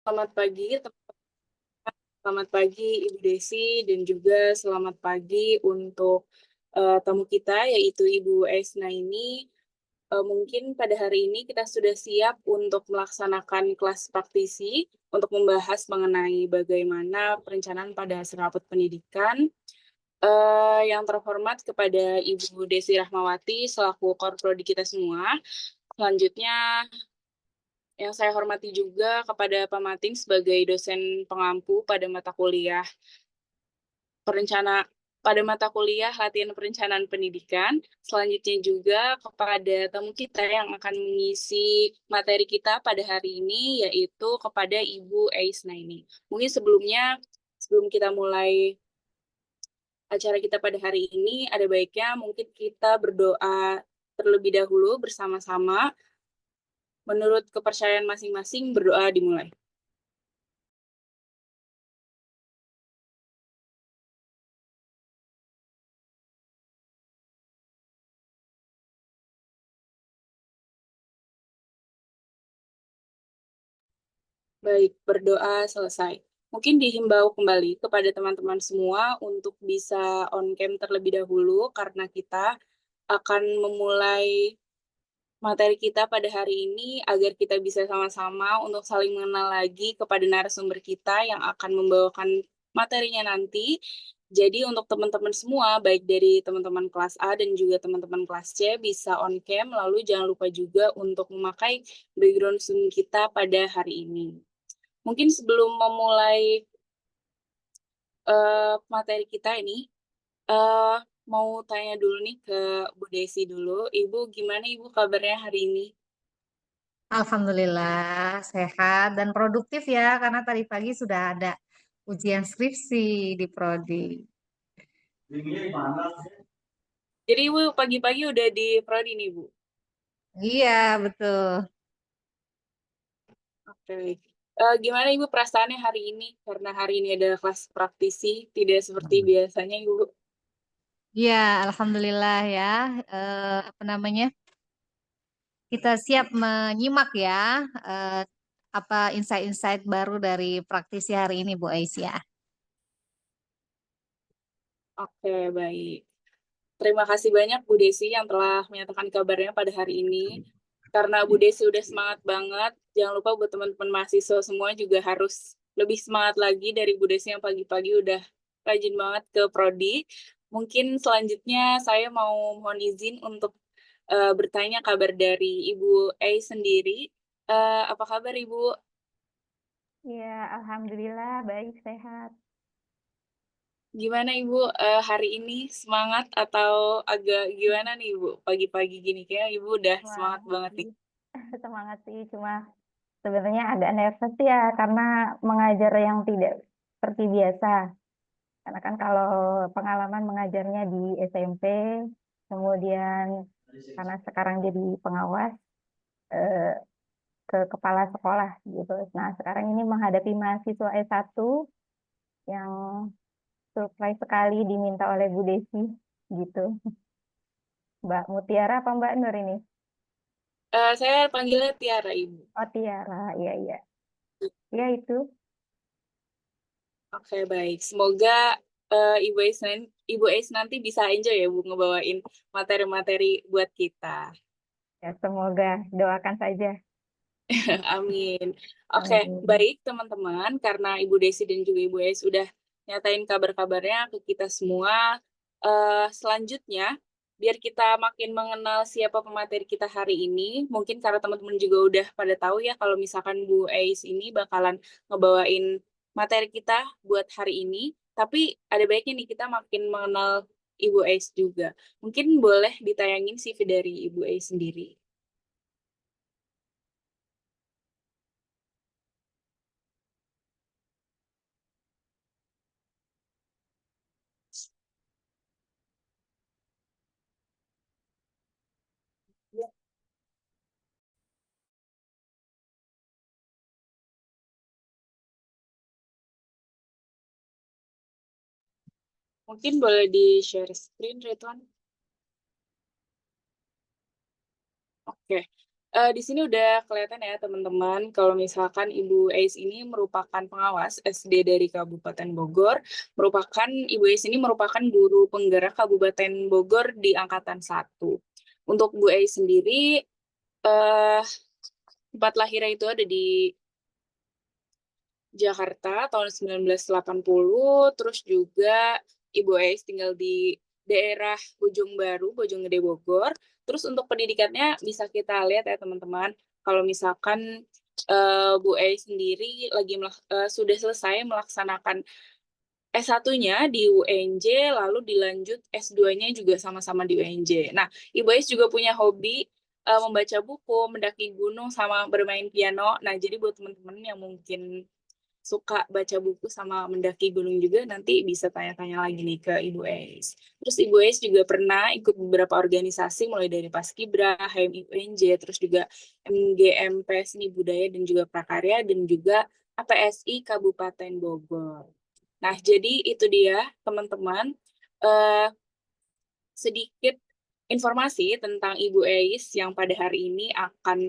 Selamat pagi, selamat pagi Ibu Desi dan juga selamat pagi untuk tamu kita yaitu Ibu Esna ini. Mungkin pada hari ini kita sudah siap untuk melaksanakan kelas praktisi untuk membahas mengenai bagaimana perencanaan pada hasil rapot pendidikan. Yang terhormat kepada Ibu Desi Rahmawati selaku korprodi kita semua. Selanjutnya yang saya hormati juga kepada Pak Mating sebagai dosen pengampu pada mata kuliah latihan perencanaan pendidikan. Selanjutnya juga kepada tamu kita yang akan mengisi materi kita pada hari ini, yaitu kepada Ibu Aisna ini. Mungkin sebelum kita mulai acara kita pada hari ini, ada baiknya mungkin kita berdoa terlebih dahulu bersama-sama. Menurut kepercayaan masing-masing, berdoa dimulai. Baik, berdoa selesai. Mungkin dihimbau kembali kepada teman-teman semua untuk bisa on cam terlebih dahulu karena kita akan memulai materi kita pada hari ini agar kita bisa sama-sama untuk saling mengenal lagi kepada narasumber kita yang akan membawakan materinya nanti. Jadi untuk teman-teman semua, baik dari teman-teman kelas A dan juga teman-teman kelas C bisa on cam, lalu jangan lupa juga untuk memakai background Zoom kita pada hari ini. Mungkin sebelum memulai materi kita ini, uh, mau tanya dulu nih ke Bu Desi dulu. Ibu, gimana Ibu kabarnya hari ini? Alhamdulillah sehat dan produktif ya karena tadi pagi sudah ada ujian skripsi di Prodi. Jadi Ibu pagi-pagi udah di Prodi nih, Bu? Iya, betul. Oke. Gimana Ibu perasaannya hari ini? Karena hari ini ada kelas praktisi, tidak seperti biasanya Ibu. Iya, alhamdulillah ya. Apa namanya? Kita siap menyimak ya apa insight-insight baru dari praktisi hari ini Bu Aisyah. Oke, baik. Terima kasih banyak Bu Desi yang telah menyatakan kabarnya pada hari ini. Karena Bu Desi udah semangat banget, jangan lupa buat teman-teman mahasiswa semua juga harus lebih semangat lagi dari Bu Desi yang pagi-pagi udah rajin banget ke Prodi. Mungkin selanjutnya saya mau mohon izin untuk bertanya kabar dari Ibu A sendiri. Apa kabar Ibu? Ya, alhamdulillah baik sehat. Gimana Ibu hari ini semangat atau agak gimana nih Ibu? Pagi-pagi gini kayak Ibu udah semangat Semangat banget nih. sih, semangat sih. Cuma sebenarnya agak nervous ya karena mengajar yang tidak seperti biasa. Karena kan kalau pengalaman mengajarnya di SMP, kemudian karena sekarang jadi pengawas eh, ke kepala sekolah gitu. Nah, sekarang ini menghadapi mahasiswa S1 yang surprise sekali diminta oleh Bu Desi gitu. Mbak Mutiara apa Mbak Nur ini? Saya panggilnya Tiara Ibu. Oh, Tiara, iya iya. Ya itu. Oke baik. Semoga Ibu Ais nanti bisa enjoy ya Bu ngebawain materi-materi buat kita. Ya, semoga doakan saja. Amin. Oke, Amin. baik teman-teman, karena Ibu Desi dan juga Ibu Ais sudah nyatain kabar-kabarnya ke kita semua. Selanjutnya, biar kita makin mengenal siapa pemateri kita hari ini, mungkin karena teman-teman juga udah pada tahu ya kalau misalkan Bu Ais ini bakalan ngebawain materi kita buat hari ini. Tapi ada baiknya nih kita makin mengenal Ibu Ais juga. Mungkin boleh ditayangin CV dari Ibu Ais sendiri. Mungkin boleh di-share screen, Ridwan. Oke. Di sini udah kelihatan ya teman-teman, kalau misalkan Ibu Ais ini merupakan pengawas SD dari Kabupaten Bogor, Ibu Ais ini merupakan guru penggerak Kabupaten Bogor di angkatan 1. Untuk Bu Ais sendiri, eh, tempat lahirnya itu ada di Jakarta tahun 1980, terus juga Ibu Ais tinggal di daerah Bojong Baru, Bojonggede, Bogor. Terus untuk pendidikannya bisa kita lihat ya teman-teman, kalau misalkan Bu Ais sendiri sudah selesai melaksanakan S1-nya di UNJ, lalu dilanjut S2-nya juga sama-sama di UNJ. Nah, Ibu Ais juga punya hobi membaca buku, mendaki gunung, sama bermain piano. Nah, jadi buat teman-teman yang mungkin suka baca buku sama mendaki gunung juga, nanti bisa tanya-tanya lagi nih ke Ibu Ais. Terus Ibu Ais juga pernah ikut beberapa organisasi, mulai dari Paskibra, HMI UNJ, terus juga MGMP Seni Budaya dan juga Prakarya, dan juga APSI Kabupaten Bogor. Nah, jadi itu dia teman-teman, eh, sedikit informasi tentang Ibu Ais yang pada hari ini akan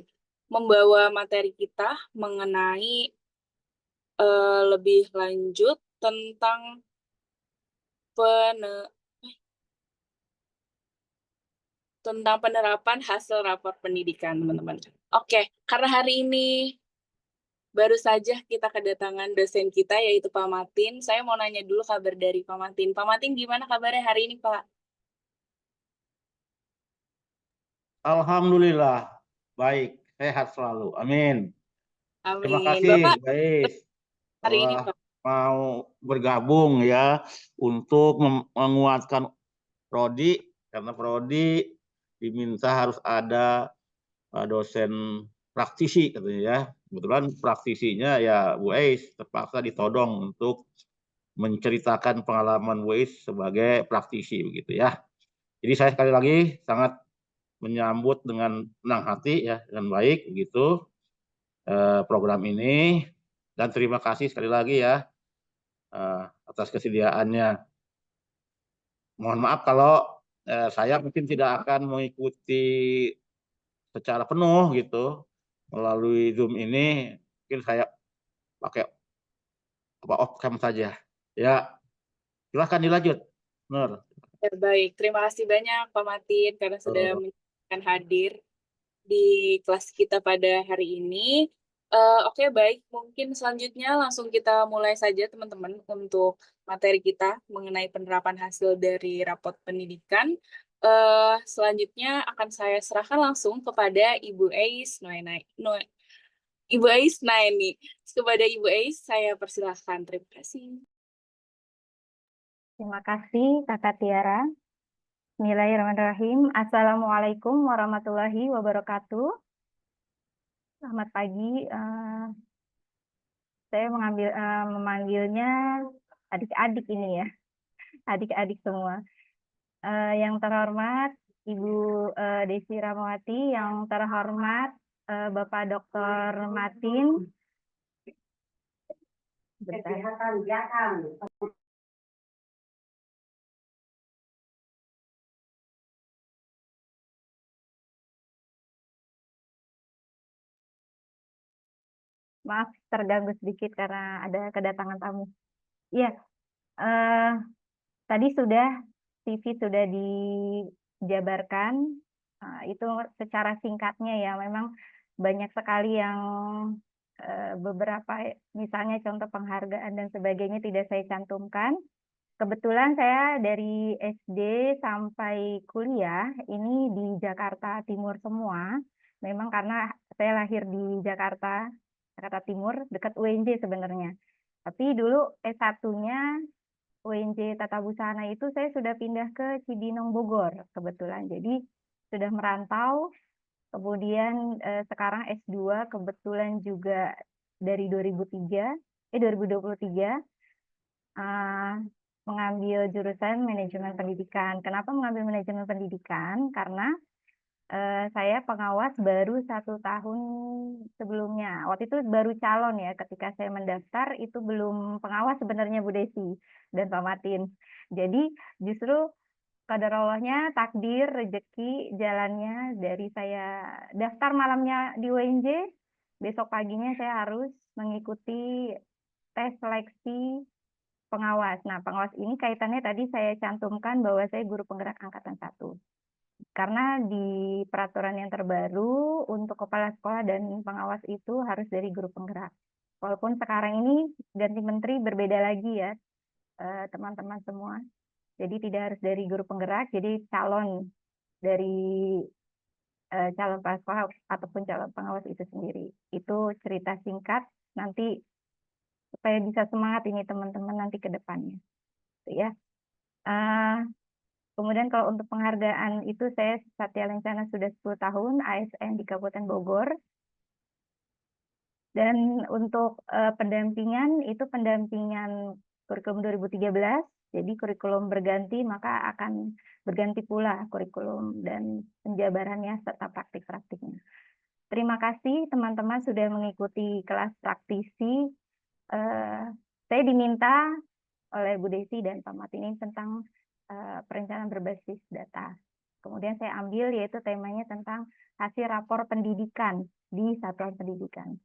membawa materi kita mengenai lebih lanjut tentang pene- penerapan hasil rapor pendidikan, teman-teman. Oke, karena hari ini baru saja kita kedatangan dosen kita, yaitu Pak Matin. Saya mau nanya dulu kabar dari Pak Matin. Pak Matin, gimana kabarnya hari ini, Pak? Alhamdulillah, baik, sehat selalu. Amin. Terima Amin. Bapak, kasih, guys, hari ini, telah Pak. mau bergabung ya untuk menguatkan prodi, karena prodi diminta harus ada dosen praktisi katanya ya. Kebetulan praktisinya ya Bu Ais terpaksa ditodong untuk menceritakan pengalaman Bu Ais sebagai praktisi begitu ya. Jadi saya sekali lagi sangat menyambut dengan senang hati ya, dengan baik begitu program ini, dan terima kasih sekali lagi ya atas kesediaannya. Mohon maaf kalau saya mungkin tidak akan mengikuti secara penuh gitu melalui Zoom ini, mungkin saya pakai off-cam saja. Ya, silahkan dilanjut, Nur. Ya, baik, terima kasih banyak Pak Matin karena sudah menyempatkan hadir di kelas kita pada hari ini. Oke, baik. Mungkin selanjutnya langsung kita mulai saja, teman-teman, untuk materi kita mengenai penerapan hasil dari rapot pendidikan. Selanjutnya akan saya serahkan langsung kepada Ibu Ais Ibu Ais Naini. Kepada Ibu Ais, saya persilahkan. Terima kasih. Terima kasih, Kakak Tiara. Bismillahirrahmanirrahim. Assalamualaikum warahmatullahi wabarakatuh. Selamat pagi. Saya memanggilnya adik-adik ini ya, adik-adik semua. Yang terhormat Ibu Desi Ramawati, yang terhormat Bapak Dr. Matin. Maaf terganggu sedikit karena ada kedatangan tamu. Iya, tadi CV sudah dijabarkan, itu secara singkatnya ya. Memang banyak sekali yang beberapa, misalnya contoh penghargaan dan sebagainya tidak saya cantumkan. Kebetulan saya dari SD sampai kuliah ini di Jakarta Timur semua. Memang karena saya lahir di Jakarta Timur, dekat UNJ sebenarnya. Tapi dulu S1-nya UNJ Tata Busana itu saya sudah pindah ke Cibinong Bogor kebetulan. Jadi sudah merantau. Kemudian sekarang S2 kebetulan juga dari 2023 mengambil jurusan manajemen pendidikan. Kenapa mengambil manajemen pendidikan? Karena saya pengawas baru 1 tahun sebelumnya. Waktu itu baru calon ya, ketika saya mendaftar itu belum pengawas sebenarnya Bu Desi dan Pak Matin. Jadi justru qadarallahnya, takdir, rezeki, jalannya dari saya daftar malamnya di UNJ, besok paginya saya harus mengikuti tes seleksi pengawas. Nah, pengawas ini kaitannya tadi saya cantumkan bahwa saya guru penggerak angkatan 1. Karena di peraturan yang terbaru untuk kepala sekolah dan pengawas itu harus dari guru penggerak. Walaupun sekarang ini ganti menteri berbeda lagi ya, teman-teman semua. Jadi tidak harus dari guru penggerak, jadi calon dari calon kepala sekolah ataupun calon pengawas itu sendiri. Itu cerita singkat nanti supaya bisa semangat ini teman-teman nanti ke depannya. Ya. Kemudian kalau untuk penghargaan itu saya Satya Lencana sudah 10 tahun ASN di Kabupaten Bogor. Dan untuk pendampingan itu pendampingan kurikulum 2013. Jadi kurikulum berganti maka akan berganti pula kurikulum dan penjabarannya serta praktik-praktiknya. Terima kasih teman-teman sudah mengikuti kelas praktisi. Saya diminta oleh Bu Desi dan Pak Martin tentang perencanaan berbasis data. Kemudian saya ambil yaitu temanya tentang hasil rapor pendidikan di satuan pendidikan.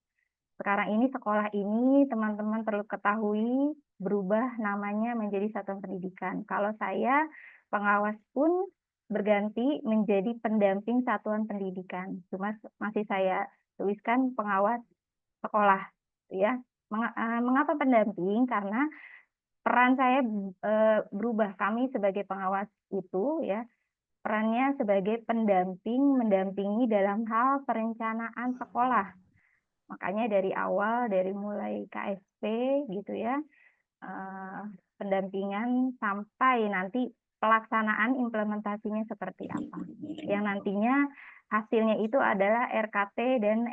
Sekarang ini sekolah ini teman-teman perlu ketahui berubah namanya menjadi satuan pendidikan. Kalau saya pengawas pun berganti menjadi pendamping satuan pendidikan. Cuma masih saya tuliskan pengawas sekolah, ya. Mengapa pendamping? Karena peran saya berubah. Kami sebagai pengawas itu, ya, perannya sebagai pendamping, mendampingi dalam hal perencanaan sekolah. Makanya dari awal, dari mulai KSP gitu ya, pendampingan sampai nanti pelaksanaan implementasinya seperti apa. Yang nantinya hasilnya itu adalah RKT dan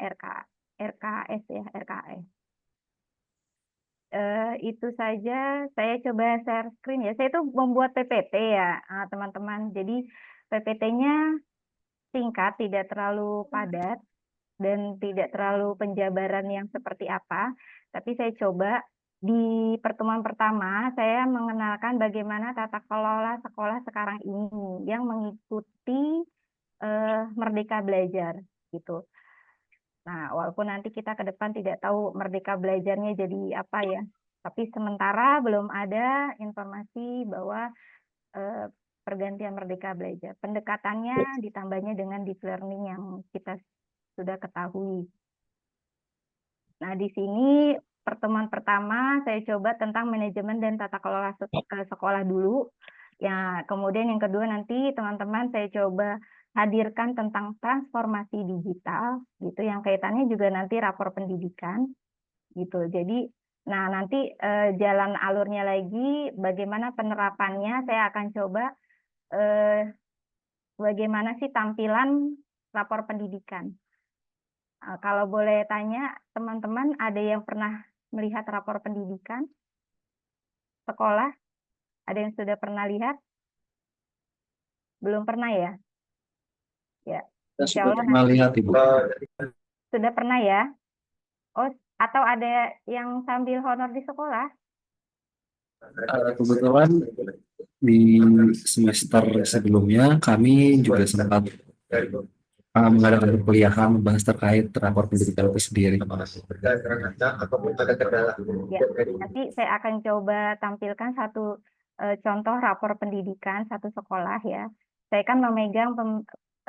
RKS ya, RKS. Itu saja, saya coba share screen ya. Saya itu membuat PPT ya, teman-teman. Jadi PPT-nya singkat, tidak terlalu padat, dan tidak terlalu penjabaran yang seperti apa, tapi saya coba di pertemuan pertama saya mengenalkan bagaimana tata kelola sekolah sekarang ini yang mengikuti Merdeka Belajar gitu. Nah, walaupun nanti kita ke depan tidak tahu Merdeka Belajarnya jadi apa ya, tapi sementara belum ada informasi bahwa pergantian Merdeka Belajar. Pendekatannya ditambahnya dengan deep learning yang kita sudah ketahui. Nah, di sini pertemuan pertama saya coba tentang manajemen dan tata kelola sekolah dulu. Ya, kemudian yang kedua nanti teman-teman saya coba hadirkan tentang transformasi digital gitu yang kaitannya juga nanti rapor pendidikan gitu. Jadi nah nanti jalan alurnya lagi bagaimana penerapannya saya akan coba bagaimana sih tampilan rapor pendidikan. Kalau boleh tanya, teman-teman ada yang pernah melihat rapor pendidikan sekolah? Ada yang sudah pernah lihat? Belum pernah ya? Ya, insya Allah Pernah lihat Ibu. sudah pernah ya? Oh, atau ada yang sambil honor di sekolah? Kebetulan di semester sebelumnya kami juga sempat mengadakan perkuliahan membahas terkait rapor pendidikan itu sendiri. Ya, nanti saya akan coba tampilkan satu contoh rapor pendidikan satu sekolah ya. Saya kan memegang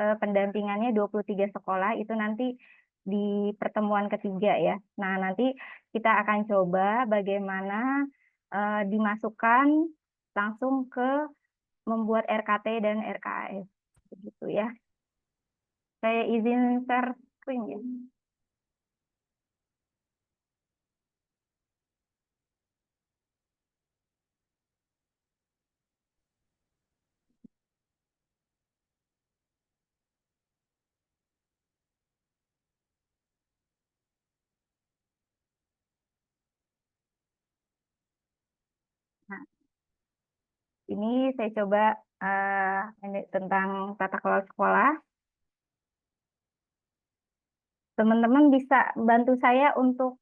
pendampingannya 23 sekolah, itu nanti di pertemuan ketiga ya. Nah, nanti kita akan coba bagaimana dimasukkan langsung ke membuat RKT dan RKAS. Begitu ya. Saya izin share screen ya. Nah, ini saya coba tentang tata kelola sekolah. Teman-teman bisa bantu saya untuk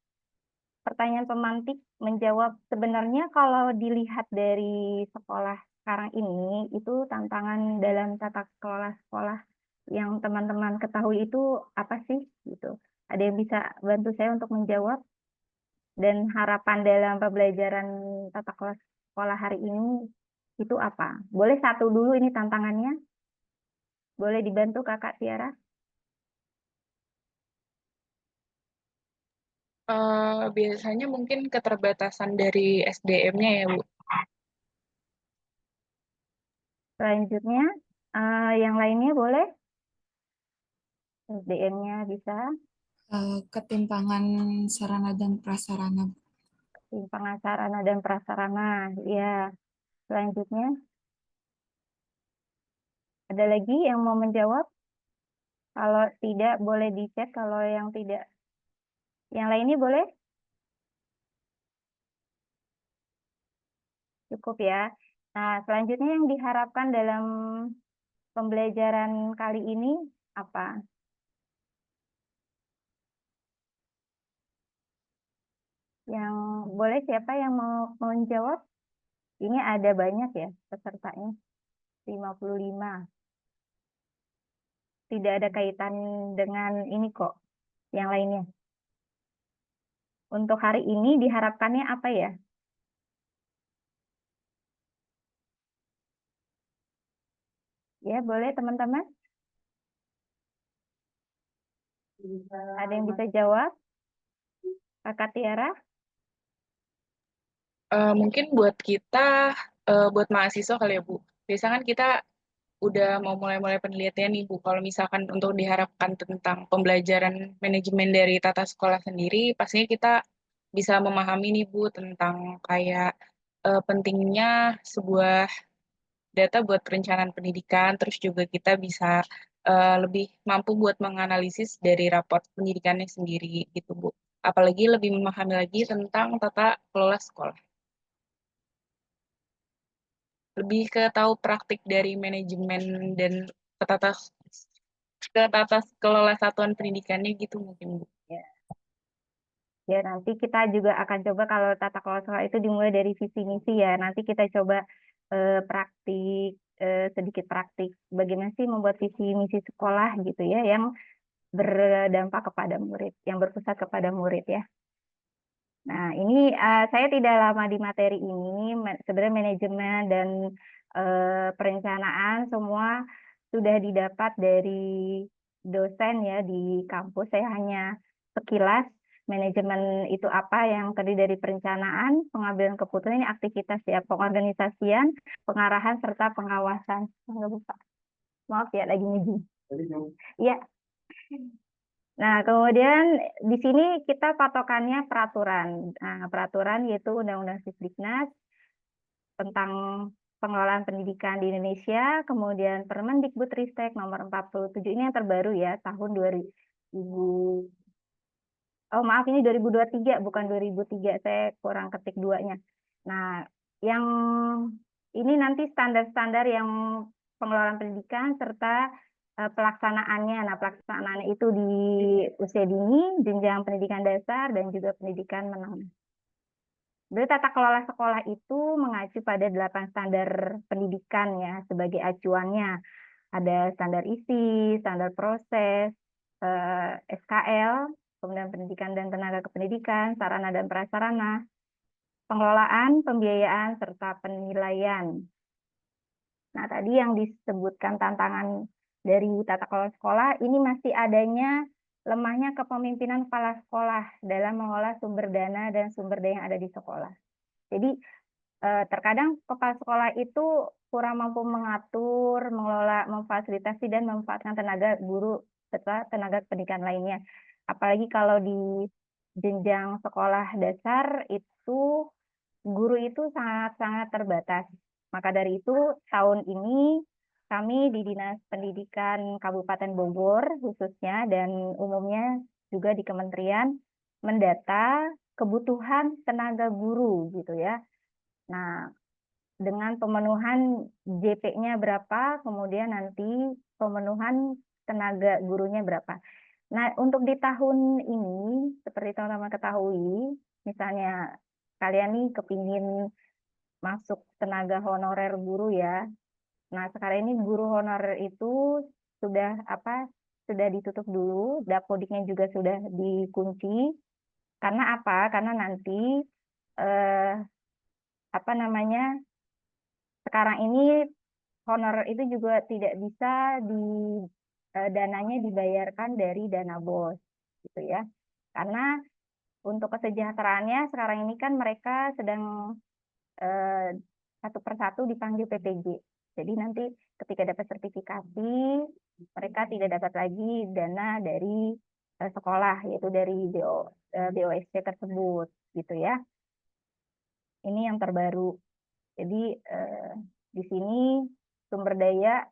pertanyaan pemantik menjawab sebenarnya kalau dilihat dari sekolah sekarang ini itu tantangan dalam tata kelola sekolah yang teman-teman ketahui itu apa sih gitu? Ada yang bisa bantu saya untuk menjawab? Dan harapan dalam pembelajaran tata kelola sekolah hari ini itu apa? Boleh satu dulu ini tantangannya? Boleh dibantu Kakak Tiara? Biasanya mungkin keterbatasan dari SDM-nya ya, Bu. Selanjutnya, yang lainnya boleh? SDM-nya bisa, Ketimpangan sarana dan prasarana. timpangan sarana dan prasarana. Ya, selanjutnya, ada lagi yang mau menjawab? Kalau tidak, boleh di-chat. Kalau yang tidak, yang lainnya boleh? Cukup ya. Nah, selanjutnya yang diharapkan dalam pembelajaran kali ini apa? Yang boleh siapa yang mau menjawab? Ini ada banyak ya pesertanya, 55. Tidak ada kaitan dengan ini kok, yang lainnya. Untuk hari ini diharapkannya apa ya? Ya, boleh teman-teman? Ada yang bisa jawab? Kakak Tiara? Mungkin buat kita, buat mahasiswa kali ya, Bu. Biasanya kan kita udah mau mulai-mulai penelitian nih, Bu. Kalau misalkan untuk diharapkan tentang pembelajaran manajemen dari tata sekolah sendiri, pastinya kita bisa memahami nih, Bu, tentang kayak pentingnya sebuah data buat perencanaan pendidikan, terus juga kita bisa lebih mampu buat menganalisis dari raport pendidikannya sendiri gitu, Bu. Apalagi lebih memahami lagi tentang tata kelola sekolah. Lebih ke tahu praktik dari manajemen dan ke tata kelola satuan pendidikannya gitu mungkin, Bu. Ya, nanti kita juga akan coba kalau tata kelola sekolah itu dimulai dari visi misi ya. Nanti kita coba praktik, sedikit praktik. Bagaimana sih membuat visi misi sekolah gitu ya, yang berdampak kepada murid, yang berpusat kepada murid ya. Nah, ini saya tidak lama di materi ini, sebenarnya manajemen dan perencanaan semua sudah didapat dari dosen ya di kampus. Saya hanya sekilas manajemen itu apa, yang terdiri dari perencanaan, pengambilan keputusan, ini aktivitas ya, pengorganisasian, pengarahan serta pengawasan. Nggak lupa. Maaf ya, lagi ngeji. Iya. Nah, kemudian di sini kita patokannya peraturan. Nah, peraturan yaitu Undang-Undang Sisdiknas tentang pengelolaan pendidikan di Indonesia, kemudian Permendikbudristek nomor 47, ini yang terbaru ya, tahun 2000. Oh, maaf, ini 2023, bukan 2003, saya kurang ketik duanya. Nah, yang ini nanti standar-standar yang pengelolaan pendidikan serta pelaksanaannya. Nah, pelaksanaannya itu di usia dini, jenjang pendidikan dasar, dan juga pendidikan menengah. Jadi tata kelola sekolah itu mengacu pada 8 standar pendidikan ya sebagai acuannya. Ada standar isi, standar proses, SKL, kemudian pendidikan dan tenaga kependidikan, sarana dan prasarana, pengelolaan, pembiayaan, serta penilaian. Nah, tadi yang disebutkan tantangan dari tata kelola sekolah, ini masih adanya lemahnya kepemimpinan kepala sekolah dalam mengolah sumber dana dan sumber daya yang ada di sekolah. Jadi, terkadang kepala sekolah itu kurang mampu mengatur, mengelola, memfasilitasi, dan memanfaatkan tenaga guru serta tenaga pendidikan lainnya. Apalagi kalau di jenjang sekolah dasar itu guru itu sangat-sangat terbatas. Maka dari itu tahun ini kami di Dinas Pendidikan Kabupaten Bogor khususnya dan umumnya juga di kementerian mendata kebutuhan tenaga guru gitu ya. Nah, dengan pemenuhan JP-nya berapa, kemudian nanti pemenuhan tenaga gurunya berapa. Nah, untuk di tahun ini, seperti teman-teman ketahui, misalnya kalian nih kepingin masuk tenaga honorer guru ya. Nah, sekarang ini guru honorer itu sudah ditutup dulu, Dapodiknya juga sudah dikunci. Karena apa? Karena nanti sekarang ini honorer itu juga tidak bisa dananya dibayarkan dari dana BOS gitu ya. Karena untuk kesejahteraannya sekarang ini kan mereka sedang satu persatu dipanggil PPG. Jadi nanti ketika dapat sertifikasi, mereka tidak dapat lagi dana dari sekolah, yaitu dari BOSC tersebut, gitu ya. Ini yang terbaru. Jadi di sini sumber daya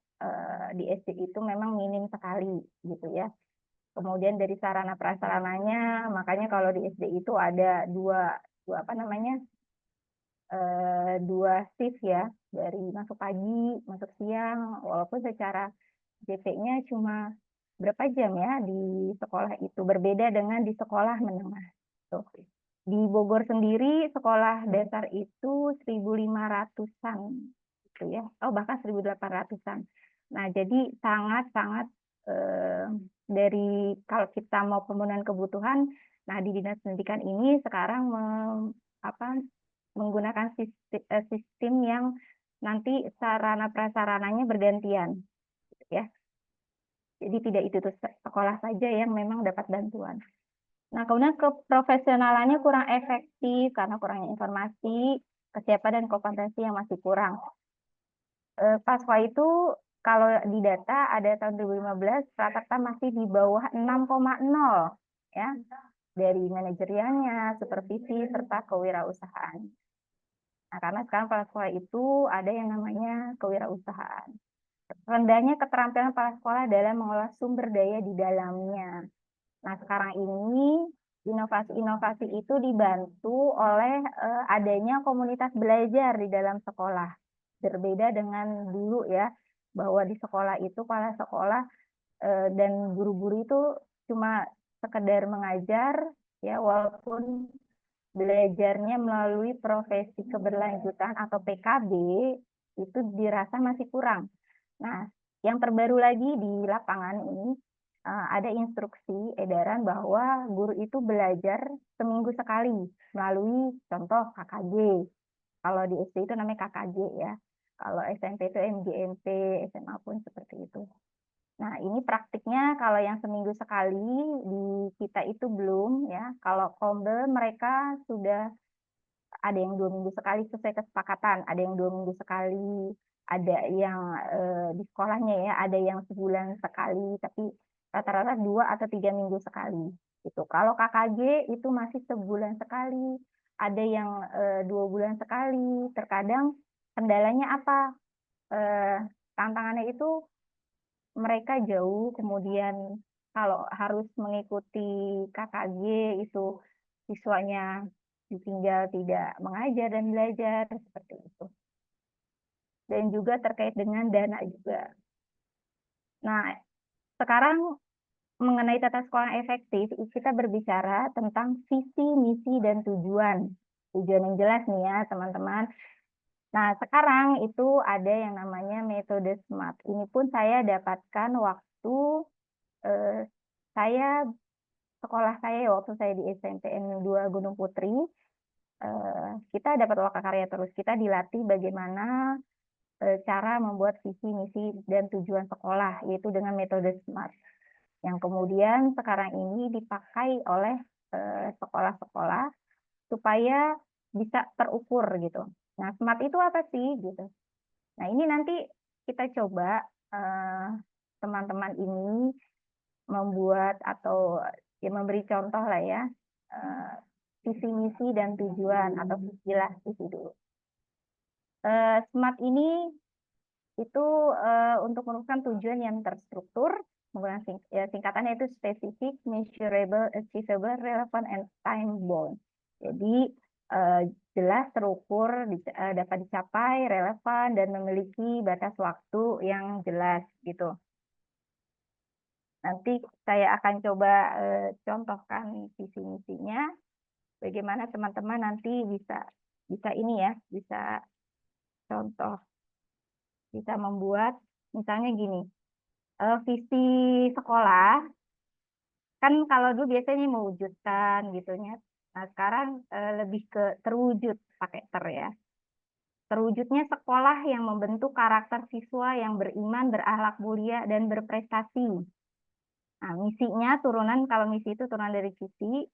di SD itu memang minim sekali, gitu ya. Kemudian dari sarana prasarananya, makanya kalau di SD itu ada dua shift ya, dari masuk pagi, masuk siang, walaupun secara JP-nya cuma berapa jam ya di sekolah itu, berbeda dengan di sekolah menengah. Tuh. Di Bogor sendiri sekolah dasar itu 1.500-an gitu ya. Oh, bahkan 1.800-an. Nah, jadi sangat-sangat dari kalau kita mau pemenuhan kebutuhan, nah di Dinas Pendidikan ini sekarang menggunakan sistem yang nanti sarana prasarananya bergantian, gitu ya. Jadi tidak itu sekolah saja yang memang dapat bantuan. Nah, kemudian keprofesionalannya kurang efektif karena kurangnya informasi, kesiapan dan kompetensi yang masih kurang. Pasca itu kalau di data ada tahun 2015 rata-rata masih di bawah 6,0 ya, dari manajerialnya, supervisi serta kewirausahaan. Nah, karena sekarang kepala sekolah itu ada yang namanya kewirausahaan. Rendahnya keterampilan kepala sekolah dalam mengolah sumber daya di dalamnya. Nah, sekarang ini inovasi-inovasi itu dibantu oleh adanya komunitas belajar di dalam sekolah. Berbeda dengan dulu ya, bahwa di sekolah itu kepala sekolah dan guru-guru itu cuma sekedar mengajar ya, walaupun belajarnya melalui profesi keberlanjutan atau PKB itu dirasa masih kurang. Nah, yang terbaru lagi di lapangan ini ada instruksi edaran bahwa guru itu belajar seminggu sekali melalui contoh KKJ. Kalau di SD itu namanya KKJ ya. Kalau SMP itu MGMP, SMA pun seperti itu. Nah, ini praktiknya kalau yang seminggu sekali di kita itu belum ya. Kalau Kombel mereka sudah ada yang 2 minggu sekali sesuai kesepakatan, ada yang 2 minggu sekali, ada yang di sekolahnya ya, ada yang sebulan sekali, tapi rata-rata 2 atau 3 minggu sekali. Gitu. Kalau KKJ itu masih sebulan sekali, ada yang 2 bulan sekali. Terkadang kendalanya apa? Tantangannya itu mereka jauh, kemudian kalau harus mengikuti KKJ itu siswanya ditinggal tidak mengajar dan belajar, seperti itu. Dan juga terkait dengan dana juga. Nah, sekarang mengenai tata sekolah efektif, kita berbicara tentang visi, misi, dan tujuan. Tujuan yang jelas nih ya, teman-teman. Nah, sekarang itu ada yang namanya metode SMART. Ini pun saya dapatkan waktu sekolah saya waktu saya di SMPN 2 Gunung Putri. Kita dapat lokakarya terus. Kita dilatih bagaimana cara membuat visi, misi, dan tujuan sekolah, yaitu dengan metode SMART. Yang kemudian sekarang ini dipakai oleh sekolah-sekolah supaya bisa terukur gitu. Nah, SMART itu apa sih gitu? Nah, ini nanti kita coba teman-teman ini membuat atau ya memberi contoh lah ya, visi, misi, dan tujuan, atau visi dulu. SMART ini itu untuk merumuskan tujuan yang terstruktur, menggunakan singkatannya itu specific, measurable, achievable, relevant, and time bound. Jadi jelas, terukur, dapat dicapai, relevan, dan memiliki batas waktu yang jelas gitu. Nanti saya akan coba contohkan visi misinya, bagaimana teman-teman nanti bisa ini ya, bisa contoh bisa membuat misalnya gini, visi sekolah kan kalau dulu biasanya mewujudkan gitu ya. Nah sekarang lebih ke terwujud pakai ya. Terwujudnya sekolah yang membentuk karakter siswa yang beriman, berakhlak mulia, dan berprestasi. Nah, misinya kalau misi itu turunan dari visi,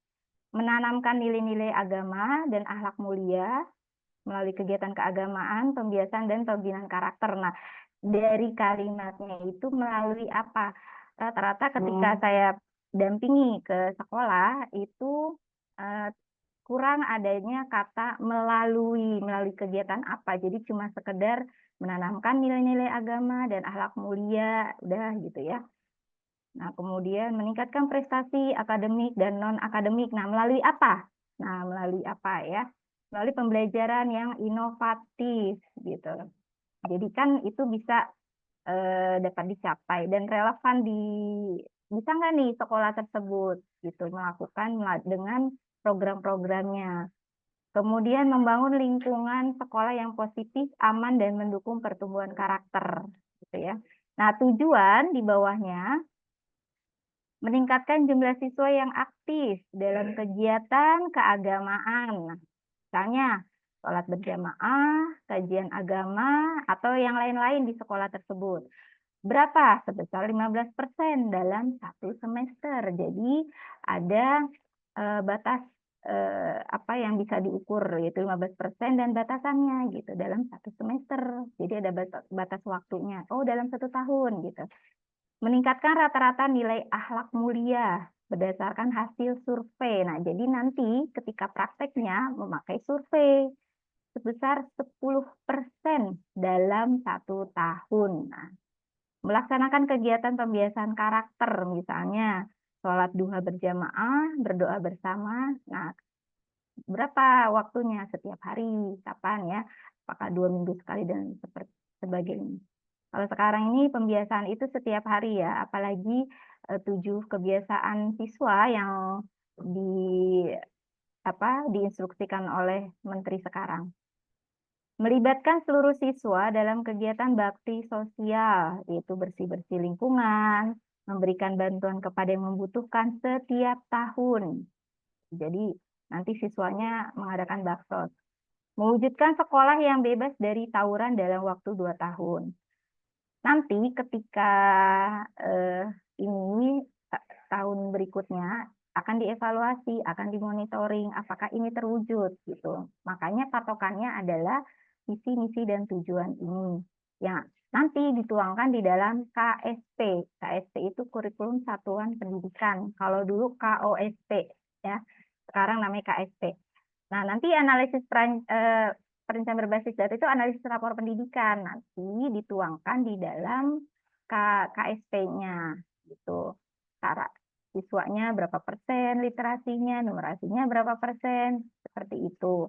menanamkan nilai-nilai agama dan akhlak mulia melalui kegiatan keagamaan, pembiasaan, dan pembinaan karakter. Nah, dari kalimatnya itu melalui apa? Rata-rata ketika saya dampingi ke sekolah, itu kurang adanya kata melalui kegiatan apa. Jadi cuma sekedar menanamkan nilai-nilai agama dan akhlak mulia, udah gitu ya. Nah, kemudian meningkatkan prestasi akademik dan non-akademik. Nah, melalui apa? Nah, melalui apa ya? Melalui pembelajaran yang inovatif gitu. Jadi kan itu bisa dapat dicapai dan relevan bisa nggak nih sekolah tersebut gitu melakukan dengan program-programnya. Kemudian membangun lingkungan sekolah yang positif, aman, dan mendukung pertumbuhan karakter gitu ya. Nah, tujuan di bawahnya meningkatkan jumlah siswa yang aktif dalam kegiatan keagamaan. Misalnya, sholat berjamaah, kajian agama, atau yang lain-lain di sekolah tersebut. Berapa? Sebesar 15% dalam satu semester. Jadi, ada batas apa yang bisa diukur, yaitu 15% dan batasannya gitu dalam satu semester. Jadi, ada batas waktunya. Oh, dalam 1 tahun gitu. Meningkatkan rata-rata nilai akhlak mulia berdasarkan hasil survei. Nah, jadi nanti ketika prakteknya memakai survei sebesar 10% dalam 1 tahun. Nah, melaksanakan kegiatan pembiasaan karakter, misalnya sholat duha berjamaah, berdoa bersama. Nah, berapa waktunya? Setiap hari, kapan ya? Apakah 2 minggu sekali dan sebagainya. Kalau sekarang ini pembiasaan itu setiap hari ya, apalagi 7 kebiasaan siswa yang diinstruksikan oleh Menteri sekarang. Melibatkan seluruh siswa dalam kegiatan bakti sosial, yaitu bersih-bersih lingkungan, memberikan bantuan kepada yang membutuhkan setiap tahun. Jadi nanti siswanya mengadakan baksos. Mewujudkan sekolah yang bebas dari tawuran dalam waktu 2 tahun. Nanti ketika ini tahun berikutnya akan dievaluasi, akan dimonitoring apakah ini terwujud gitu. Makanya patokannya adalah visi, misi, dan tujuan ini. Ya, nanti dituangkan di dalam KSP. KSP itu kurikulum satuan pendidikan. Kalau dulu KOSP ya, sekarang namanya KSP. Nah, nanti analisis perencanaan berbasis data itu analisis rapor pendidikan nanti dituangkan di dalam KSP-nya gitu. Cara siswanya berapa persen literasinya, numerasinya berapa persen, seperti itu.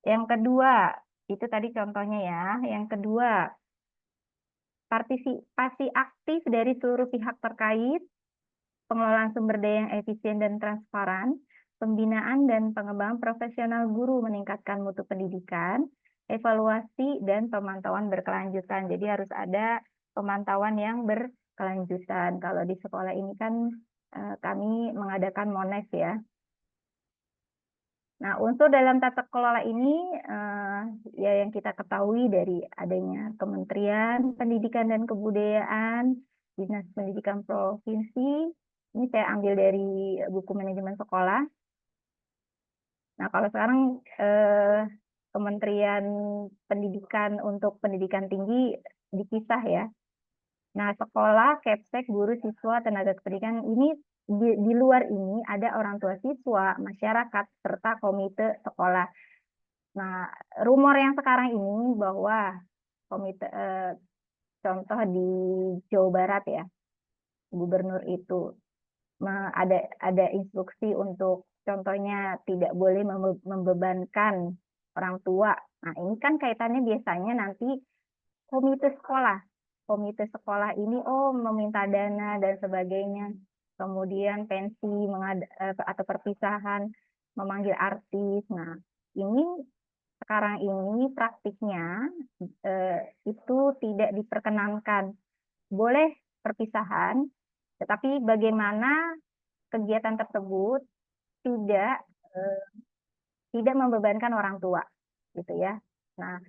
Yang kedua, itu tadi contohnya ya. Yang kedua, partisipasi aktif dari seluruh pihak terkait, pengelolaan sumber daya yang efisien dan transparan, pembinaan dan pengembangan profesional guru meningkatkan mutu pendidikan, evaluasi dan pemantauan berkelanjutan. Jadi harus ada pemantauan yang berkelanjutan. Kalau di sekolah ini kan kami mengadakan MONES ya. Nah, unsur dalam tata kelola ini ya yang kita ketahui dari adanya Kementerian Pendidikan dan Kebudayaan, Dinas Pendidikan Provinsi. Ini saya ambil dari buku manajemen sekolah. Nah, kalau sekarang Kementerian Pendidikan untuk Pendidikan Tinggi dipisah ya. Nah, sekolah, Kepsek, guru, siswa, tenaga kependidikan ini di luar ini ada orang tua siswa, masyarakat, serta komite sekolah. Nah, rumor yang sekarang ini bahwa komite contoh di Jawa Barat ya, gubernur itu ada instruksi untuk contohnya tidak boleh membebankan orang tua. Nah, ini kan kaitannya biasanya nanti komite sekolah. Komite sekolah ini meminta dana dan sebagainya. Kemudian pensi atau perpisahan, memanggil artis. Nah, ini sekarang ini praktiknya itu tidak diperkenankan. Boleh perpisahan, tetapi bagaimana kegiatan tersebut tidak membebankan orang tua, gitu ya. Nah,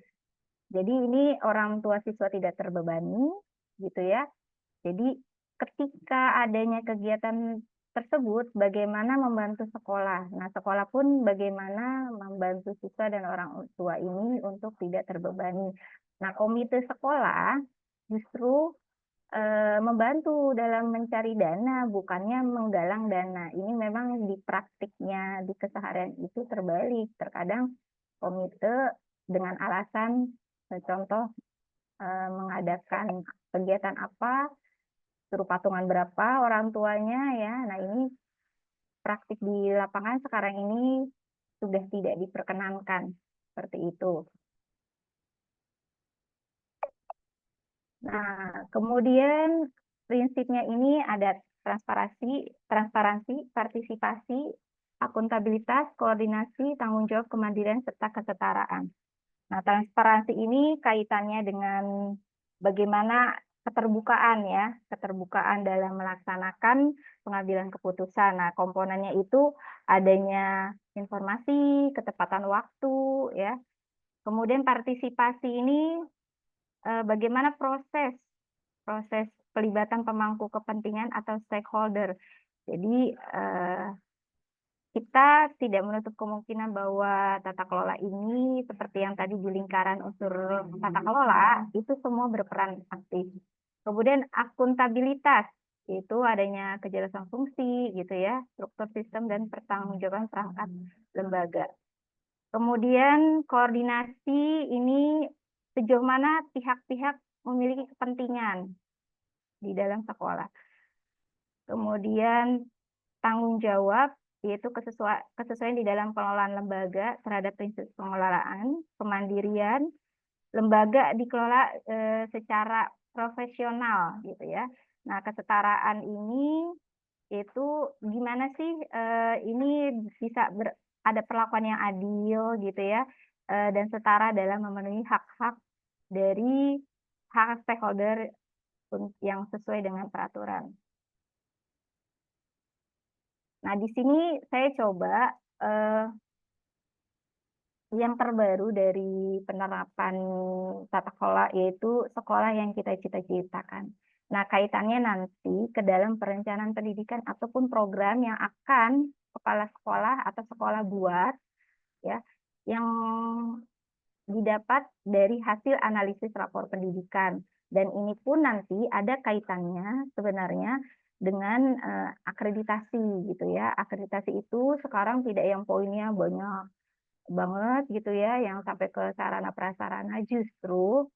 jadi ini orang tua siswa tidak terbebani, gitu ya. Jadi ketika adanya kegiatan tersebut, bagaimana membantu sekolah. Nah, sekolah pun bagaimana membantu siswa dan orang tua ini untuk tidak terbebani. Nah, komite sekolah justru membantu dalam mencari dana, bukannya menggalang dana. Ini memang di praktiknya, di keseharian itu terbalik. Terkadang komite dengan alasan, contoh mengadakan kegiatan apa, suruh patungan berapa orang tuanya ya. Nah, ini praktik di lapangan sekarang ini sudah tidak diperkenankan seperti itu. Nah, kemudian prinsipnya ini ada transparansi, partisipasi, akuntabilitas, koordinasi, tanggung jawab, kemandirian, serta kesetaraan. Nah, transparansi ini kaitannya dengan bagaimana keterbukaan ya, keterbukaan dalam melaksanakan pengambilan keputusan. Nah, komponennya itu adanya informasi, ketepatan waktu ya. Kemudian partisipasi ini bagaimana proses pelibatan pemangku kepentingan atau stakeholder. Jadi kita tidak menutup kemungkinan bahwa tata kelola ini seperti yang tadi di lingkaran unsur tata kelola itu semua berperan aktif. Kemudian akuntabilitas itu adanya kejelasan fungsi gitu ya, struktur sistem dan pertanggungjawaban perangkat lembaga. Kemudian koordinasi ini sejauh mana pihak-pihak memiliki kepentingan di dalam sekolah. Kemudian tanggung jawab yaitu kesesuaian di dalam pengelolaan lembaga terhadap prinsip pengelolaan, kemandirian, lembaga dikelola secara profesional gitu ya. Nah, kesetaraan ini itu gimana sih ini bisa ada perlakuan yang adil gitu ya dan setara dalam memenuhi hak-hak dari hak stakeholder yang sesuai dengan peraturan. Nah, di sini saya coba yang terbaru dari penerapan tata kelola yaitu sekolah yang kita cita-citakan. Nah, kaitannya nanti ke dalam perencanaan pendidikan ataupun program yang akan kepala sekolah atau sekolah buat ya, yang didapat dari hasil analisis rapor pendidikan. Dan ini pun nanti ada kaitannya sebenarnya dengan akreditasi gitu ya. Akreditasi itu sekarang tidak yang poinnya banyak banget gitu ya, yang sampai ke sarana prasarana, justru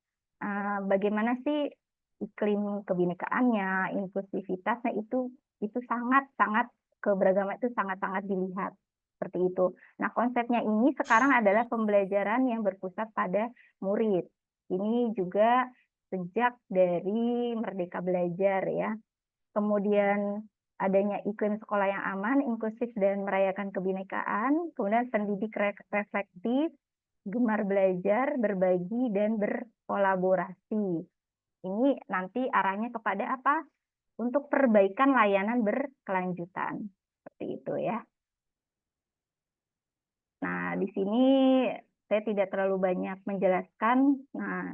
bagaimana sih iklim kebinekaannya, inklusivitasnya itu sangat-sangat keberagaman itu sangat-sangat dilihat seperti itu. Nah, konsepnya ini sekarang adalah pembelajaran yang berpusat pada murid. Ini juga sejak dari Merdeka Belajar ya. Kemudian adanya iklim sekolah yang aman, inklusif, dan merayakan kebinekaan, kemudian pendidik reflektif, gemar belajar, berbagi, dan berkolaborasi. Ini nanti arahnya kepada apa? Untuk perbaikan layanan berkelanjutan. Seperti itu ya. Nah, di sini saya tidak terlalu banyak menjelaskan. Nah,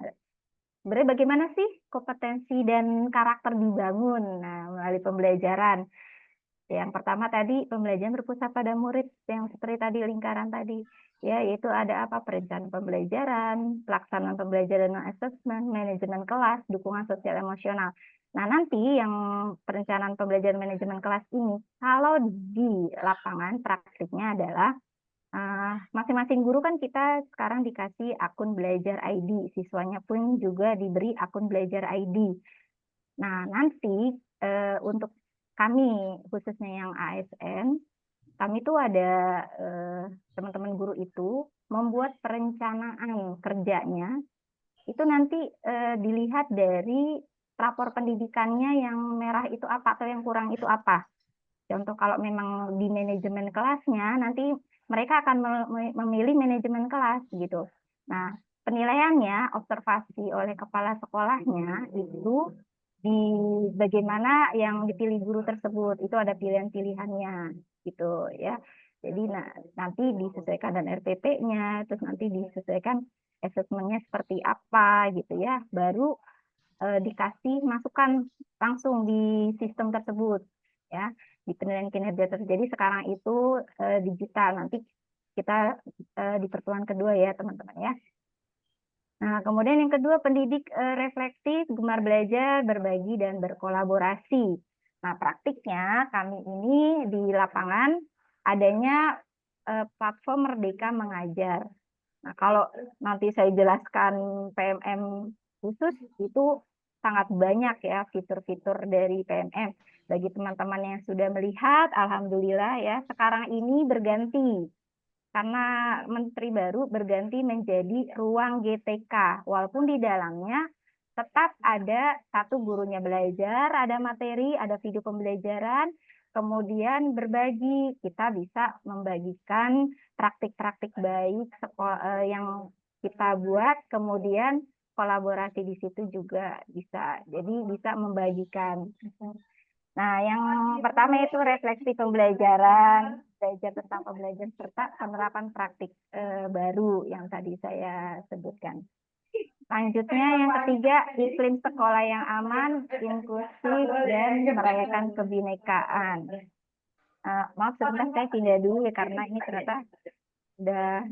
sebenarnya bagaimana sih kompetensi dan karakter dibangun melalui pembelajaran? Yang pertama tadi pembelajaran berpusat pada murid yang seperti tadi lingkaran tadi ya, yaitu ada apa? Perencanaan pembelajaran, pelaksanaan pembelajaran dan assessment, manajemen kelas, dukungan sosial emosional. Nah, nanti yang perencanaan pembelajaran manajemen kelas ini kalau di lapangan praktiknya adalah masing-masing guru kan kita sekarang dikasih akun belajar ID, siswanya pun juga diberi akun belajar ID. Nah, nanti untuk kami khususnya yang ASN, kami tuh ada teman-teman guru itu membuat perencanaan kerjanya itu nanti dilihat dari rapor pendidikannya yang merah itu apa atau yang kurang itu apa. Contoh kalau memang di manajemen kelasnya nanti mereka akan memilih manajemen kelas gitu. Nah, penilaiannya observasi oleh kepala sekolahnya itu di bagaimana yang dipilih guru tersebut, itu ada pilihan-pilihannya gitu ya. Jadi nanti disesuaikan dengan RPP-nya, terus nanti disesuaikan asesmennya seperti apa gitu ya, baru dikasih masukan langsung di sistem tersebut ya, di penilaian kinerja tersebut. Jadi sekarang itu digital, nanti kita di pertemuan kedua ya teman-teman ya. Nah, kemudian yang kedua, pendidik reflektif, gemar belajar, berbagi, dan berkolaborasi. Nah, praktiknya kami ini di lapangan adanya platform Merdeka Mengajar. Nah, kalau nanti saya jelaskan PMM khusus, itu sangat banyak ya fitur-fitur dari PMM. Bagi teman-teman yang sudah melihat, alhamdulillah ya, sekarang ini berganti. Karena menteri baru berganti menjadi ruang GTK, walaupun di dalamnya tetap ada satu gurunya belajar, ada materi, ada video pembelajaran, kemudian berbagi. Kita bisa membagikan praktik-praktik baik yang kita buat, kemudian kolaborasi di situ juga bisa. Jadi bisa membagikan. Nah, yang pertama itu refleksi pembelajaran, belajar tentang pembelajaran serta penerapan praktik baru yang tadi saya sebutkan. Selanjutnya yang ketiga, iklim sekolah yang aman, inklusif, dan merayakan kebinekaan. Maaf sebentar, saya pindah dulu ya karena ini ternyata udah.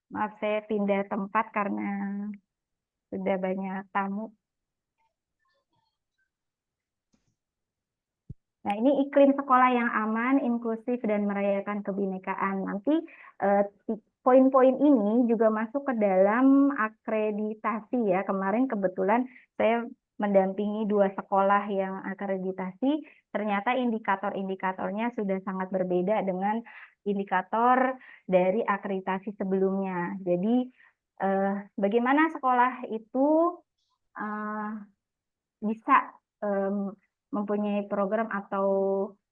Maaf, saya pindah tempat karena sudah banyak tamu. Nah, ini iklim sekolah yang aman, inklusif, dan merayakan kebinekaan. Nanti poin-poin ini juga masuk ke dalam akreditasi ya. Kemarin kebetulan saya mendampingi 2 sekolah yang akreditasi. Ternyata indikator-indikatornya sudah sangat berbeda dengan indikator dari akreditasi sebelumnya. Jadi bagaimana sekolah itu bisa mempunyai program atau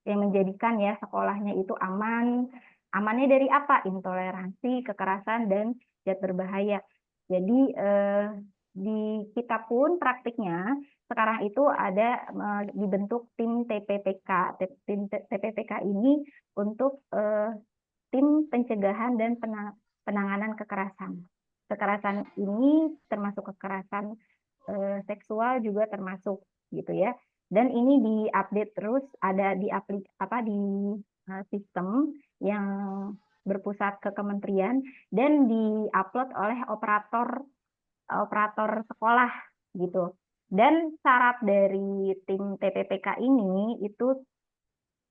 yang menjadikan ya sekolahnya itu aman. Amannya dari apa? Intoleransi, kekerasan, dan zat berbahaya. Jadi di kita pun praktiknya sekarang itu ada dibentuk tim TPPK. Tim TPPK ini untuk tim pencegahan dan penanganan kekerasan. Kekerasan ini termasuk kekerasan seksual juga termasuk gitu ya. Dan ini diupdate terus, ada di sistem yang berpusat ke kementerian dan diupload oleh operator sekolah gitu. Dan syarat dari tim TPPK ini itu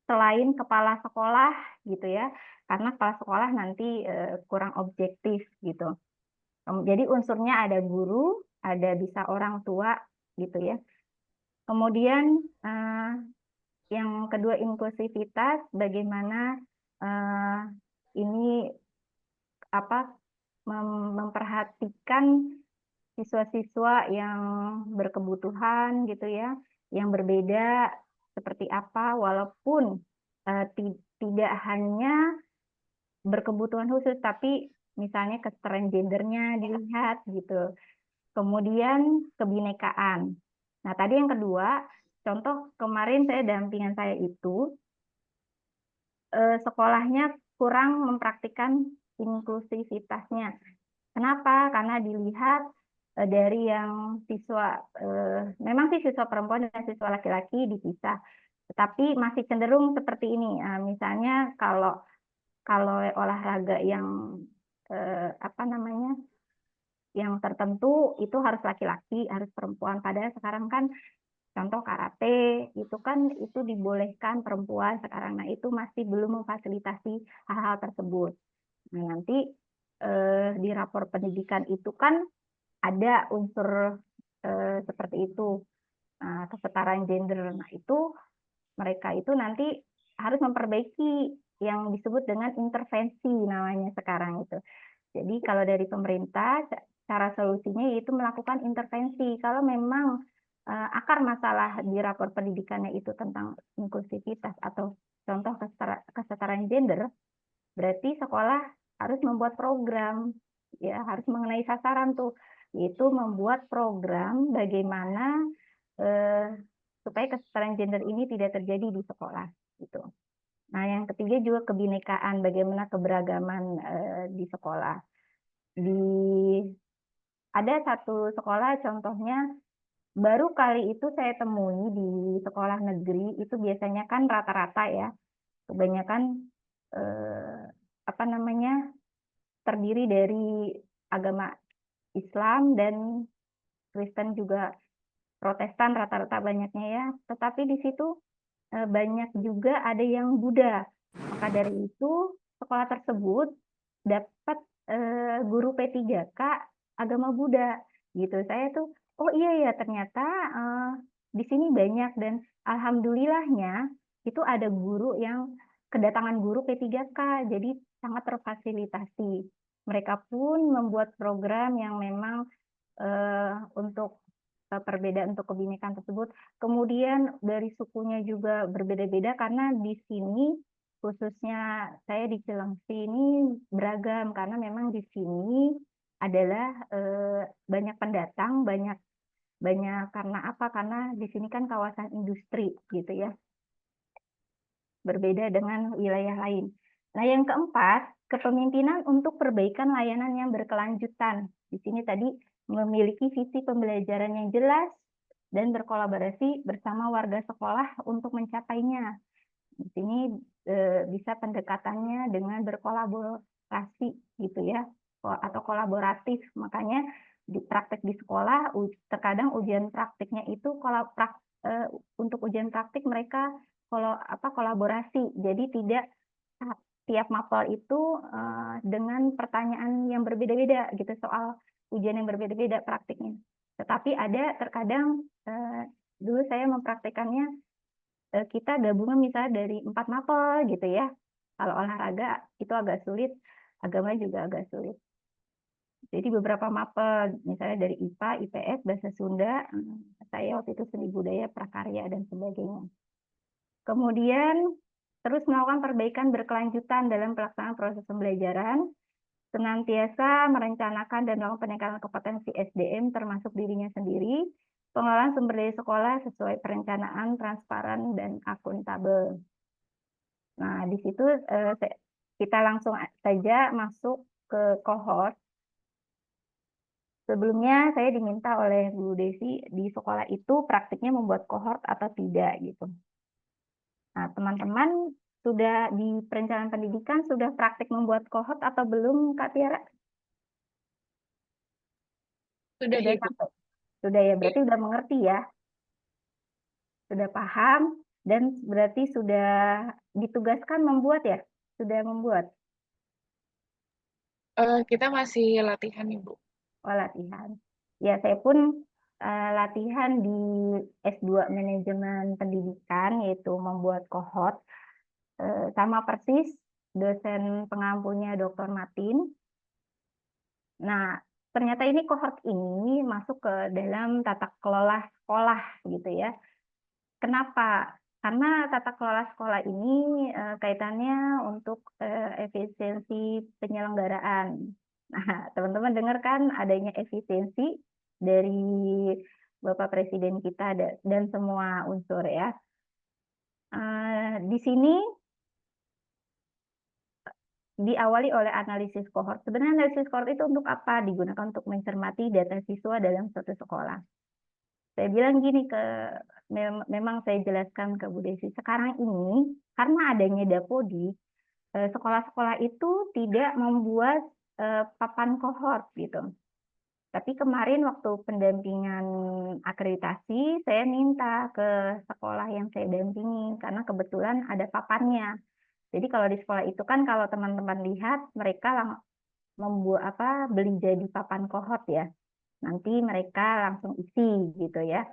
selain kepala sekolah gitu ya, karena kepala sekolah nanti kurang objektif gitu. Jadi unsurnya ada guru, ada bisa orang tua gitu ya. Kemudian yang kedua inklusivitas, bagaimana ini memperhatikan siswa-siswa yang berkebutuhan gitu ya, yang berbeda seperti apa, walaupun tidak hanya berkebutuhan khusus, tapi misalnya kesetaraan gendernya dilihat gitu. Kemudian kebinekaan. Nah, tadi yang kedua, contoh kemarin dampingan saya itu, sekolahnya kurang mempraktikkan inklusivitasnya. Kenapa? Karena dilihat dari yang siswa, memang sih siswa perempuan dan siswa laki-laki dipisah. Tetapi masih cenderung seperti ini. Misalnya kalau olahraga yang apa namanya, yang tertentu itu harus laki-laki, harus perempuan. Padahal sekarang kan contoh karate itu kan itu dibolehkan perempuan sekarang. Nah, itu masih belum memfasilitasi hal-hal tersebut. Nah, nanti di rapor pendidikan itu kan ada unsur seperti itu, kesetaraan gender. Nah, itu mereka itu nanti harus memperbaiki yang disebut dengan intervensi namanya sekarang itu. Jadi kalau dari pemerintah, cara solusinya yaitu melakukan intervensi. Kalau memang akar masalah di rapor pendidikannya itu tentang inklusivitas atau contoh kesetaraan gender, berarti sekolah harus membuat program, ya harus mengenai sasaran tuh, yaitu membuat program bagaimana supaya kesetaraan gender ini tidak terjadi di sekolah, gitu. Nah, yang ketiga juga kebinekaan, bagaimana keberagaman di sekolah. Ada satu sekolah contohnya baru kali itu saya temui di sekolah negeri, itu biasanya kan rata-rata ya, kebanyakan apa namanya, terdiri dari agama Islam dan Kristen juga, Protestan rata-rata banyaknya ya. Tetapi di situ banyak juga ada yang Buddha. Maka dari itu sekolah tersebut dapat guru P3K agama Buddha gitu. Saya tuh oh iya ya ternyata di sini banyak, dan alhamdulillahnya itu ada guru yang kedatangan guru P3K, jadi sangat terfasilitasi. Mereka pun membuat program yang memang untuk perbedaan untuk kebinekaan tersebut. Kemudian dari sukunya juga berbeda-beda karena di sini khususnya saya di Cilengsi ini beragam karena memang di sini adalah banyak pendatang, banyak karena apa? Karena di sini kan kawasan industri gitu ya. Berbeda dengan wilayah lain. Nah, yang keempat, kepemimpinan untuk perbaikan layanan yang berkelanjutan. Di sini tadi memiliki visi pembelajaran yang jelas dan berkolaborasi bersama warga sekolah untuk mencapainya. Di sini bisa pendekatannya dengan berkolaborasi gitu ya, atau kolaboratif. Makanya di praktek di sekolah terkadang ujian praktiknya itu untuk ujian praktik mereka kolaborasi. Jadi tidak tiap mapel itu dengan pertanyaan yang berbeda-beda gitu, soal ujian yang berbeda-beda praktiknya. Tetapi ada terkadang dulu saya mempraktikannya kita gabungan misalnya dari 4 mapel gitu ya. Kalau olahraga itu agak sulit, agama juga agak sulit. Jadi beberapa mapel misalnya dari IPA, IPS, Bahasa Sunda, saya waktu itu seni budaya, prakarya dan sebagainya. Kemudian terus melakukan perbaikan berkelanjutan dalam pelaksanaan proses pembelajaran, senantiasa merencanakan dan melakukan peningkatan kompetensi SDM termasuk dirinya sendiri, pengelolaan sumber daya sekolah sesuai perencanaan, transparan, dan akuntabel. Nah, di situ kita langsung saja masuk ke kohort. Sebelumnya saya diminta oleh Bu Desi di sekolah itu praktiknya membuat kohort atau tidak gitu. Nah, teman-teman sudah di perencanaan pendidikan sudah praktik membuat kohort atau belum, Kak Tiara? Sudah, Ibu. Sudah ya, berarti sudah mengerti ya. Sudah paham dan berarti sudah ditugaskan membuat ya? Sudah membuat? Kita masih latihan, Ibu. Oh, latihan. Ya, saya pun latihan di S2 Manajemen Pendidikan, yaitu membuat kohort. Sama persis dosen pengampunya Dr. Martin. Nah, ternyata ini kohort ini masuk ke dalam tata kelola sekolah gitu ya. Kenapa? Karena tata kelola sekolah ini kaitannya untuk efisiensi penyelenggaraan. Nah, teman-teman dengar kan adanya efisiensi dari Bapak Presiden kita dan semua unsur ya. Di sini diawali oleh analisis kohort. Sebenarnya analisis kohort itu untuk apa? Digunakan untuk mencermati data siswa dalam suatu sekolah. Saya bilang gini memang saya jelaskan ke Bu Desi, sekarang ini karena adanya Dapodi, sekolah-sekolah itu tidak membuat papan kohort gitu. Tapi kemarin waktu pendampingan akreditasi, saya minta ke sekolah yang saya dampingi karena kebetulan ada papannya. Jadi kalau di sekolah itu kan kalau teman-teman lihat mereka membuat beli jadi papan kohort ya. Nanti mereka langsung isi gitu ya.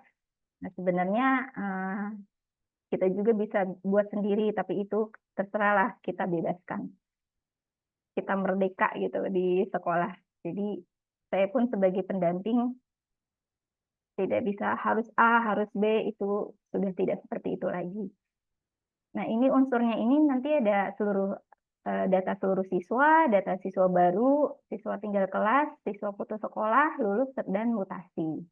Nah, sebenarnya kita juga bisa buat sendiri, tapi itu terserahlah, kita bebaskan. Kita merdeka gitu di sekolah. Jadi saya pun sebagai pendamping tidak bisa harus A, harus B, itu sudah tidak seperti itu lagi. Nah, ini unsurnya ini nanti ada data seluruh siswa, data siswa baru, siswa tinggal kelas, siswa putus sekolah, lulus, dan mutasi.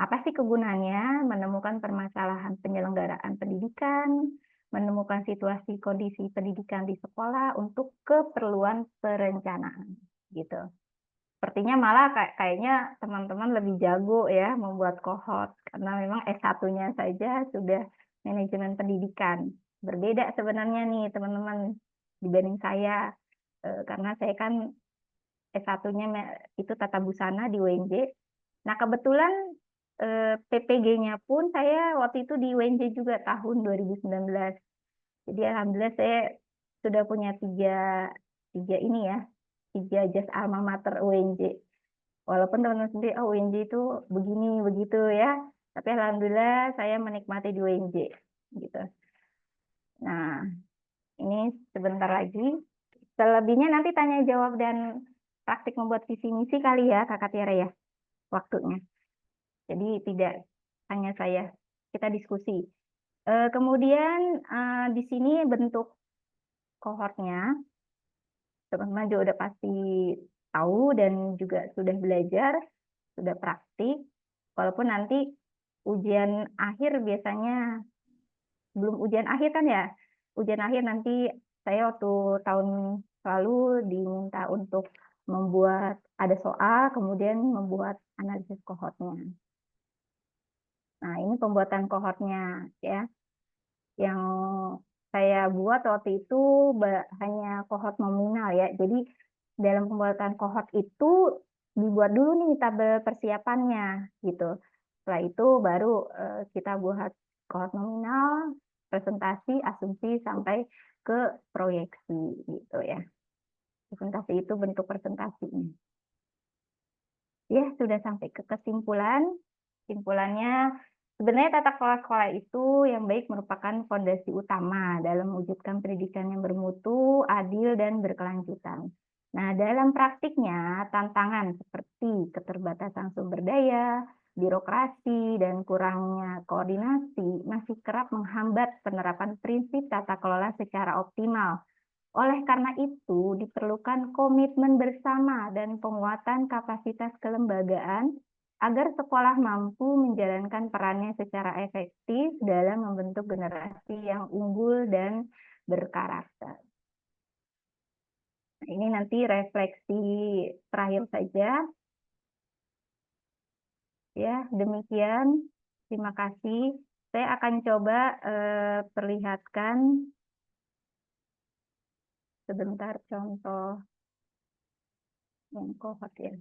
Apa sih kegunaannya? Menemukan permasalahan penyelenggaraan pendidikan, menemukan situasi kondisi pendidikan di sekolah untuk keperluan perencanaan, gitu. Sepertinya malah kayaknya teman-teman lebih jago ya membuat kohort, karena memang S1-nya saja sudah manajemen pendidikan. Berbeda sebenarnya nih teman-teman dibanding saya, karena saya kan S1-nya itu tata busana di UNJ. Nah, kebetulan PPG-nya pun saya waktu itu di UNJ juga tahun 2019. Jadi alhamdulillah saya sudah punya tiga ini ya, 3 jas alma mater UNJ. Walaupun teman-teman sendiri, oh UNJ itu begini begitu ya, tapi alhamdulillah saya menikmati di UNJ gitu. Nah, ini sebentar lagi. Selebihnya nanti tanya jawab dan praktik membuat visi misi kali ya Kakak Tiara ya, waktunya. Jadi tidak hanya saya, kita diskusi. Kemudian di sini bentuk kohortnya, teman-teman juga udah pasti tahu dan juga sudah belajar, sudah praktik. Walaupun nanti ujian akhir biasanya, belum ujian akhir kan ya, ujian akhir nanti saya waktu tahun lalu diminta untuk membuat ada soal, kemudian membuat analisis kohortnya. Nah, ini pembuatan kohortnya ya. Yang saya buat waktu itu hanya kohort nominal ya. Jadi dalam pembuatan kohort itu dibuat dulu nih tabel persiapannya gitu. Setelah itu baru kita buat kohort nominal, presentasi, asumsi sampai ke proyeksi gitu ya. Presentasi itu bentuk presentasinya. Ya, sudah sampai ke kesimpulan. Kesimpulannya, sebenarnya tata kelola sekolah itu yang baik merupakan fondasi utama dalam mewujudkan pendidikan yang bermutu, adil, dan berkelanjutan. Nah, dalam praktiknya, tantangan seperti keterbatasan sumber daya, birokrasi, dan kurangnya koordinasi masih kerap menghambat penerapan prinsip tata kelola secara optimal. Oleh karena itu, diperlukan komitmen bersama dan penguatan kapasitas kelembagaan agar sekolah mampu menjalankan perannya secara efektif dalam membentuk generasi yang unggul dan berkarakter. Nah, ini nanti refleksi terakhir saja. Ya, demikian. Terima kasih. Saya akan coba perlihatkan sebentar contoh yang kohort ya.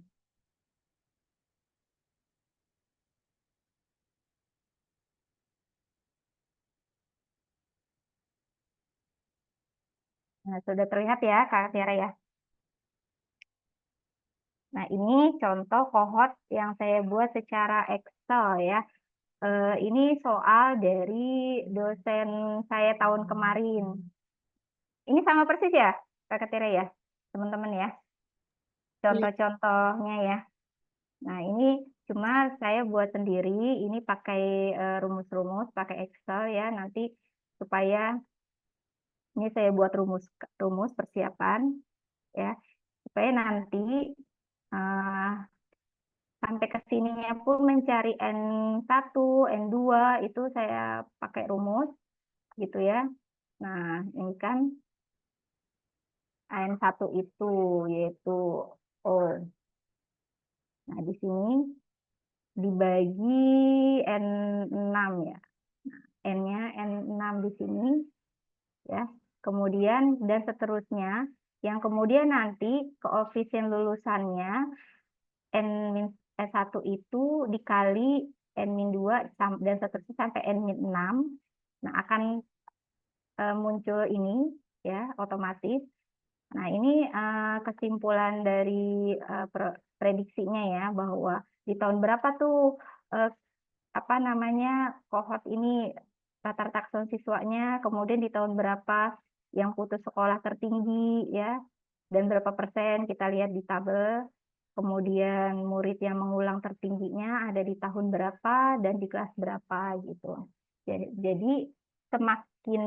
Nah, sudah terlihat ya Kak Tiara ya. Nah, ini contoh kohort yang saya buat secara Excel ya. Ini soal dari dosen saya tahun kemarin. Ini sama persis ya, Kak Tiara ya, teman-teman ya. Contoh-contohnya ya. Nah, ini cuma saya buat sendiri. Ini pakai rumus-rumus, pakai Excel ya. Nanti supaya ini saya buat rumus persiapan ya, supaya nanti sampai ke sininya pun mencari N1, N2 itu saya pakai rumus gitu ya. Nah, ini kan N1 itu yaitu O. Nah, di sini dibagi N6 ya. N-nya N6 di sini ya. Kemudian dan seterusnya yang kemudian nanti koefisien lulusannya N-1 itu dikali N-2 dan seterusnya sampai N-6. Nah, akan muncul ini ya otomatis. Nah, ini kesimpulan dari prediksinya ya, bahwa di tahun berapa tuh kohort ini latar takson siswanya, kemudian di tahun berapa yang putus sekolah tertinggi ya, dan berapa persen kita lihat di tabel. Kemudian murid yang mengulang tertingginya ada di tahun berapa dan di kelas berapa gitu. Jadi semakin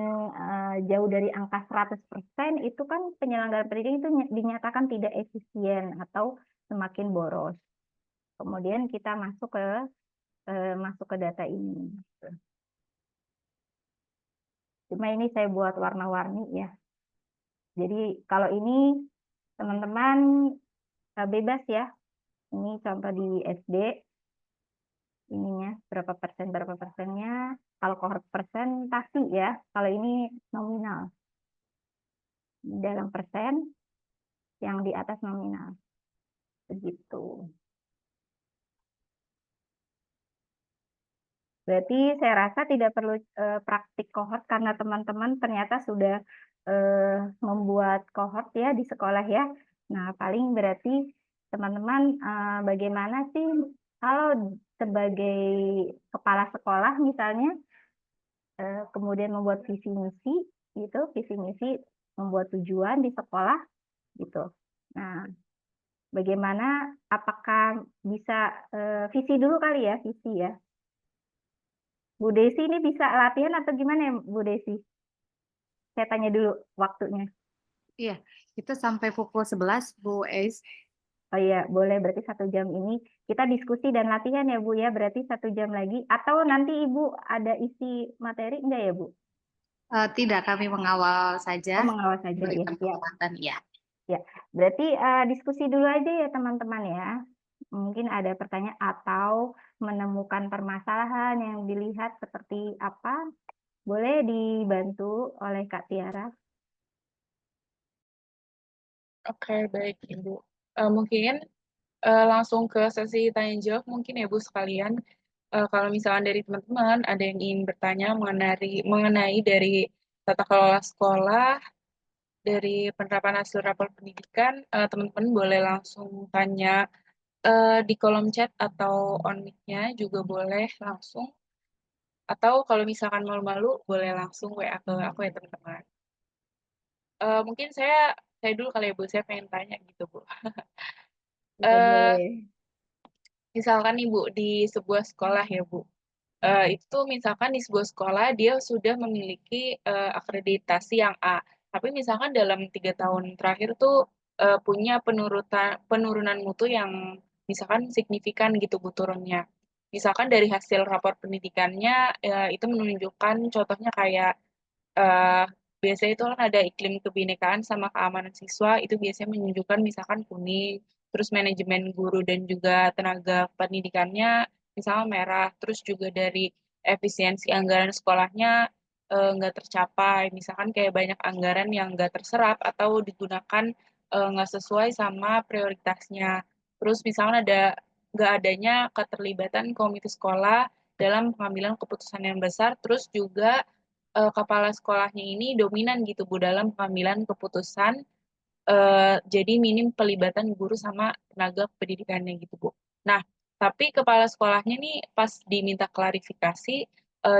jauh dari angka 100% itu kan penyelenggaraan pendidikan itu dinyatakan tidak efisien atau semakin boros. Kemudian kita masuk ke data ini. Cuma ini saya buat warna-warni ya. Jadi kalau ini teman-teman bebas ya. Ini contoh di SD. Ininya berapa persennya. Kalau kohort persentasi ya. Kalau ini nominal. Di dalam persen, yang di atas nominal. Begitu. Berarti saya rasa tidak perlu praktik kohort karena teman-teman ternyata sudah membuat kohort ya di sekolah ya. Nah, paling berarti teman-teman bagaimana sih kalau sebagai kepala sekolah misalnya kemudian membuat visi misi gitu, visi misi membuat tujuan di sekolah gitu. Nah, bagaimana apakah bisa visi dulu kali ya, visi ya. Bu Desi ini bisa latihan atau gimana ya Bu Desi? Saya tanya dulu waktunya. Iya, itu sampai pukul 11 Bu Ais. Oh iya, boleh. Berarti 1 jam ini kita diskusi dan latihan ya Bu ya. Berarti 1 jam lagi. Atau nanti Ibu ada isi materi enggak ya Bu? Tidak, kami mengawal saja. Oh, mengawal saja ya. Berikan penguatan ya. Ya, berarti diskusi dulu aja ya teman-teman ya. Mungkin ada pertanyaan atau menemukan permasalahan yang dilihat seperti apa. Boleh dibantu oleh Kak Tiara. Oke, baik Ibu. Mungkin langsung ke sesi tanya jawab mungkin ya Bu sekalian. Kalau misalkan dari teman-teman ada yang ingin bertanya mengenai dari tata kelola sekolah, dari penerapan hasil rapor pendidikan, teman-teman boleh langsung tanya di kolom chat atau on mic-nya juga boleh langsung. Atau kalau misalkan malu-malu boleh langsung WA ke aku ya teman-teman. Mungkin saya dulu kali ya Bu, saya pengen tanya gitu Bu. Boleh. Misalkan nih Bu, di sebuah sekolah ya Bu, itu misalkan di sebuah sekolah dia sudah memiliki akreditasi yang A, tapi misalkan dalam 3 tahun terakhir tuh punya penurunan mutu yang misalkan signifikan gitu Bu turunnya. Misalkan dari hasil rapor pendidikannya itu menunjukkan contohnya kayak eh, biasanya itu kan ada iklim kebinekaan sama keamanan siswa, itu biasanya menunjukkan misalkan kuning, terus manajemen guru dan juga tenaga pendidikannya misalnya merah, terus juga dari efisiensi anggaran sekolahnya nggak tercapai, misalkan kayak banyak anggaran yang nggak terserap atau digunakan nggak sesuai sama prioritasnya. Terus misalkan ada nggak adanya keterlibatan komite sekolah dalam pengambilan keputusan yang besar, terus juga kepala sekolahnya ini dominan gitu Bu dalam pengambilan keputusan, jadi minim pelibatan guru sama tenaga pendidikannya gitu Bu. Nah, tapi kepala sekolahnya nih pas diminta klarifikasi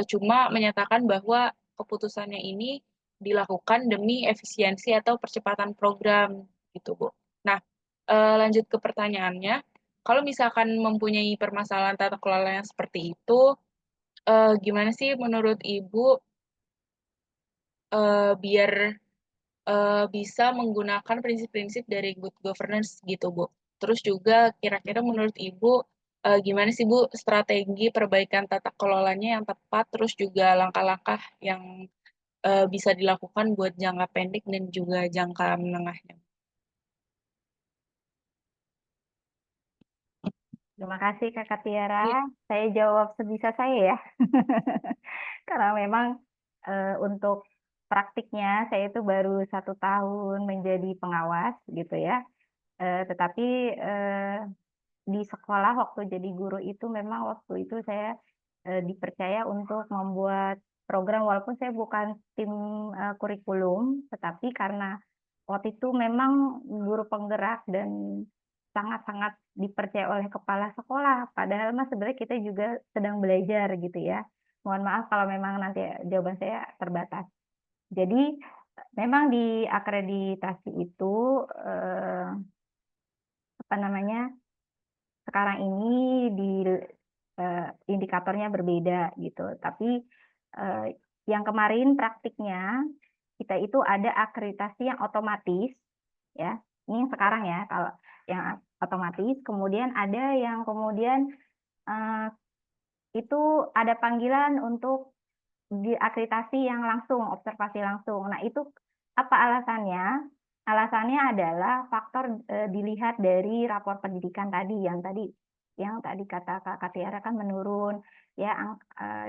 cuma menyatakan bahwa keputusannya ini dilakukan demi efisiensi atau percepatan program gitu Bu. Nah, lanjut ke pertanyaannya, kalau misalkan mempunyai permasalahan tata kelola yang seperti itu, gimana sih menurut Ibu biar bisa menggunakan prinsip-prinsip dari good governance gitu, Bu. Terus juga kira-kira menurut Ibu gimana sih Bu strategi perbaikan tata kelolanya yang tepat, terus juga langkah-langkah yang bisa dilakukan buat jangka pendek dan juga jangka menengahnya. Terima kasih Kakak Tiara. Saya jawab sebisa saya ya. Karena memang untuk praktiknya saya itu baru 1 tahun menjadi pengawas gitu ya. Tetapi di sekolah waktu jadi guru itu memang waktu itu saya dipercaya untuk membuat program walaupun saya bukan tim kurikulum, tetapi karena waktu itu memang guru penggerak dan sangat-sangat dipercaya oleh kepala sekolah. Padahal mah sebenarnya kita juga sedang belajar gitu ya. Mohon maaf kalau memang nanti jawaban saya terbatas. Jadi memang di akreditasi itu apa namanya sekarang ini di indikatornya berbeda gitu. Tapi yang kemarin praktiknya kita itu ada akreditasi yang otomatis ya. Ini yang sekarang ya kalau yang otomatis, kemudian ada yang kemudian itu ada panggilan untuk diakreditasi yang langsung, observasi langsung. Nah, itu apa alasannya? Alasannya adalah faktor dilihat dari rapor pendidikan tadi yang tadi kata Kak Tiara kan menurun ya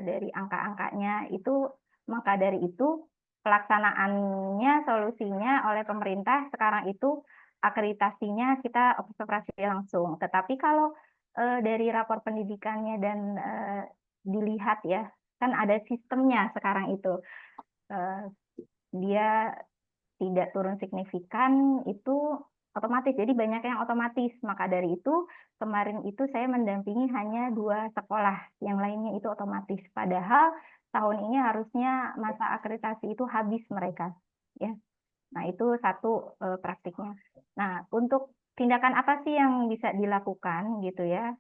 dari angka-angkanya itu, maka dari itu pelaksanaannya solusinya oleh pemerintah sekarang itu akreditasinya kita observasi langsung. Tetapi kalau dari rapor pendidikannya dan dilihat ya kan ada sistemnya sekarang itu dia tidak turun signifikan itu otomatis, jadi banyak yang otomatis. Maka dari itu kemarin itu saya mendampingi hanya 2 sekolah, yang lainnya itu otomatis. Padahal tahun ini harusnya masa akreditasi itu habis mereka ya. Nah, itu satu praktiknya. Nah, untuk tindakan apa sih yang bisa dilakukan gitu ya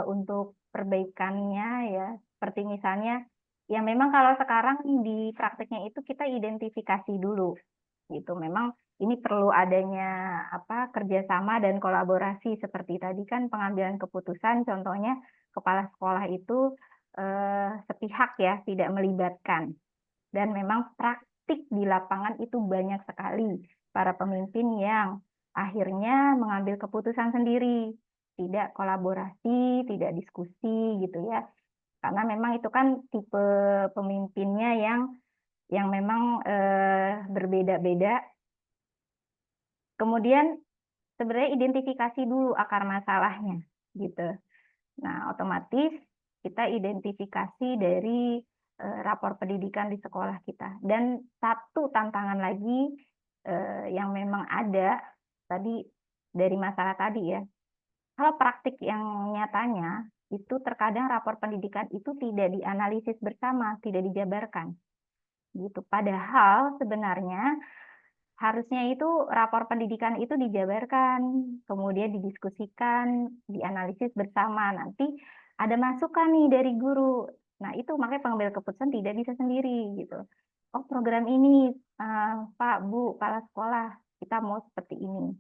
untuk perbaikannya ya, seperti misalnya ya memang kalau sekarang di praktiknya itu kita identifikasi dulu gitu. Memang ini perlu adanya kerjasama dan kolaborasi seperti tadi kan pengambilan keputusan contohnya kepala sekolah itu sepihak ya, tidak melibatkan. Dan memang praktik di lapangan itu banyak sekali para pemimpin yang akhirnya mengambil keputusan sendiri, tidak kolaborasi, tidak diskusi gitu ya. Karena memang itu kan tipe pemimpinnya yang memang berbeda-beda. Kemudian sebenarnya identifikasi dulu akar masalahnya gitu. Nah, otomatis kita identifikasi dari rapor pendidikan di sekolah kita. Dan satu tantangan lagi yang memang ada tadi dari masalah tadi ya. Kalau praktik yang nyatanya itu terkadang rapor pendidikan itu tidak dianalisis bersama, tidak dijabarkan. Gitu. Padahal sebenarnya harusnya itu rapor pendidikan itu dijabarkan, kemudian didiskusikan, dianalisis bersama. Nanti ada masukan nih dari guru. Nah, itu makanya pengambil keputusan tidak bisa sendiri gitu. Oh, program ini Pak, Bu, kepala sekolah, kita mau seperti ini.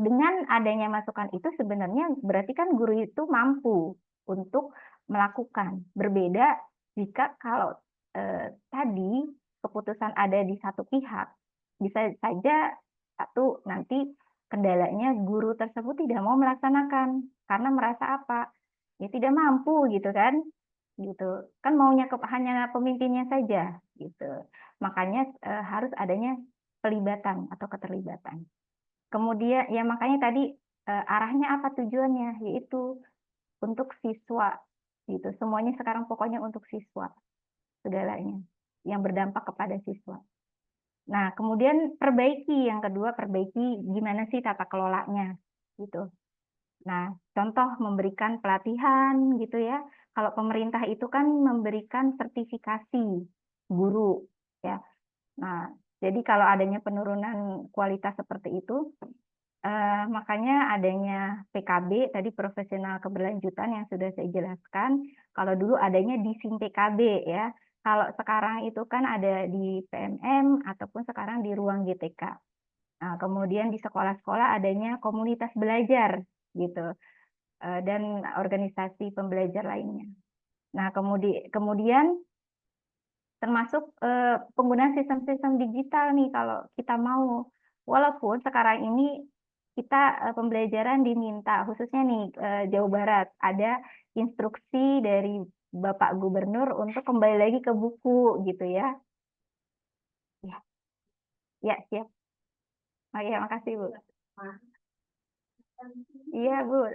Dengan adanya masukan itu sebenarnya berarti kan guru itu mampu untuk melakukan. Berbeda jika kalau tadi keputusan ada di satu pihak, bisa saja satu nanti kendalanya guru tersebut tidak mau melaksanakan karena merasa apa? Ya tidak mampu gitu kan? Gitu. Kan maunya hanya pemimpinnya saja gitu. Makanya harus adanya pelibatan atau keterlibatan. Kemudian ya makanya tadi arahnya apa tujuannya? Yaitu untuk siswa gitu. Semuanya sekarang pokoknya untuk siswa segalanya yang berdampak kepada siswa. Nah, kemudian yang kedua perbaiki gimana sih tata kelolanya gitu. Nah, contoh memberikan pelatihan gitu ya. Kalau pemerintah itu kan memberikan sertifikasi guru ya. Nah, jadi kalau adanya penurunan kualitas seperti itu, makanya adanya PKB tadi profesional keberlanjutan yang sudah saya jelaskan. Kalau dulu adanya di SIM PKB ya. Kalau sekarang itu kan ada di PMM ataupun sekarang di ruang GTK. Nah, kemudian di sekolah-sekolah adanya komunitas belajar gitu dan organisasi pembelajar lainnya. Nah, kemudian termasuk penggunaan sistem-sistem digital nih kalau kita mau. Walaupun sekarang ini kita pembelajaran diminta, khususnya nih Jawa Barat, ada instruksi dari Bapak Gubernur untuk kembali lagi ke buku gitu ya. Ya, ya siap. Oh ya, makasih Bu. Iya Bu.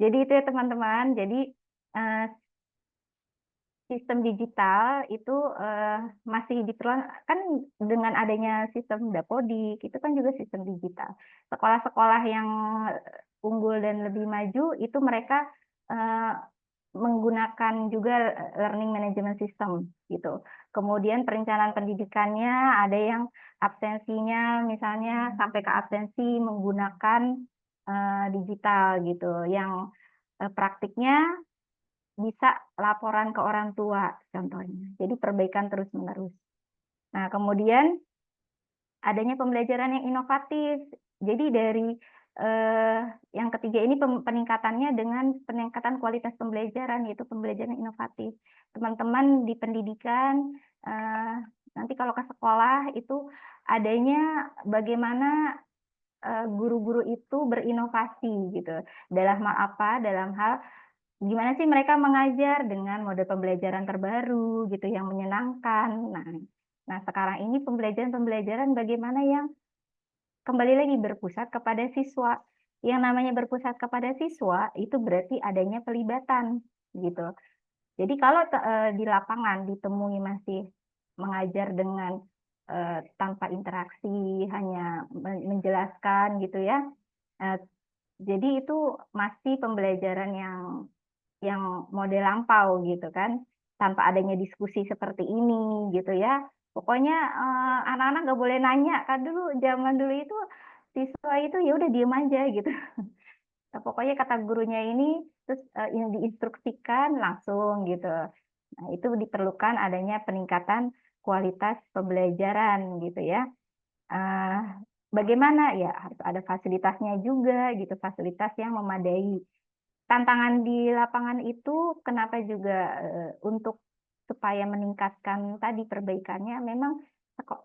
Jadi itu ya teman-teman. Jadi sistem digital itu masih diperlukan kan dengan adanya sistem Dapodik itu kan juga sistem digital. Sekolah-sekolah yang unggul dan lebih maju itu mereka menggunakan juga learning management system gitu. Kemudian perencanaan pendidikannya ada yang absensinya misalnya sampai ke absensi menggunakan digital gitu. Yang praktiknya bisa laporan ke orang tua contohnya. Jadi perbaikan terus-menerus. Nah, kemudian adanya pembelajaran yang inovatif. Jadi dari yang ketiga ini peningkatannya dengan peningkatan kualitas pembelajaran, yaitu pembelajaran inovatif. Teman-teman di pendidikan nanti kalau ke sekolah itu adanya bagaimana guru-guru itu berinovasi gitu. Dalam apa? Dalam hal gimana sih mereka mengajar dengan mode pembelajaran terbaru gitu yang menyenangkan. Nah sekarang ini pembelajaran bagaimana yang kembali lagi berpusat kepada siswa. Yang namanya berpusat kepada siswa itu berarti adanya pelibatan gitu. Jadi kalau di lapangan ditemui masih mengajar dengan tanpa interaksi, hanya menjelaskan gitu ya. Jadi itu masih pembelajaran yang model lampau gitu kan, tanpa adanya diskusi seperti ini gitu ya. Pokoknya anak-anak nggak boleh nanya kan, dulu zaman dulu itu siswa itu ya udah diem aja gitu. Nah, pokoknya kata gurunya ini terus yang diinstruksikan langsung gitu. Nah, itu diperlukan adanya peningkatan kualitas pembelajaran gitu ya. Bagaimana ya, harus ada fasilitasnya juga gitu, fasilitas yang memadai. Tantangan di lapangan itu kenapa juga untuk supaya meningkatkan tadi perbaikannya, memang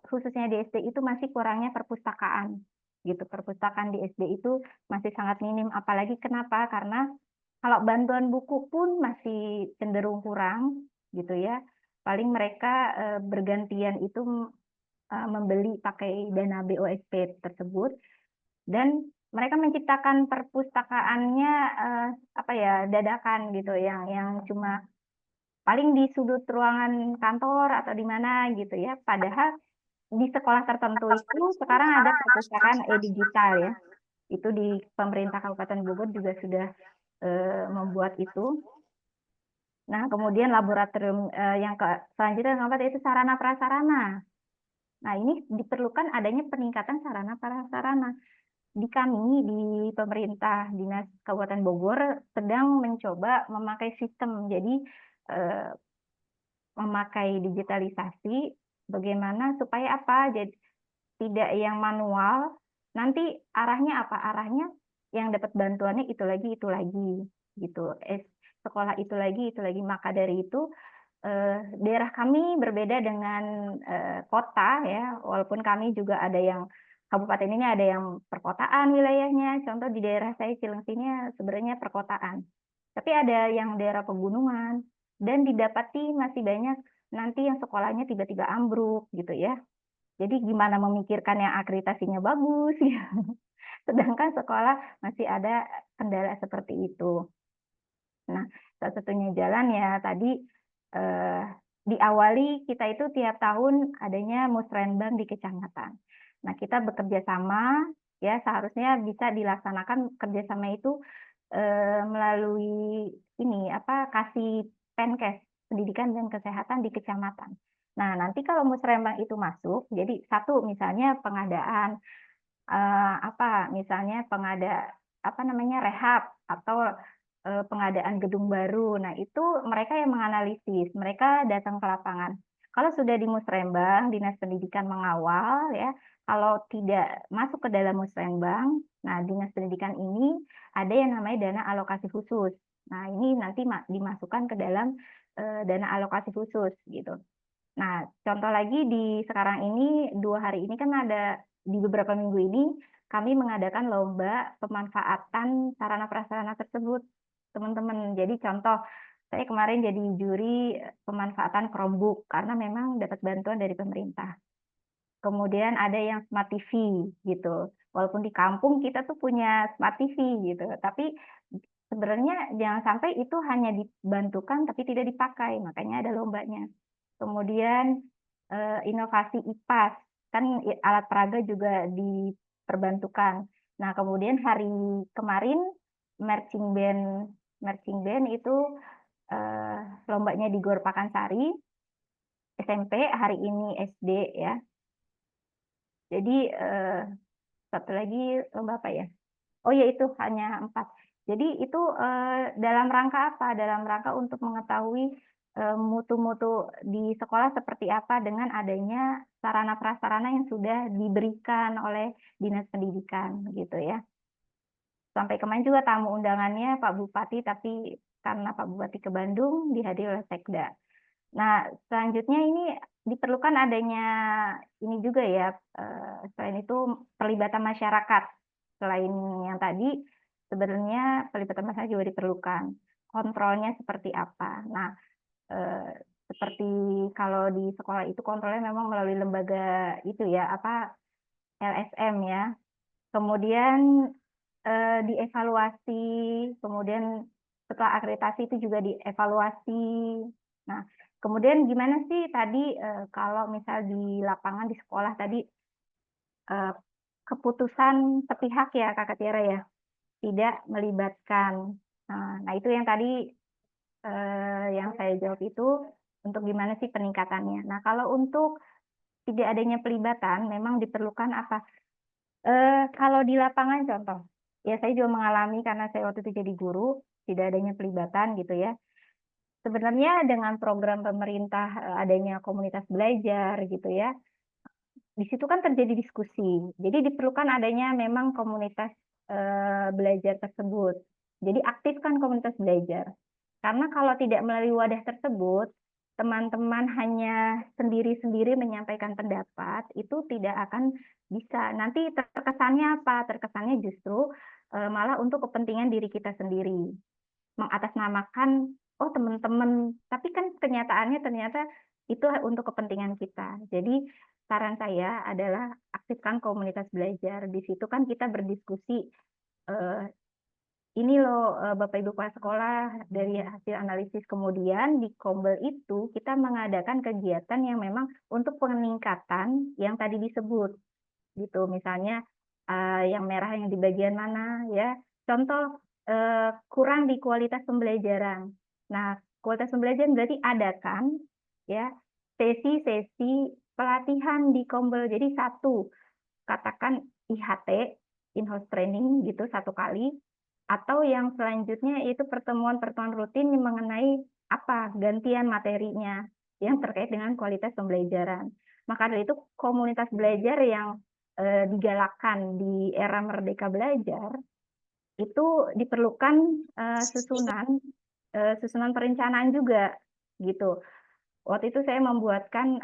khususnya di SD itu masih kurangnya perpustakaan gitu. Perpustakaan di SD itu masih sangat minim, apalagi kenapa? Karena kalau bantuan buku pun masih cenderung kurang gitu ya. Paling mereka bergantian itu membeli pakai dana BOSP tersebut, dan mereka menciptakan perpustakaannya apa ya, dadakan gitu, yang cuma paling di sudut ruangan kantor atau di mana gitu ya. Padahal di sekolah tertentu itu sekarang ada perpustakaan e-digital ya. Itu di pemerintah Kabupaten Bogor juga sudah membuat itu. Nah, kemudian laboratorium yang selanjutnya yang keempat itu sarana prasarana. Nah, ini diperlukan adanya peningkatan sarana prasarana. Di kami, di pemerintah Dinas Kabupaten Bogor sedang mencoba memakai sistem. Jadi memakai digitalisasi bagaimana supaya apa? Jadi tidak yang manual. Nanti arahnya apa? Arahnya yang dapat bantuannya itu lagi gitu. Sekolah itu lagi. Maka dari itu daerah kami berbeda dengan kota ya, walaupun kami juga ada yang kabupaten ini ada yang perkotaan wilayahnya. Contoh di daerah saya Cilengsinya sebenarnya perkotaan, tapi ada yang daerah pegunungan, dan didapati masih banyak nanti yang sekolahnya tiba-tiba ambruk gitu ya. Jadi gimana memikirkan yang akreditasinya bagus ya. Sedangkan sekolah masih ada kendala seperti itu. Nah, salah satunya jalan ya tadi diawali kita itu tiap tahun adanya musrenbang di kecamatan. Nah, kita bekerja sama ya, seharusnya bisa dilaksanakan kerjasama itu melalui ini apa, kasih Penkes pendidikan dan kesehatan di kecamatan. Nah, nanti kalau musrenbang itu masuk, jadi satu misalnya pengadaan misalnya apa namanya rehab atau pengadaan gedung baru. Nah, itu mereka yang menganalisis, mereka datang ke lapangan. Kalau sudah di musrenbang, Dinas Pendidikan mengawal ya. Kalau tidak masuk ke dalam musrenbang, nah Dinas Pendidikan ini ada yang namanya dana alokasi khusus. Nah, ini nanti dimasukkan ke dalam dana alokasi khusus gitu. Nah, contoh lagi di sekarang ini 2 hari ini kan ada di beberapa minggu ini kami mengadakan lomba pemanfaatan sarana prasarana tersebut, teman-teman. Jadi contoh, saya kemarin jadi juri pemanfaatan Chromebook karena memang dapat bantuan dari pemerintah. Kemudian ada yang Smart TV gitu. Walaupun di kampung kita tuh punya Smart TV gitu, tapi sebenarnya jangan sampai itu hanya dibantukan tapi tidak dipakai, makanya ada lombanya. Kemudian inovasi IPAS, kan alat peraga juga diperbantukan. Nah, kemudian hari kemarin marching band itu lombanya di Gor Pakansari, SMP, hari ini SD ya. Jadi satu lagi lomba apa ya? Oh ya, itu hanya 4. Jadi itu dalam rangka apa? Dalam rangka untuk mengetahui mutu-mutu di sekolah seperti apa dengan adanya sarana prasarana yang sudah diberikan oleh Dinas Pendidikan gitu ya. Sampai kemarin juga tamu undangannya Pak Bupati, tapi karena Pak Bupati ke Bandung dihadiri oleh Sekda. Nah, selanjutnya ini diperlukan adanya ini juga ya, selain itu pelibatan masyarakat. Selain yang tadi, sebenarnya pelibatan masyarakat juga diperlukan. Kontrolnya seperti apa? Nah, seperti kalau di sekolah itu kontrolnya memang melalui lembaga itu ya, apa LSM ya. Kemudian dievaluasi, kemudian setelah akreditasi itu juga dievaluasi. Nah, kemudian gimana sih tadi kalau misal di lapangan di sekolah tadi keputusan sepihak ya Kakak Tiara ya, tidak melibatkan. Nah, itu yang tadi yang saya jawab itu untuk gimana sih peningkatannya. Nah, kalau untuk tidak adanya pelibatan memang diperlukan apa? Kalau di lapangan contoh, ya saya juga mengalami karena saya waktu itu jadi guru, tidak adanya pelibatan gitu ya. Sebenarnya dengan program pemerintah adanya komunitas belajar gitu ya, di situ kan terjadi diskusi. Jadi diperlukan adanya memang komunitas belajar tersebut. Jadi aktifkan komunitas belajar. Karena kalau tidak melalui wadah tersebut, teman-teman hanya sendiri-sendiri menyampaikan pendapat, itu tidak akan bisa. Nanti terkesannya apa? Terkesannya justru malah untuk kepentingan diri kita sendiri. Mengatasnamakan, oh teman-teman, tapi kan kenyataannya ternyata itu untuk kepentingan kita. Jadi saran saya adalah aktifkan komunitas belajar. Di situ kan kita berdiskusi, ini loh Bapak Ibu Kepala Sekolah dari hasil analisis, kemudian di Kombel itu kita mengadakan kegiatan yang memang untuk peningkatan yang tadi disebut gitu, misalnya yang merah yang di bagian mana ya, contoh kurang di kualitas pembelajaran. Nah, kualitas pembelajaran berarti adakan ya sesi-sesi pelatihan di Kombel. Jadi satu, katakan IHT, in-house training gitu 1 kali, atau yang selanjutnya itu pertemuan-pertemuan rutin yang mengenai apa gantian materinya yang terkait dengan kualitas pembelajaran. Maka dari itu komunitas belajar yang digalakkan di era Merdeka Belajar itu diperlukan susunan perencanaan juga gitu. Waktu itu saya membuatkan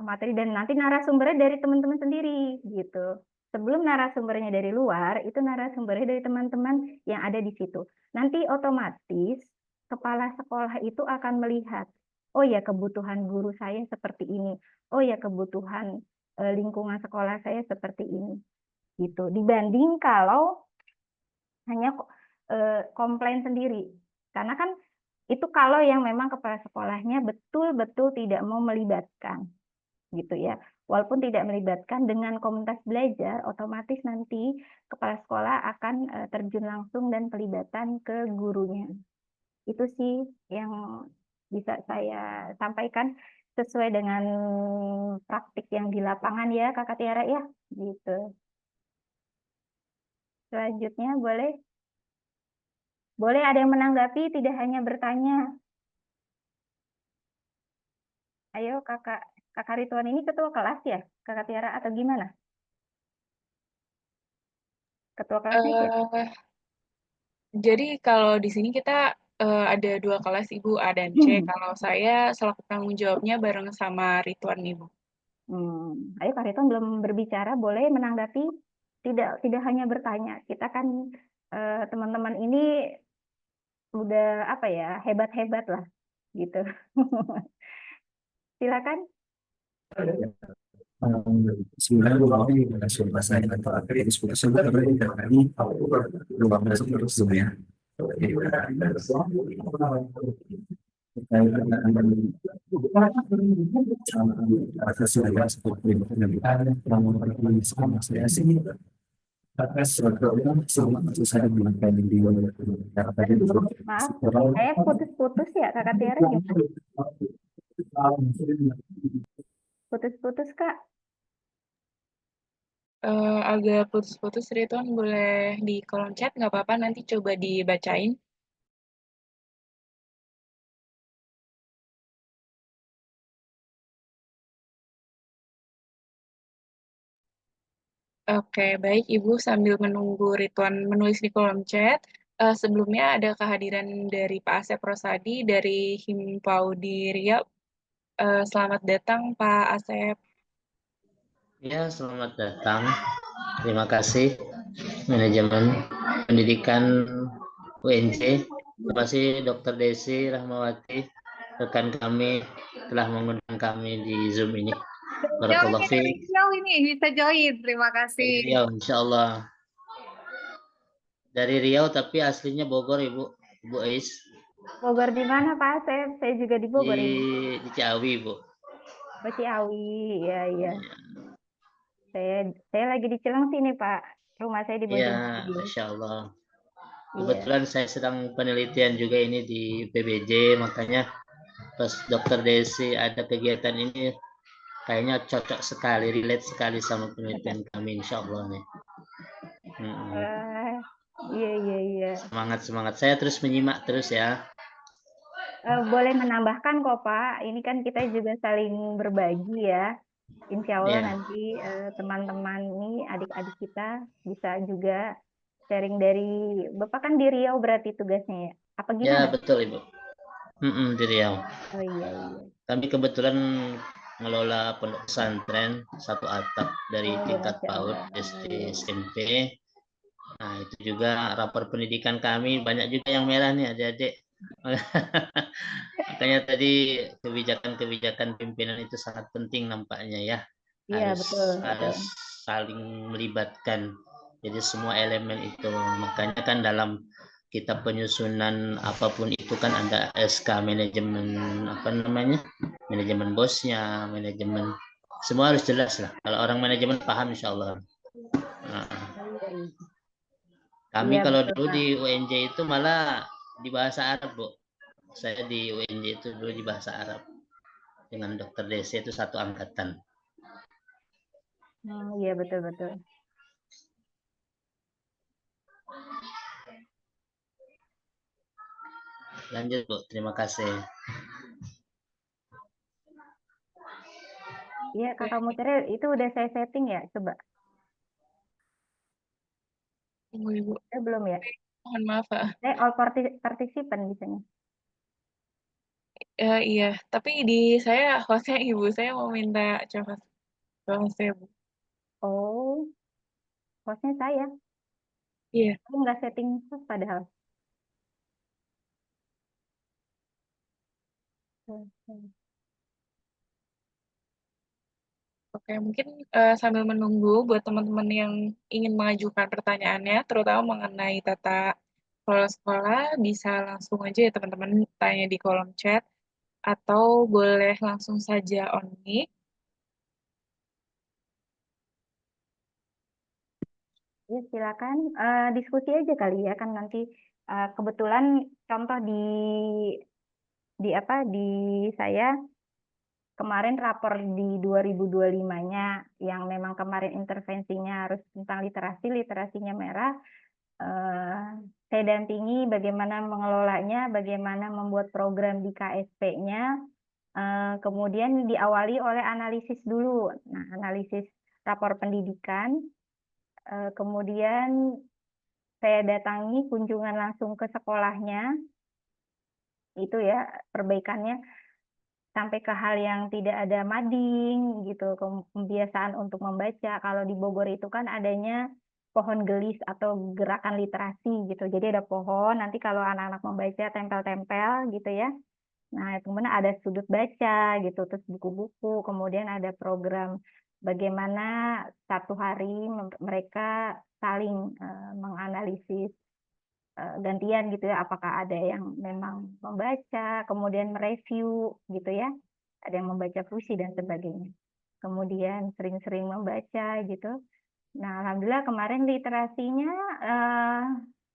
materi dan nanti narasumbernya dari teman-teman sendiri gitu. Sebelum narasumbernya dari luar, itu narasumbernya dari teman-teman yang ada di situ. Nanti otomatis kepala sekolah itu akan melihat, oh ya kebutuhan guru saya seperti ini, oh ya kebutuhan lingkungan sekolah saya seperti ini, gitu. Dibanding kalau hanya komplain sendiri, karena kan itu kalau yang memang kepala sekolahnya betul-betul tidak mau melibatkan, gitu ya. Walaupun tidak melibatkan dengan komunitas belajar, otomatis nanti kepala sekolah akan terjun langsung dan pelibatan ke gurunya. Itu sih yang bisa saya sampaikan sesuai dengan praktik yang di lapangan ya, Kakak Tiara ya, gitu. Selanjutnya boleh ada yang menanggapi, tidak hanya bertanya. Ayo Kakak Rituan ini ketua kelas ya, Kakak Tiara atau gimana? Ketua kelasnya siapa? Jadi kalau di sini kita ada 2 kelas Ibu, A dan C. Kalau saya selaku penanggung jawabnya bareng sama Rituan Ibu. Ayo Kak Rituan belum berbicara, boleh menanggapi? tidak hanya bertanya, kita kan teman-teman ini udah apa ya, hebat-hebat lah gitu. Silakan. Sebenarnya kami langsung saya atau akhirnya diskusi karena kami luar masuk terus ya. Saya seperti sama saya sih sama saya menggunakan di Maaf, saya putus-putus ya Kakak Tiara gimana? Putus-putus Kak. Agak putus-putus, Ridwan, boleh di kolom chat nggak apa-apa, nanti coba dibacain. Oke, baik Ibu, sambil menunggu Ridwan menulis di kolom chat, sebelumnya ada kehadiran dari Pak Asep Rosadi dari Himpaudi Riau. Selamat datang Pak Asep. Ya, selamat datang. Terima kasih Manajemen Pendidikan UNJ. Terima kasih Dr. Desi Rahmawati, rekan kami telah mengundang kami di Zoom ini. Barakallahu fiik. Riau ini bisa join, terima Dari kasih. Riau, insya Allah. Dari Riau tapi aslinya Bogor, Ibu Ais. Bogor di mana Pak Asep? Saya juga di Bogor ini. Di Ciawi, Ibu. Oh, Ciawi, iya. Saya lagi di Cilengsi nih Pak. Rumah saya di Iya, Bojonegoro. Masya Allah. Iya. Kebetulan saya sedang penelitian juga ini di PBJ, makanya pas Dr. Desi ada kegiatan ini kayaknya cocok sekali, relate sekali sama penelitian kami, insya Allah nih. Iya. Semangat. Saya terus menyimak terus ya. Boleh menambahkan kok Pak. Ini kan kita juga saling berbagi ya. Insya Allah Iya. nanti teman-teman ini adik-adik kita bisa juga sharing dari Bapak kan di Riau berarti tugasnya ya? Apa Ya, gimana? betul Ibu. Di Riau. Oh iya. Kami kebetulan ngelola pondok pesantren satu atap dari tingkat Masya PAUD, Allah. SD, SMP. Nah, itu juga rapor pendidikan kami banyak juga yang merah nih adik-adik. Makanya tadi kebijakan-kebijakan pimpinan itu sangat penting nampaknya ya. Iya, Harus saling melibatkan. Jadi semua elemen itu. Makanya kan dalam kitab penyusunan apapun itu kan ada SK manajemen manajemen bosnya, manajemen, semua harus jelas lah. Kalau orang manajemen paham insya Allah. Nah, kami Iya, kalau betul, dulu Pak. di UNJ itu malah di bahasa Arab, Bu. Saya di UNJ itu dulu di bahasa Arab. Dengan Dr. Desi itu satu angkatan. Iya, betul. Lanjut, Bu. Terima kasih. Iya, Kakak Mutire itu udah saya setting ya? Coba. Tunggu Ibu. Belum ya? Mohon maaf Pak. All participant biasanya. Iya, tapi di saya hostnya Ibu, saya mau minta coba hostnya Bu. Oh, hostnya saya. Iya. Aku nggak setting host padahal. Oke, mungkin sambil menunggu buat teman-teman yang ingin mengajukan pertanyaannya, terutama mengenai tata kelola sekolah, bisa langsung aja ya teman-teman tanya di kolom chat, atau boleh langsung saja on mic. Ya, silakan diskusi aja kali ya, kan nanti kebetulan contoh di saya kemarin rapor di 2025-nya yang memang kemarin intervensinya harus tentang literasinya merah. Saya dampingi bagaimana mengelolanya, bagaimana membuat program di KSP-nya, kemudian diawali oleh analisis dulu. Nah, analisis rapor pendidikan, kemudian saya datangi kunjungan langsung ke sekolahnya, itu ya perbaikannya, sampai ke hal yang tidak ada mading gitu, kebiasaan untuk membaca. Kalau di Bogor itu kan adanya pohon gelis atau gerakan literasi gitu. Jadi ada pohon, nanti kalau anak-anak membaca tempel-tempel gitu ya. Nah, kemudian ada sudut baca gitu, terus buku-buku, kemudian ada program bagaimana satu hari mereka saling menganalisis gantian gitu ya, apakah ada yang memang membaca, kemudian mereview gitu ya, ada yang membaca puisi dan sebagainya. Kemudian sering-sering membaca gitu. Nah, alhamdulillah kemarin literasinya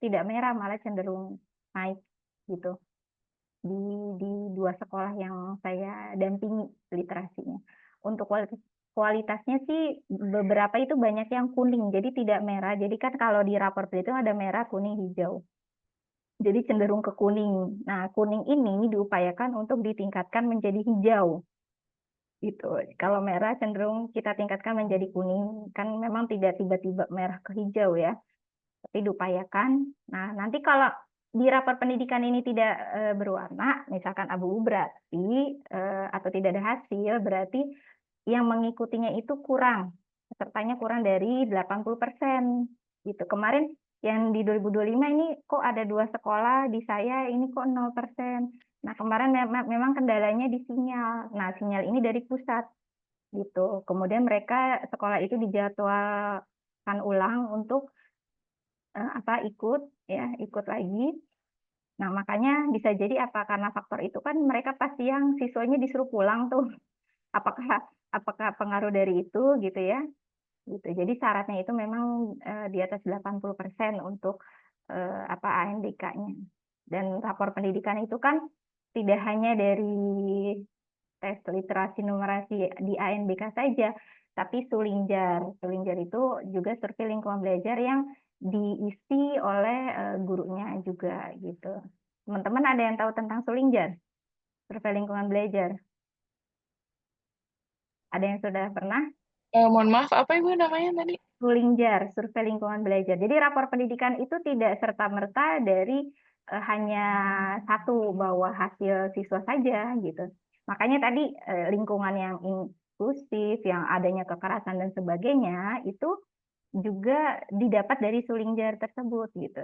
tidak merah, malah cenderung naik gitu di dua sekolah yang saya dampingi literasinya. Untuk kualitasnya sih beberapa itu banyak yang kuning, jadi tidak merah. Jadi kan kalau di raport itu ada merah, kuning, hijau. Jadi cenderung ke kuning. Nah, kuning ini diupayakan untuk ditingkatkan menjadi hijau. Gitu. Kalau merah cenderung kita tingkatkan menjadi kuning. Kan memang tidak tiba-tiba merah ke hijau ya. Tapi diupayakan. Nah, nanti kalau di rapor pendidikan ini tidak berwarna, misalkan abu-abu berarti atau tidak ada hasil, berarti yang mengikutinya itu kurang. Pesertanya kurang dari 80%. Gitu. Kemarin yang di 2025 ini kok ada 2 sekolah, di saya ini kok 0%. Nah, kemarin memang kendalanya di sinyal. Nah, sinyal ini dari pusat gitu. Kemudian mereka sekolah itu dijadwalkan ulang untuk ikut lagi. Nah, makanya bisa jadi karena faktor itu kan mereka pasti yang siswanya disuruh pulang tuh. Apakah pengaruh dari itu gitu ya? Gitu. Jadi syaratnya itu memang di atas 80% untuk ANBK-nya. Dan rapor pendidikan itu kan tidak hanya dari tes literasi numerasi di ANBK saja, tapi Sulingjar. Sulingjar itu juga survei lingkungan belajar yang diisi oleh gurunya juga gitu. Teman-teman ada yang tahu tentang Sulingjar? Survei lingkungan belajar. Ada yang sudah pernah? Mohon maaf, apa Ibu namanya tadi? Sulingjar, survei lingkungan belajar. Jadi rapor pendidikan itu tidak serta-merta dari hanya satu bahwa hasil siswa saja gitu. Makanya tadi lingkungan yang inklusif, yang adanya kekerasan dan sebagainya itu juga didapat dari Sulingjar tersebut gitu.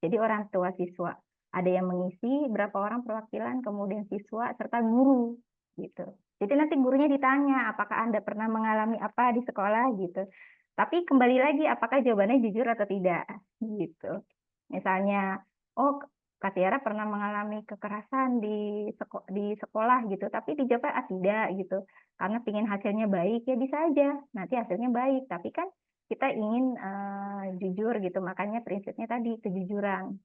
Jadi orang tua siswa ada yang mengisi berapa orang perwakilan, kemudian siswa serta guru gitu. Jadi nanti gurunya ditanya apakah Anda pernah mengalami apa di sekolah gitu. Tapi kembali lagi apakah jawabannya jujur atau tidak gitu. Misalnya, oh Kak Tiara pernah mengalami kekerasan di sekolah gitu, tapi dijawab tidak gitu. Karena ingin hasilnya baik ya bisa aja, nanti hasilnya baik. Tapi kan kita ingin jujur gitu, makanya prinsipnya tadi kejujuran.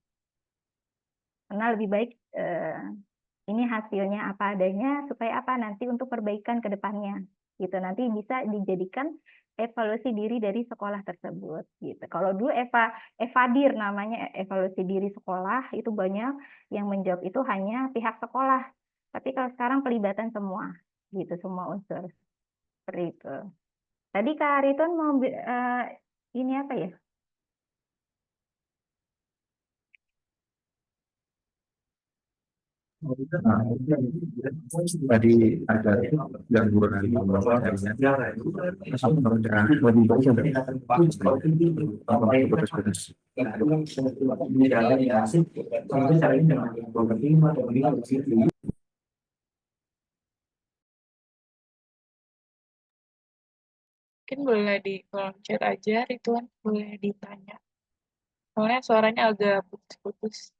Karena lebih baik ini hasilnya apa adanya supaya apa nanti untuk perbaikan ke depannya gitu. Nanti bisa dijadikan evaluasi diri dari sekolah tersebut gitu. Kalau dulu evadir namanya, evaluasi diri sekolah, itu banyak yang menjawab itu hanya pihak sekolah. Tapi kalau sekarang pelibatan semua gitu, semua unsur seperti itu. Tadi Kak Ritun mau ini apa ya? Nah, tadi ada gangguan dari beberapa akhirnya lebih baik dari Mungkin boleh di kolom chat aja, Ridwan, boleh ditanya. Soalnya suaranya agak putus-putus.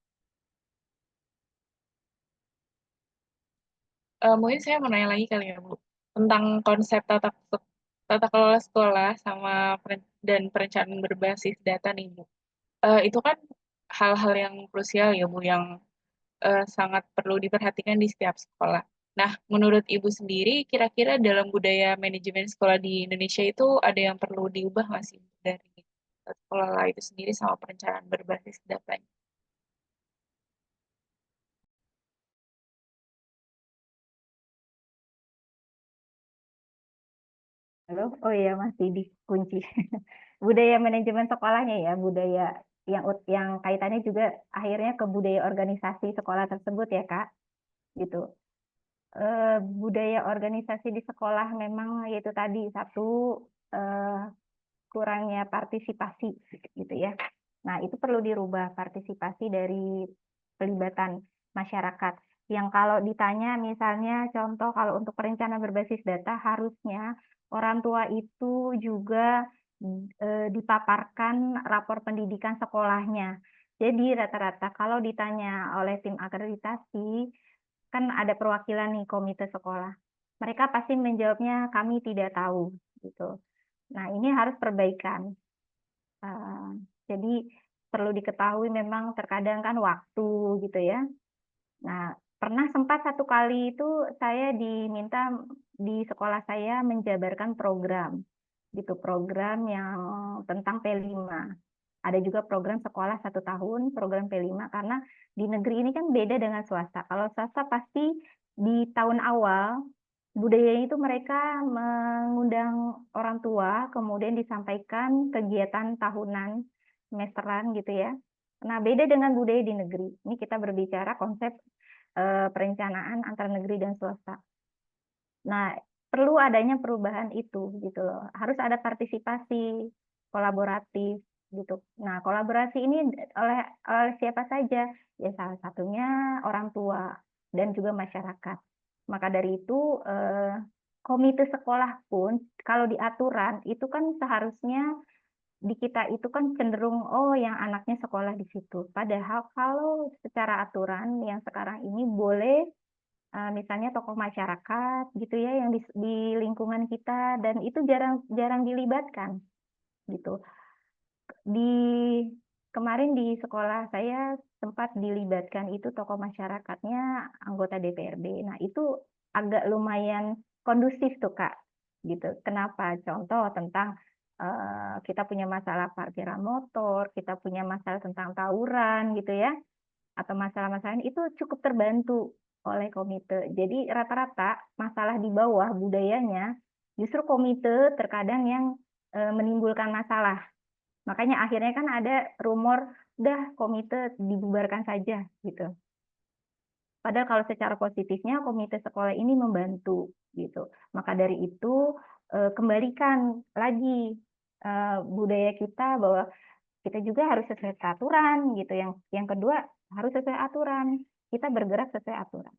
Mungkin saya mau nanya lagi kali ya, Bu. Tentang konsep tata kelola sekolah dan perencanaan berbasis data nih, Bu. Itu kan hal-hal yang krusial ya, Bu, yang sangat perlu diperhatikan di setiap sekolah. Nah, menurut Ibu sendiri, kira-kira dalam budaya manajemen sekolah di Indonesia itu ada yang perlu diubah nggak sih dari sekolah itu sendiri sama perencanaan berbasis datanya? Halo, oh iya masih dikunci. Budaya manajemen sekolahnya ya, budaya yang kaitannya juga akhirnya ke budaya organisasi sekolah tersebut ya Kak, gitu. Budaya organisasi di sekolah memang yaitu tadi satu kurangnya partisipasi gitu ya. Nah, itu perlu dirubah, partisipasi dari pelibatan masyarakat. Yang kalau ditanya misalnya contoh kalau untuk perencanaan berbasis data harusnya orang tua itu juga dipaparkan rapor pendidikan sekolahnya. Jadi rata-rata kalau ditanya oleh tim akreditasi, kan ada perwakilan nih komite sekolah. Mereka pasti menjawabnya kami tidak tahu gitu. Nah, ini harus perbaikan. Jadi perlu diketahui memang terkadang kan waktu gitu ya. Nah, pernah sempat satu kali itu saya diminta di sekolah saya menjabarkan program gitu, program yang tentang P5. Ada juga program sekolah 1 tahun, program P5, karena di negeri ini kan beda dengan swasta. Kalau swasta pasti di tahun awal budayanya itu mereka mengundang orang tua, kemudian disampaikan kegiatan tahunan, semesteran gitu ya. Nah, beda dengan budaya di negeri. Ini kita berbicara konsep perencanaan antara negeri dan swasta. Nah, perlu adanya perubahan itu gitu loh. Harus ada partisipasi kolaboratif gitu. Nah, kolaborasi ini oleh siapa saja? Ya salah satunya orang tua dan juga masyarakat. Maka dari itu komite sekolah pun kalau di aturan itu kan seharusnya di kita itu kan cenderung oh yang anaknya sekolah di situ. Padahal kalau secara aturan yang sekarang ini boleh misalnya tokoh masyarakat gitu ya yang di lingkungan kita dan itu jarang dilibatkan gitu. Kemarin di sekolah saya sempat dilibatkan itu tokoh masyarakatnya anggota DPRD. Nah, itu agak lumayan kondusif tuh, Kak. Gitu. Kenapa? Contoh tentang kita punya masalah parkiran motor, kita punya masalah tentang tawuran gitu ya, atau masalah-masalah itu cukup terbantu oleh komite. Jadi rata-rata masalah di bawah budayanya justru komite terkadang yang menimbulkan masalah. Makanya akhirnya kan ada rumor, udah komite dibubarkan saja gitu. Padahal kalau secara positifnya komite sekolah ini membantu gitu. Maka dari itu kembalikan lagi budaya kita bahwa kita juga harus sesuai aturan gitu. Yang kedua harus sesuai aturan. Kita bergerak sesuai aturan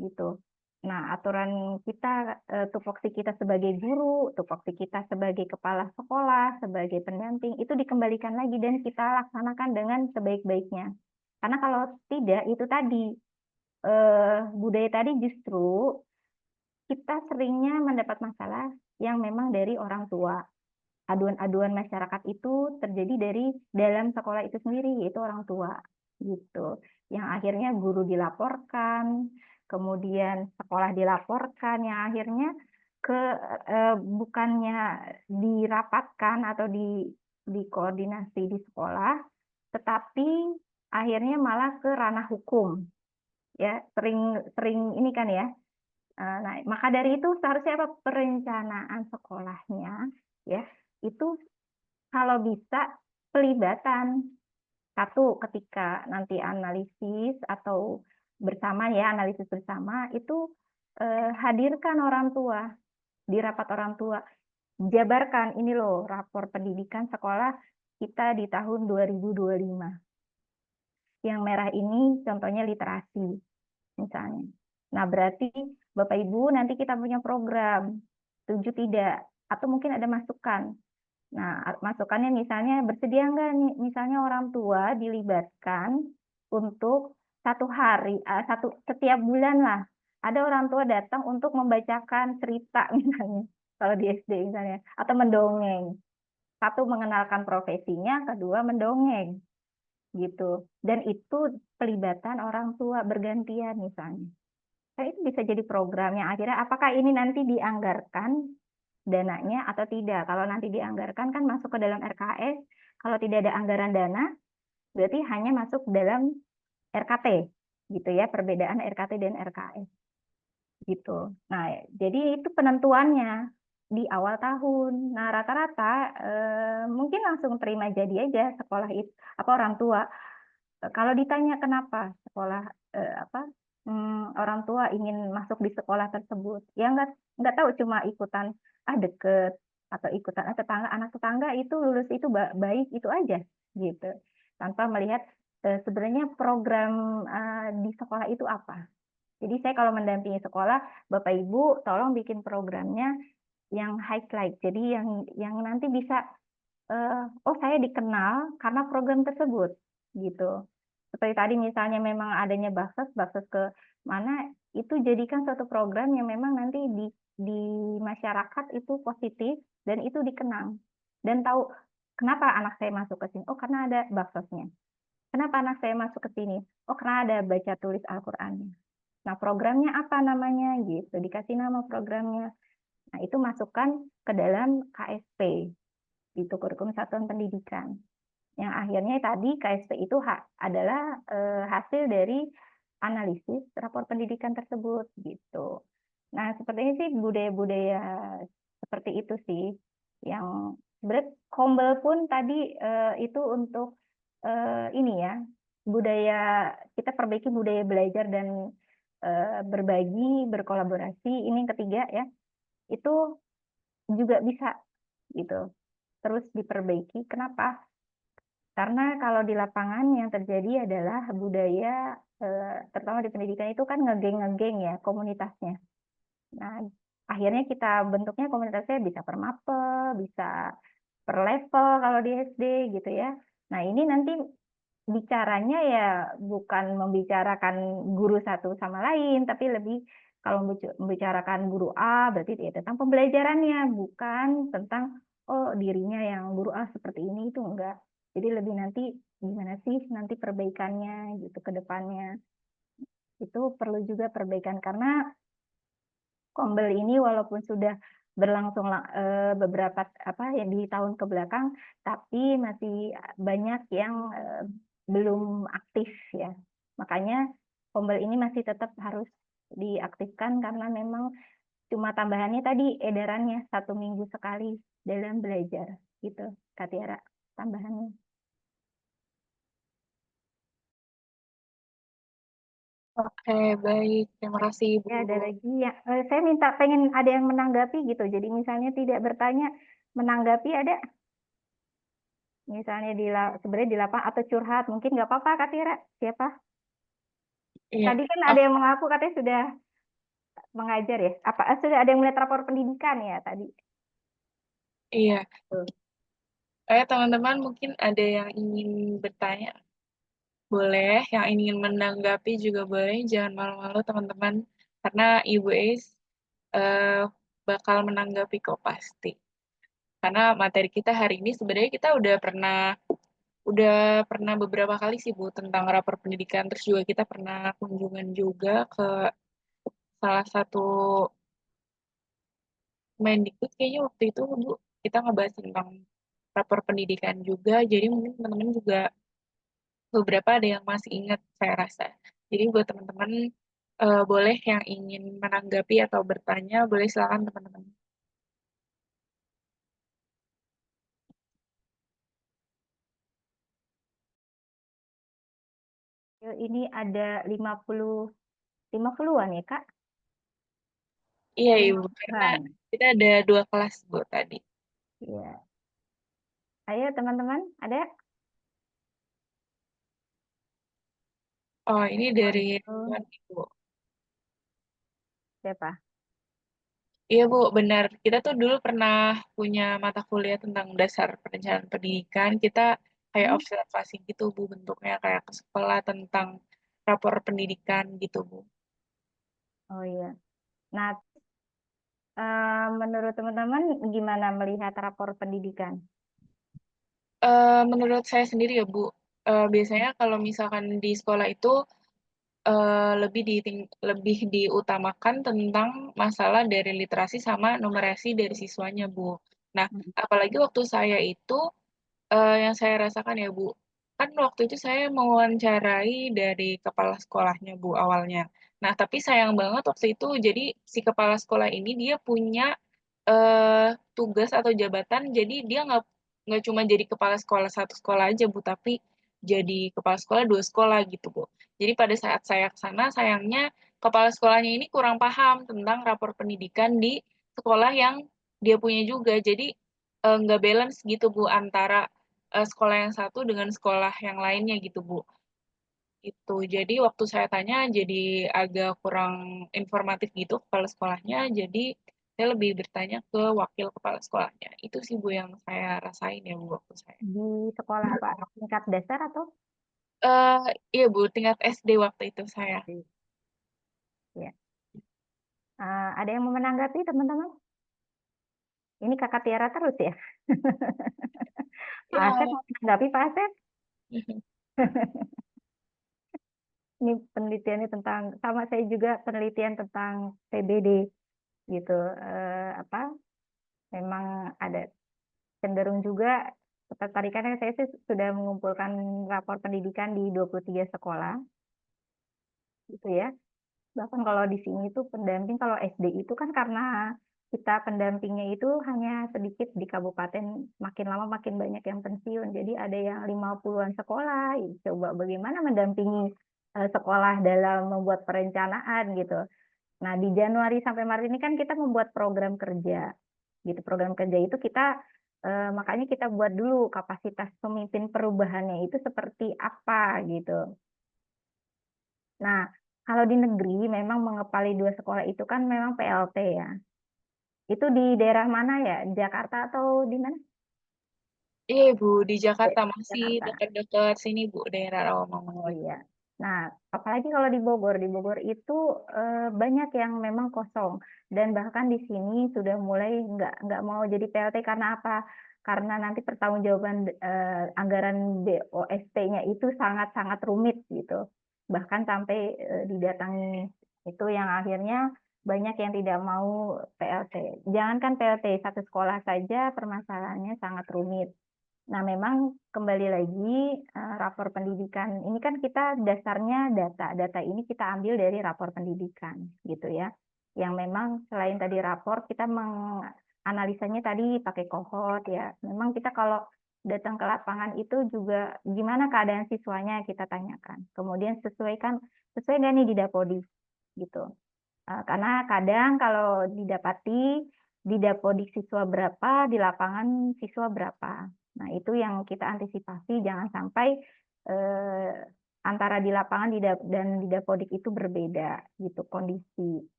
gitu. Nah, aturan kita, tupoksi kita sebagai guru, tupoksi kita sebagai kepala sekolah, sebagai pendamping, itu dikembalikan lagi dan kita laksanakan dengan sebaik-baiknya. Karena kalau tidak, itu tadi, budaya tadi justru kita seringnya mendapat masalah yang memang dari orang tua. Aduan-aduan masyarakat itu terjadi dari dalam sekolah itu sendiri, yaitu orang tua. Gitu. Yang akhirnya guru dilaporkan, kemudian sekolah dilaporkan, yang akhirnya bukannya dirapatkan atau dikoordinasi di sekolah, tetapi akhirnya malah ke ranah hukum. Ya, sering ini kan ya. Nah, maka dari itu seharusnya apa perencanaan sekolahnya ya, itu kalau bisa pelibatan. Satu, ketika nanti analisis atau bersama ya, analisis bersama, itu hadirkan orang tua, di rapat orang tua. Jabarkan, ini loh rapor pendidikan sekolah kita di tahun 2025. Yang merah ini contohnya literasi, misalnya. Nah, berarti Bapak Ibu nanti kita punya program, setuju tidak? Atau mungkin ada masukan. Nah, masukannya misalnya bersedia nggak nih, misalnya orang tua dilibatkan untuk setiap bulan lah. Ada orang tua datang untuk membacakan cerita misalnya, kalau di SD misalnya, atau mendongeng. Satu, mengenalkan profesinya, kedua mendongeng, gitu. Dan itu pelibatan orang tua bergantian misalnya. Nah, itu bisa jadi program yang akhirnya apakah ini nanti dianggarkan dananya atau tidak. Kalau nanti dianggarkan kan masuk ke dalam RKS, kalau tidak ada anggaran dana, berarti hanya masuk dalam RKT, gitu ya, perbedaan RKT dan RKS. Gitu. Nah, jadi itu penentuannya di awal tahun. Nah, rata-rata mungkin langsung terima jadi aja sekolah itu, apa orang tua. Kalau ditanya kenapa sekolah orang tua ingin masuk di sekolah tersebut, ya nggak tahu, cuma ikutan deket atau ikutan anak tetangga itu lulus itu baik itu aja gitu, tanpa melihat sebenarnya program di sekolah itu apa. Jadi saya kalau mendampingi sekolah, Bapak Ibu tolong bikin programnya yang highlight. Jadi yang nanti bisa oh saya dikenal karena program tersebut gitu. Seperti tadi misalnya memang adanya baksos ke mana itu jadikan suatu program yang memang nanti di masyarakat itu positif dan itu dikenang dan tahu kenapa anak saya masuk ke sini. Oh karena ada baksosnya. Kenapa anak saya masuk ke sini? Oh karena ada baca tulis Al-Qur'annya. Nah programnya apa namanya gitu, dikasih nama programnya. Nah itu masukkan ke dalam KSP, itu kurikulum satuan pendidikan. Yang akhirnya tadi KSP itu adalah hasil dari analisis rapor pendidikan tersebut gitu. Nah sepertinya sih budaya-budaya seperti itu sih yang sebenarnya Kombel pun tadi itu untuk ini ya budaya kita perbaiki budaya belajar dan berbagi berkolaborasi ini yang ketiga ya itu juga bisa gitu terus diperbaiki. Kenapa? Karena kalau di lapangan yang terjadi adalah budaya, terutama di pendidikan itu kan ngegeng-ngegeng ya komunitasnya. Nah, akhirnya kita bentuknya komunitasnya bisa per mapel, bisa per level kalau di SD gitu ya. Nah, ini nanti bicaranya ya bukan membicarakan guru satu sama lain, tapi lebih kalau membicarakan guru A berarti ya tentang pembelajarannya, bukan tentang oh dirinya yang guru A seperti ini itu enggak. Jadi lebih nanti gimana sih nanti perbaikannya gitu ke depannya. Itu perlu juga perbaikan karena Kombel ini walaupun sudah berlangsung beberapa ya di tahun ke belakang, tapi masih banyak yang belum aktif ya. Makanya Kombel ini masih tetap harus diaktifkan karena memang cuma tambahannya tadi edarannya 1 minggu sekali dalam belajar gitu, Kak Tiara tambahannya. Oke, baik. Terima kasih, Ibu. Ya, ada lagi ya. Saya pengen ada yang menanggapi gitu. Jadi misalnya tidak bertanya, menanggapi ada. Misalnya sebenarnya di lapangan atau curhat, mungkin nggak apa-apa Kak Tira. Siapa? Iya. Tadi kan ada yang mengaku katanya sudah mengajar ya. Apa sudah ada yang melihat rapor pendidikan ya tadi? Iya. Tuh. Teman-teman mungkin ada yang ingin bertanya. Boleh, yang ingin menanggapi juga boleh. Jangan malu-malu teman-teman. Karena Ibu Ais bakal menanggapi kok pasti. Karena materi kita hari ini sebenarnya kita udah pernah beberapa kali sih Bu tentang rapor pendidikan. Terus juga kita pernah kunjungan juga ke salah satu Mendikbud kayaknya waktu itu Bu kita ngebahas tentang rapor pendidikan juga. Jadi mungkin teman-teman juga beberapa ada yang masih ingat saya rasa. Jadi buat teman-teman boleh yang ingin menanggapi atau bertanya, boleh silakan teman-teman. Ini ada 50-an ya Kak? Iya Ibu, karena kita ada 2 kelas Bu tadi. Iya. Ayo teman-teman, ada? Oh, ini dari Ibu. Siapa? Iya Bu, benar. Kita tuh dulu pernah punya mata kuliah tentang dasar perencanaan pendidikan. Kita kayak observasi gitu Bu, bentuknya kayak ke sekolah tentang rapor pendidikan gitu Bu. Oh iya. Nah, menurut teman-teman gimana melihat rapor pendidikan? Menurut saya sendiri ya Bu, biasanya kalau misalkan di sekolah itu lebih diutamakan tentang masalah dari literasi sama numerasi dari siswanya Bu. Nah, apalagi waktu saya itu yang saya rasakan ya Bu, kan waktu itu saya mewawancarai dari kepala sekolahnya Bu awalnya. Nah, tapi sayang banget waktu itu jadi si kepala sekolah ini dia punya tugas atau jabatan, jadi dia nggak cuma jadi kepala sekolah satu sekolah aja Bu, tapi jadi kepala sekolah 2 sekolah gitu Bu. Jadi pada saat saya ke sana, sayangnya kepala sekolahnya ini kurang paham tentang rapor pendidikan di sekolah yang dia punya juga. Jadi nggak balance gitu Bu antara sekolah yang satu dengan sekolah yang lainnya gitu Bu. Itu. Jadi waktu saya tanya jadi agak kurang informatif gitu kepala sekolahnya. Jadi saya lebih bertanya ke wakil kepala sekolahnya. Itu sih Bu yang saya rasain ya Bu waktu saya. Di sekolah apa? Tingkat dasar atau? Iya Bu, tingkat SD waktu itu saya. Ya. Ada yang mau menanggapi teman-teman? Ini Kakak Tiara terus ya? Pak Iya. Asep mau menanggapi Pak Asep? Ini penelitiannya tentang, sama saya juga penelitian tentang PBD gitu. Apa? Memang ada cenderung juga ketertarikannya, saya sih sudah mengumpulkan rapor pendidikan di 23 sekolah gitu ya. Bahkan kalau di sini itu pendamping, kalau SD itu kan karena kita pendampingnya itu hanya sedikit di kabupaten, makin lama makin banyak yang pensiun. Jadi ada yang 50-an sekolah. Coba bagaimana mendampingi sekolah dalam membuat perencanaan gitu. Nah, di Januari sampai Maret ini kan kita membuat program kerja. Gitu, program kerja itu kita makanya kita buat dulu kapasitas pemimpin perubahannya itu seperti apa gitu. Nah, kalau di negeri memang mengepali 2 sekolah itu kan memang PLT ya. Itu di daerah mana ya? Jakarta atau di mana? Iya Bu, di Jakarta masih Jakarta. dekat-dekat sini Bu, daerah Rawamangun Oh gitu. iya. Nah, apalagi kalau di Bogor itu banyak yang memang kosong, dan bahkan di sini sudah mulai nggak mau jadi PLT karena apa? Karena nanti pertanggungjawaban anggaran BOST-nya itu sangat-sangat rumit gitu. Bahkan sampai didatangi, itu yang akhirnya banyak yang tidak mau PLT. Jangankan PLT, satu sekolah saja permasalahannya sangat rumit. Nah, memang kembali lagi rapor pendidikan ini kan kita dasarnya data. Data ini kita ambil dari rapor pendidikan gitu ya. Yang memang selain tadi rapor, kita menganalisanya tadi pakai kohort ya. Memang kita kalau datang ke lapangan itu juga gimana keadaan siswanya kita tanyakan. Kemudian sesuai nggak nih di Dapodik gitu. Karena kadang kalau didapati di Dapodik siswa berapa, di lapangan siswa berapa. Nah, itu yang kita antisipasi, jangan sampai antara di lapangan dan di Dapodik itu berbeda gitu kondisi.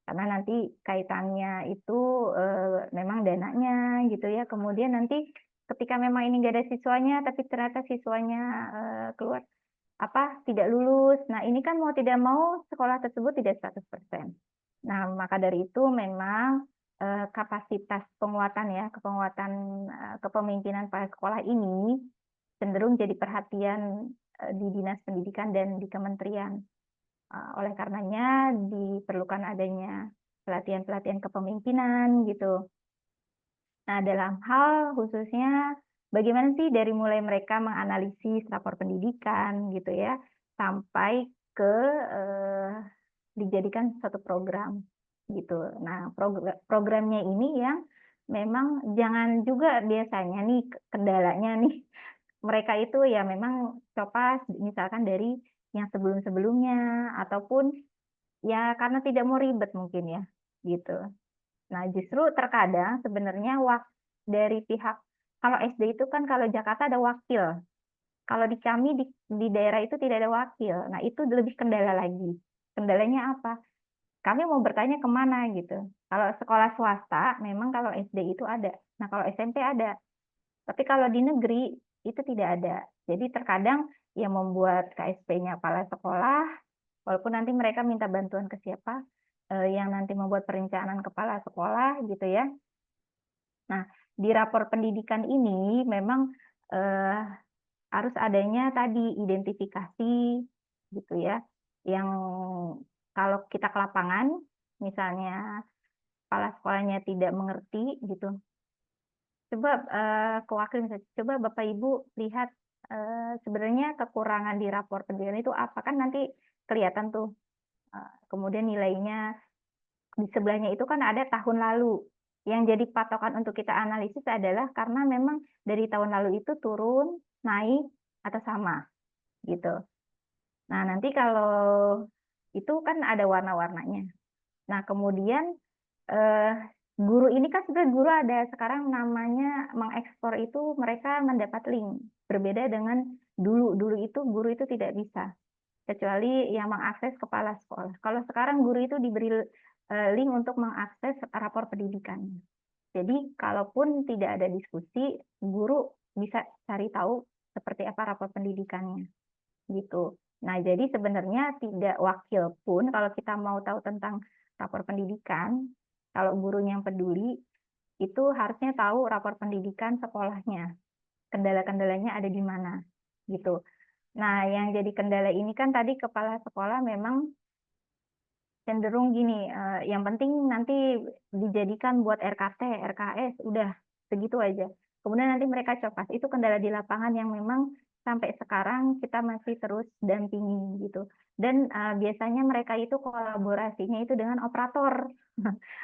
Karena nanti kaitannya itu memang dananya gitu ya. Kemudian nanti ketika memang ini nggak ada siswanya, tapi ternyata siswanya keluar tidak lulus. Nah, ini kan mau tidak mau sekolah tersebut tidak 100%. Nah, maka dari itu memang kapasitas penguatan ya, kepemimpinan pada sekolah ini cenderung jadi perhatian di Dinas Pendidikan dan di kementerian. Oleh karenanya diperlukan adanya pelatihan-pelatihan kepemimpinan gitu. Nah, dalam hal khususnya bagaimana sih dari mulai mereka menganalisis rapor pendidikan gitu ya, sampai ke dijadikan satu program gitu. Nah, programnya ini yang memang jangan juga biasanya nih kendalanya nih mereka itu ya memang coba misalkan dari yang sebelum-sebelumnya ataupun ya karena tidak mau ribet mungkin ya gitu. Nah, justru terkadang sebenarnya dari pihak, kalau SD itu kan kalau Jakarta ada wakil. Kalau di kami di daerah itu tidak ada wakil. Nah, itu lebih kendala lagi. Kendalanya apa? Kami mau bertanya kemana gitu. Kalau sekolah swasta, memang kalau SD itu ada. Nah, kalau SMP ada. Tapi kalau di negeri itu tidak ada. Jadi terkadang yang membuat KSP-nya kepala sekolah, walaupun nanti mereka minta bantuan ke siapa, yang nanti membuat perencanaan kepala sekolah gitu ya. Nah, di rapor pendidikan ini memang harus adanya tadi identifikasi gitu ya, yang kalau kita ke lapangan, misalnya kepala sekolahnya tidak mengerti gitu, coba ke wakil misalnya, coba Bapak Ibu lihat sebenarnya kekurangan di rapor pendidikan itu apa, kan nanti kelihatan tuh. Kemudian nilainya di sebelahnya itu kan ada tahun lalu. Yang jadi patokan untuk kita analisis adalah karena memang dari tahun lalu itu turun, naik, atau sama gitu. Nah, nanti kalau itu kan ada warna-warnanya. Nah, kemudian guru ini kan sebenarnya guru ada sekarang namanya mengekspor itu mereka mendapat link. Berbeda dengan dulu. Dulu itu guru itu tidak bisa. Kecuali yang mengakses kepala sekolah. Kalau sekarang guru itu diberi link untuk mengakses rapor pendidikannya. Jadi kalaupun tidak ada diskusi, guru bisa cari tahu seperti apa rapor pendidikannya. Gitu. Nah, jadi sebenarnya tidak wakil pun kalau kita mau tahu tentang rapor pendidikan, kalau gurunya yang peduli, itu harusnya tahu rapor pendidikan sekolahnya. Kendala-kendalanya ada di mana, gitu. Nah, yang jadi kendala ini kan tadi kepala sekolah memang cenderung gini, yang penting nanti dijadikan buat RKT, RKS, udah segitu aja. Kemudian nanti mereka copas. Itu kendala di lapangan yang memang sampai sekarang kita masih terus dampingi gitu. Dan biasanya mereka itu kolaborasinya itu dengan operator,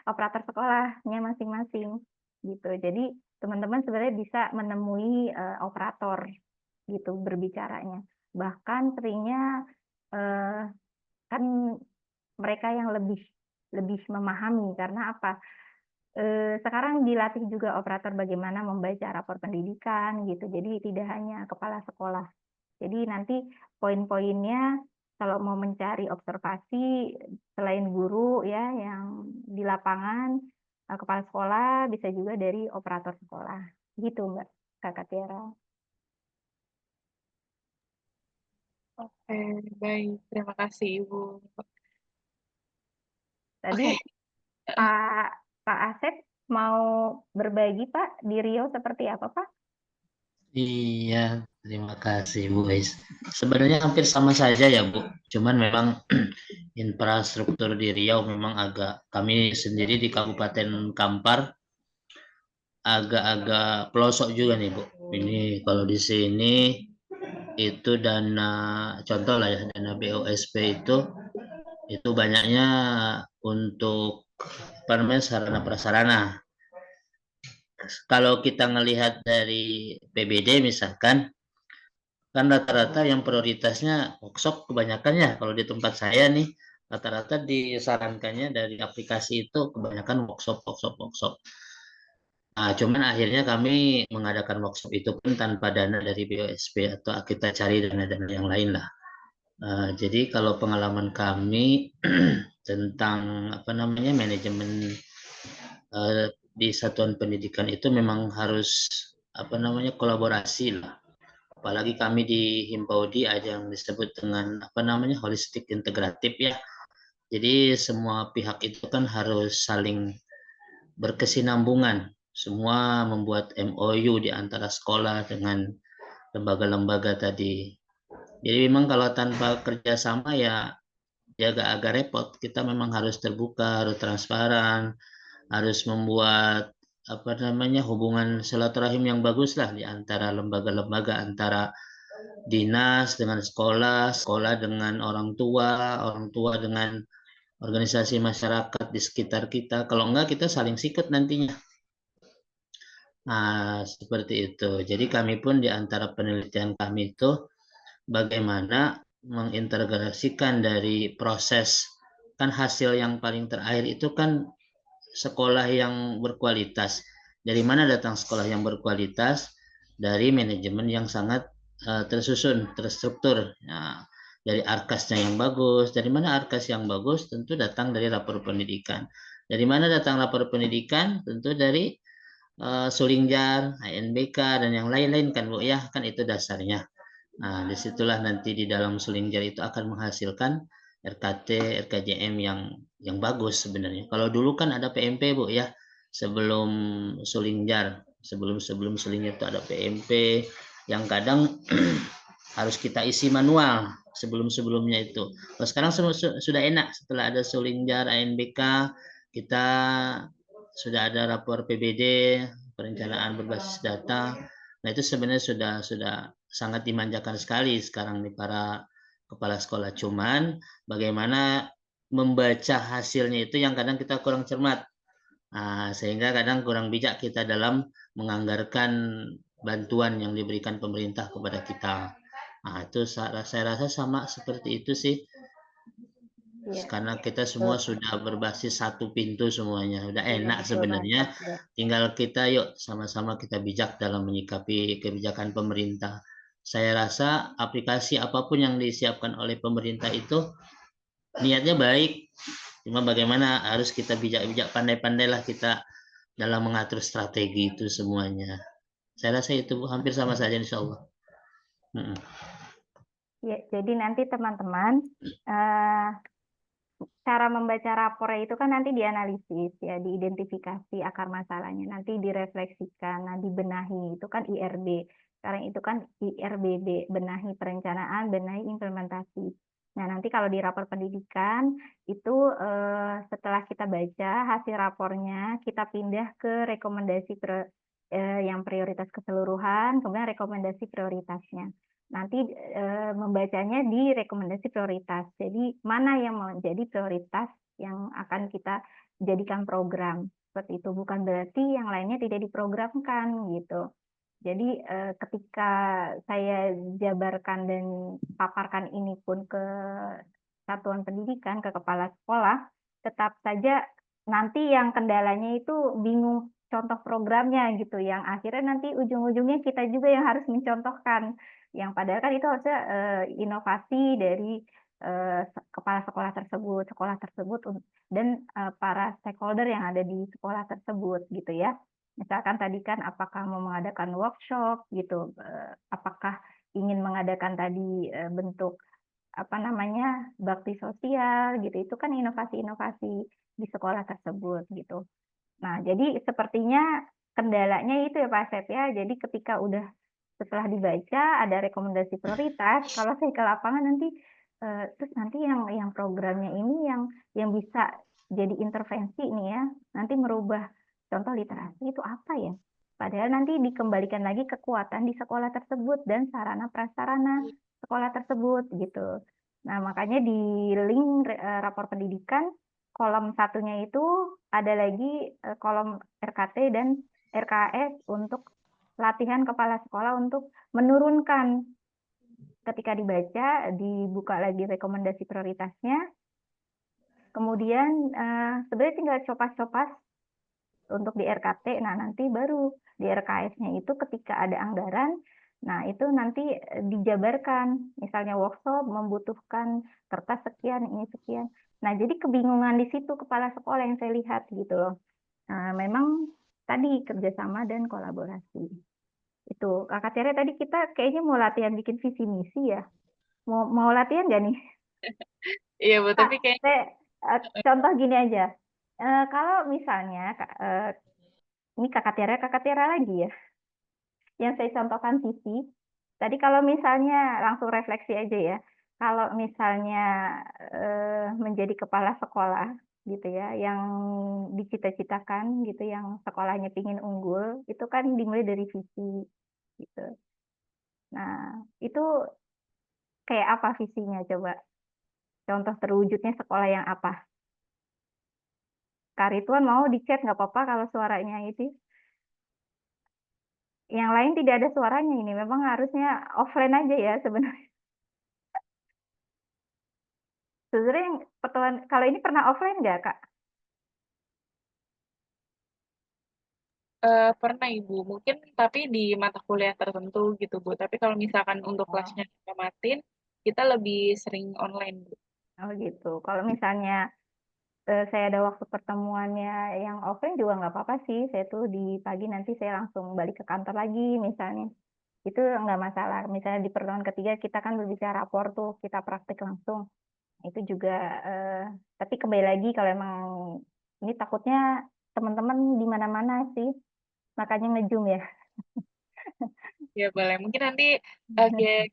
operator sekolahnya masing-masing gitu. Jadi teman-teman sebenarnya bisa menemui operator gitu berbicaranya. Bahkan seringnya kan mereka yang lebih memahami karena apa? Sekarang dilatih juga operator bagaimana membaca rapor pendidikan gitu. Jadi tidak hanya kepala sekolah. Jadi nanti poin-poinnya kalau mau mencari observasi selain guru ya yang di lapangan, kepala sekolah bisa juga dari operator sekolah. Gitu Mbak Kakak Tiara. Oke, baik. Terima kasih, Ibu. Tadi Oke, Pak Asep mau berbagi Pak di Riau seperti apa Pak? Iya, terima kasih Bu Ais. Sebenarnya hampir sama saja ya Bu, cuman memang infrastruktur di Riau memang agak, kami sendiri di Kabupaten Kampar agak-agak pelosok juga nih Bu. Ini kalau di sini itu dana, contoh lah ya, dana BOSP itu banyaknya untuk apa namanya, sarana prasarana. Kalau kita ngelihat dari PBD misalkan, kan rata-rata yang prioritasnya workshop kebanyakan ya. Kalau di tempat saya nih, rata-rata disarankannya dari aplikasi itu kebanyakan workshop. Nah, cuman akhirnya kami mengadakan workshop itu pun tanpa dana dari BOSP atau kita cari dana-dana yang lain lah. Jadi kalau pengalaman kami tentang apa namanya, manajemen di satuan pendidikan itu memang harus apa namanya, kolaborasi lah. Apalagi kami di Himpaudy ada yang disebut dengan apa namanya, holistik integratif ya. Jadi semua pihak itu kan harus saling berkesinambungan. Semua membuat MOU di antara sekolah dengan lembaga-lembaga tadi. Jadi memang kalau tanpa kerjasama ya agak-agak repot. Kita memang harus terbuka, harus transparan, harus membuat apa namanya, hubungan silaturahim yang bagus lah di antara lembaga-lembaga, antara dinas dengan sekolah, sekolah dengan orang tua dengan organisasi masyarakat di sekitar kita. Kalau enggak kita saling sikut nantinya. Nah, seperti itu. Jadi kami pun di antara penelitian kami itu bagaimana mengintegrasikan dari proses, kan hasil yang paling terakhir itu kan sekolah yang berkualitas. Dari mana datang sekolah yang berkualitas? Dari manajemen yang sangat tersusun, terstruktur. Nah, dari arkasnya yang bagus. Dari mana arkas yang bagus? Tentu datang dari rapor pendidikan. Dari mana datang rapor pendidikan? Tentu dari Sulingjar, ANBK, dan yang lain-lain kan Bu ya, kan itu dasarnya. Nah, disitulah nanti di dalam Sulingjar itu akan menghasilkan RKT, RKJM yang bagus sebenarnya. Kalau dulu kan ada PMP Bu ya, sebelum Sulingjar, sebelum Sulingjar itu ada PMP yang kadang harus kita isi manual sebelumnya itu. Kalau sekarang sudah enak, setelah ada Sulingjar, ANBK, kita sudah ada rapor PBD, perencanaan berbasis data. Nah, itu sebenarnya sudah sangat dimanjakan sekali sekarang nih para kepala sekolah. Cuman bagaimana membaca hasilnya itu yang kadang kita kurang cermat. Nah, sehingga kadang kurang bijak kita dalam menganggarkan bantuan yang diberikan pemerintah kepada kita. Nah, itu saya rasa sama seperti itu sih. Iya, Karena kita betul. semua sudah berbasis satu pintu semuanya. Udah Iya, enak betul sebenarnya. banget ya. Tinggal kita yuk sama-sama kita bijak dalam menyikapi kebijakan pemerintah. Saya rasa aplikasi apapun yang disiapkan oleh pemerintah itu niatnya baik. Cuma bagaimana harus kita bijak-bijak, pandai-pandailah kita dalam mengatur strategi itu semuanya. Saya rasa itu hampir sama saja insya Allah. Ya, jadi nanti teman-teman cara membaca rapornya itu kan nanti dianalisis ya, diidentifikasi akar masalahnya, nanti direfleksikan, nah dibenahi, itu kan IRB. Sekarang itu kan IRBB, benahi perencanaan, benahi implementasi. Nah, nanti kalau di rapor pendidikan itu setelah kita baca hasil rapornya, kita pindah ke rekomendasi yang prioritas keseluruhan, kemudian rekomendasi prioritasnya. Nanti membacanya di rekomendasi prioritas. Jadi mana yang menjadi prioritas yang akan kita jadikan program seperti itu. Bukan berarti yang lainnya tidak diprogramkan gitu. Jadi ketika saya jabarkan dan paparkan ini pun ke satuan pendidikan, ke kepala sekolah, tetap saja nanti yang kendalanya itu bingung contoh programnya gitu. Yang akhirnya nanti ujung-ujungnya kita juga yang harus mencontohkan. Yang padahal kan itu harusnya inovasi dari kepala sekolah tersebut dan para stakeholder yang ada di sekolah tersebut gitu ya. Misalkan tadi kan apakah mau mengadakan workshop gitu, apakah ingin mengadakan tadi bentuk apa namanya bakti sosial gitu, itu kan inovasi-inovasi di sekolah tersebut gitu. Nah, jadi sepertinya kendalanya itu ya Pak Asep ya. Jadi ketika udah setelah dibaca ada rekomendasi prioritas, kalau saya ke lapangan nanti terus nanti yang programnya ini yang bisa jadi intervensi nih ya, nanti merubah contoh literasi itu apa ya? Padahal nanti dikembalikan lagi kekuatan di sekolah tersebut dan sarana prasarana sekolah tersebut gitu. Nah, makanya di link rapor pendidikan kolom satunya itu ada lagi kolom RKT dan RKS untuk latihan kepala sekolah untuk menurunkan ketika dibaca, dibuka lagi rekomendasi prioritasnya, kemudian sebenarnya tinggal copas-copas untuk di RKT, nah nanti baru di RKS-nya itu ketika ada anggaran, nah itu nanti dijabarkan, misalnya workshop membutuhkan kertas sekian, ini sekian. Nah jadi kebingungan di situ kepala sekolah yang saya lihat gitu loh. Nah, memang tadi kerjasama dan kolaborasi. Itu Kakak Tere tadi kita kayaknya mau latihan bikin visi misi ya. Mau latihan nggak nih? Iya, Bu, Kak, tapi kayak saya contoh gini aja. Kalau misalnya ini Kakak Tiara lagi ya. Yang saya contohkan visi. Tadi kalau misalnya langsung refleksi aja ya. Kalau misalnya menjadi kepala sekolah gitu ya, yang dicita-citakan gitu, yang sekolahnya pingin unggul, itu kan dimulai dari visi gitu. Nah, itu kayak apa visinya coba? Contoh terwujudnya sekolah yang apa? Kak Ridwan mau di chat nggak apa-apa kalau suaranya itu. Yang lain tidak ada suaranya ini. Memang harusnya offline aja ya sebenarnya. Sebenarnya yang pertemuan kalau ini pernah offline nggak Kak? pernah Ibu, mungkin tapi di mata kuliah tertentu gitu Bu. Tapi kalau misalkan untuk Oh, kelasnya tematin, kita lebih sering online Bu. oh gitu. Kalau misalnya saya ada waktu pertemuannya yang offline juga nggak apa-apa sih. Saya tuh di pagi nanti saya langsung balik ke kantor lagi misalnya. Itu nggak masalah. Misalnya di pertemuan ketiga kita kan berbicara rapor tuh, kita praktik langsung. Itu juga, tapi kembali lagi kalau emang ini takutnya teman-teman di mana-mana sih, makanya nge-zoom ya. Ya boleh, mungkin nanti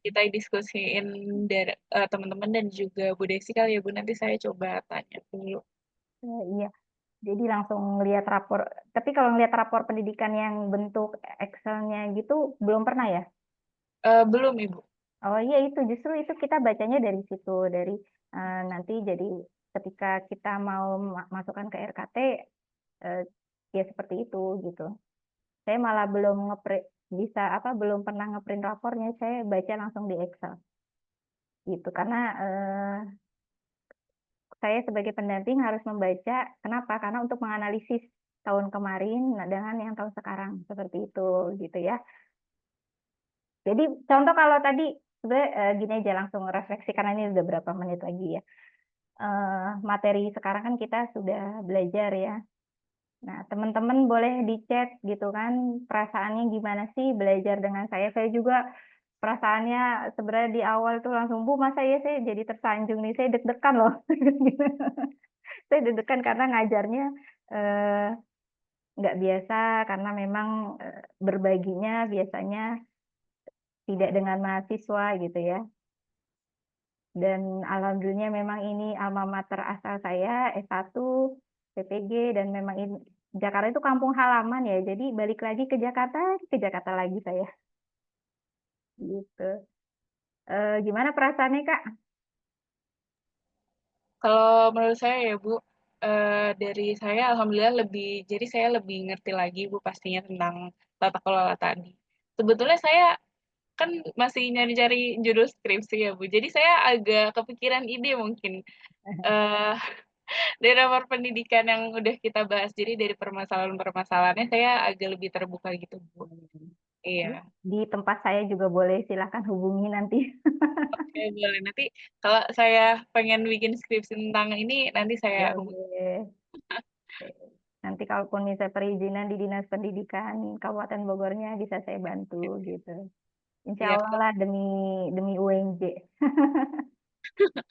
kita diskusiin dari teman-teman dan juga Bu Desi kali ya Bu. Nanti saya coba tanya dulu. Iya, jadi langsung ngelihat rapor. Tapi kalau ngelihat rapor pendidikan yang bentuk Excel-nya gitu belum pernah ya? Belum Ibu. Oh iya itu justru itu kita bacanya dari situ, dari nanti jadi ketika kita mau masukkan ke RKT eh, ya seperti itu gitu. Saya malah belum ngeprint bisa apa belum pernah ngeprint rapornya, saya baca langsung di Excel gitu karena saya sebagai pendamping harus membaca. Kenapa? Karena untuk menganalisis tahun kemarin dengan yang tahun sekarang seperti itu gitu ya. Jadi contoh kalau tadi sebenarnya gini aja langsung refleksi karena ini udah berapa menit lagi ya. Materi sekarang kan kita sudah belajar ya. Nah, teman-teman boleh di chat gitu kan, perasaannya gimana sih belajar dengan saya. Saya juga perasaannya sebenarnya di awal tuh langsung, Bu, masa ya saya jadi tersanjung nih, saya deg-degan loh. Saya deg-degan karena ngajarnya eh, nggak biasa, karena memang berbaginya biasanya tidak dengan mahasiswa gitu ya. Dan alhamdulillah memang ini alma mater asal saya, S1, PPG, dan memang ini Jakarta itu kampung halaman ya, jadi balik lagi ke Jakarta lagi saya. Gitu. Gimana perasaannya, Kak? Kalau menurut saya ya Bu, dari saya alhamdulillah jadi saya lebih ngerti lagi Bu pastinya tentang tata kelola tadi. Sebetulnya saya kan masih nyari-cari judul skripsi ya Bu, jadi saya agak kepikiran ide mungkin eh dari nomor pendidikan yang udah kita bahas. Jadi dari permasalahan-permasalahannya saya agak lebih terbuka gitu Bu. Iya. Di tempat saya juga boleh, silahkan hubungi nanti. Oke, boleh. Nanti kalau saya pengen bikin skripsi tentang ini, nanti saya hubungi. Boleh. Nanti kalaupun misalnya perizinan di Dinas Pendidikan Kabupaten Bogornya bisa saya bantu gitu. Insya Iya, Allah lah demi UNJ.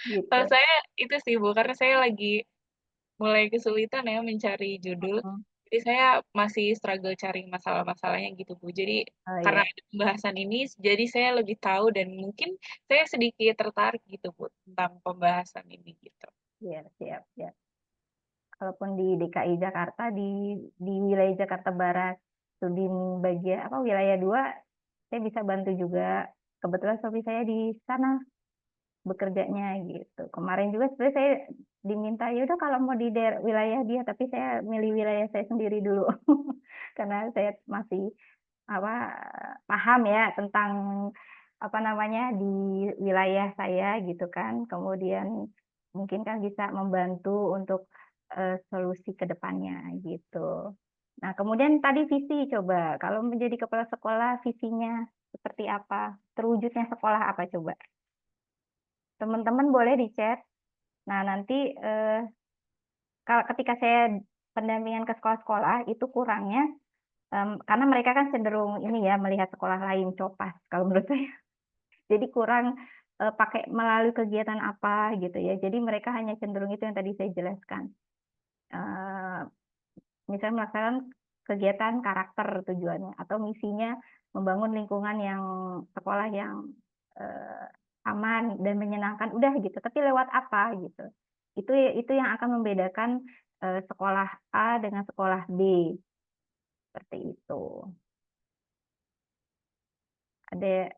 Gitu. kalau saya itu sih Bu, karena saya lagi mulai kesulitan ya mencari judul. Oh Jadi saya masih struggle cari masalah-masalahnya gitu Bu. Jadi karena iya, ada pembahasan ini, jadi saya lebih tahu dan mungkin saya sedikit tertarik gitu Bu tentang pembahasan ini gitu. iya, siap, siap. Kalaupun di DKI Jakarta di wilayah Jakarta Barat, Sudin bagian apa wilayah 2, saya bisa bantu juga. Kebetulan suami saya di sana bekerjanya gitu. Kemarin juga sebenarnya saya diminta ya udah kalau mau di wilayah dia, tapi saya milih wilayah saya sendiri dulu karena saya masih apa paham ya tentang apa namanya di wilayah saya gitu kan. Kemudian mungkin kan bisa membantu untuk solusi ke depannya gitu. Nah, kemudian tadi visi coba kalau menjadi kepala sekolah visinya seperti apa? Terwujudnya sekolah apa coba? Teman-teman boleh di chat. Nah, nanti kalau ketika saya pendampingan ke sekolah-sekolah itu kurangnya karena mereka kan cenderung ini ya melihat sekolah lain copas kalau menurut saya. Jadi kurang pakai melalui kegiatan apa gitu ya. Jadi mereka hanya cenderung itu yang tadi saya jelaskan. Eh, Misalnya melaksanakan kegiatan karakter tujuannya atau misinya membangun lingkungan yang sekolah yang eh, aman dan menyenangkan udah gitu. Tapi lewat apa gitu. Itu yang akan membedakan sekolah A dengan sekolah B seperti itu. Ada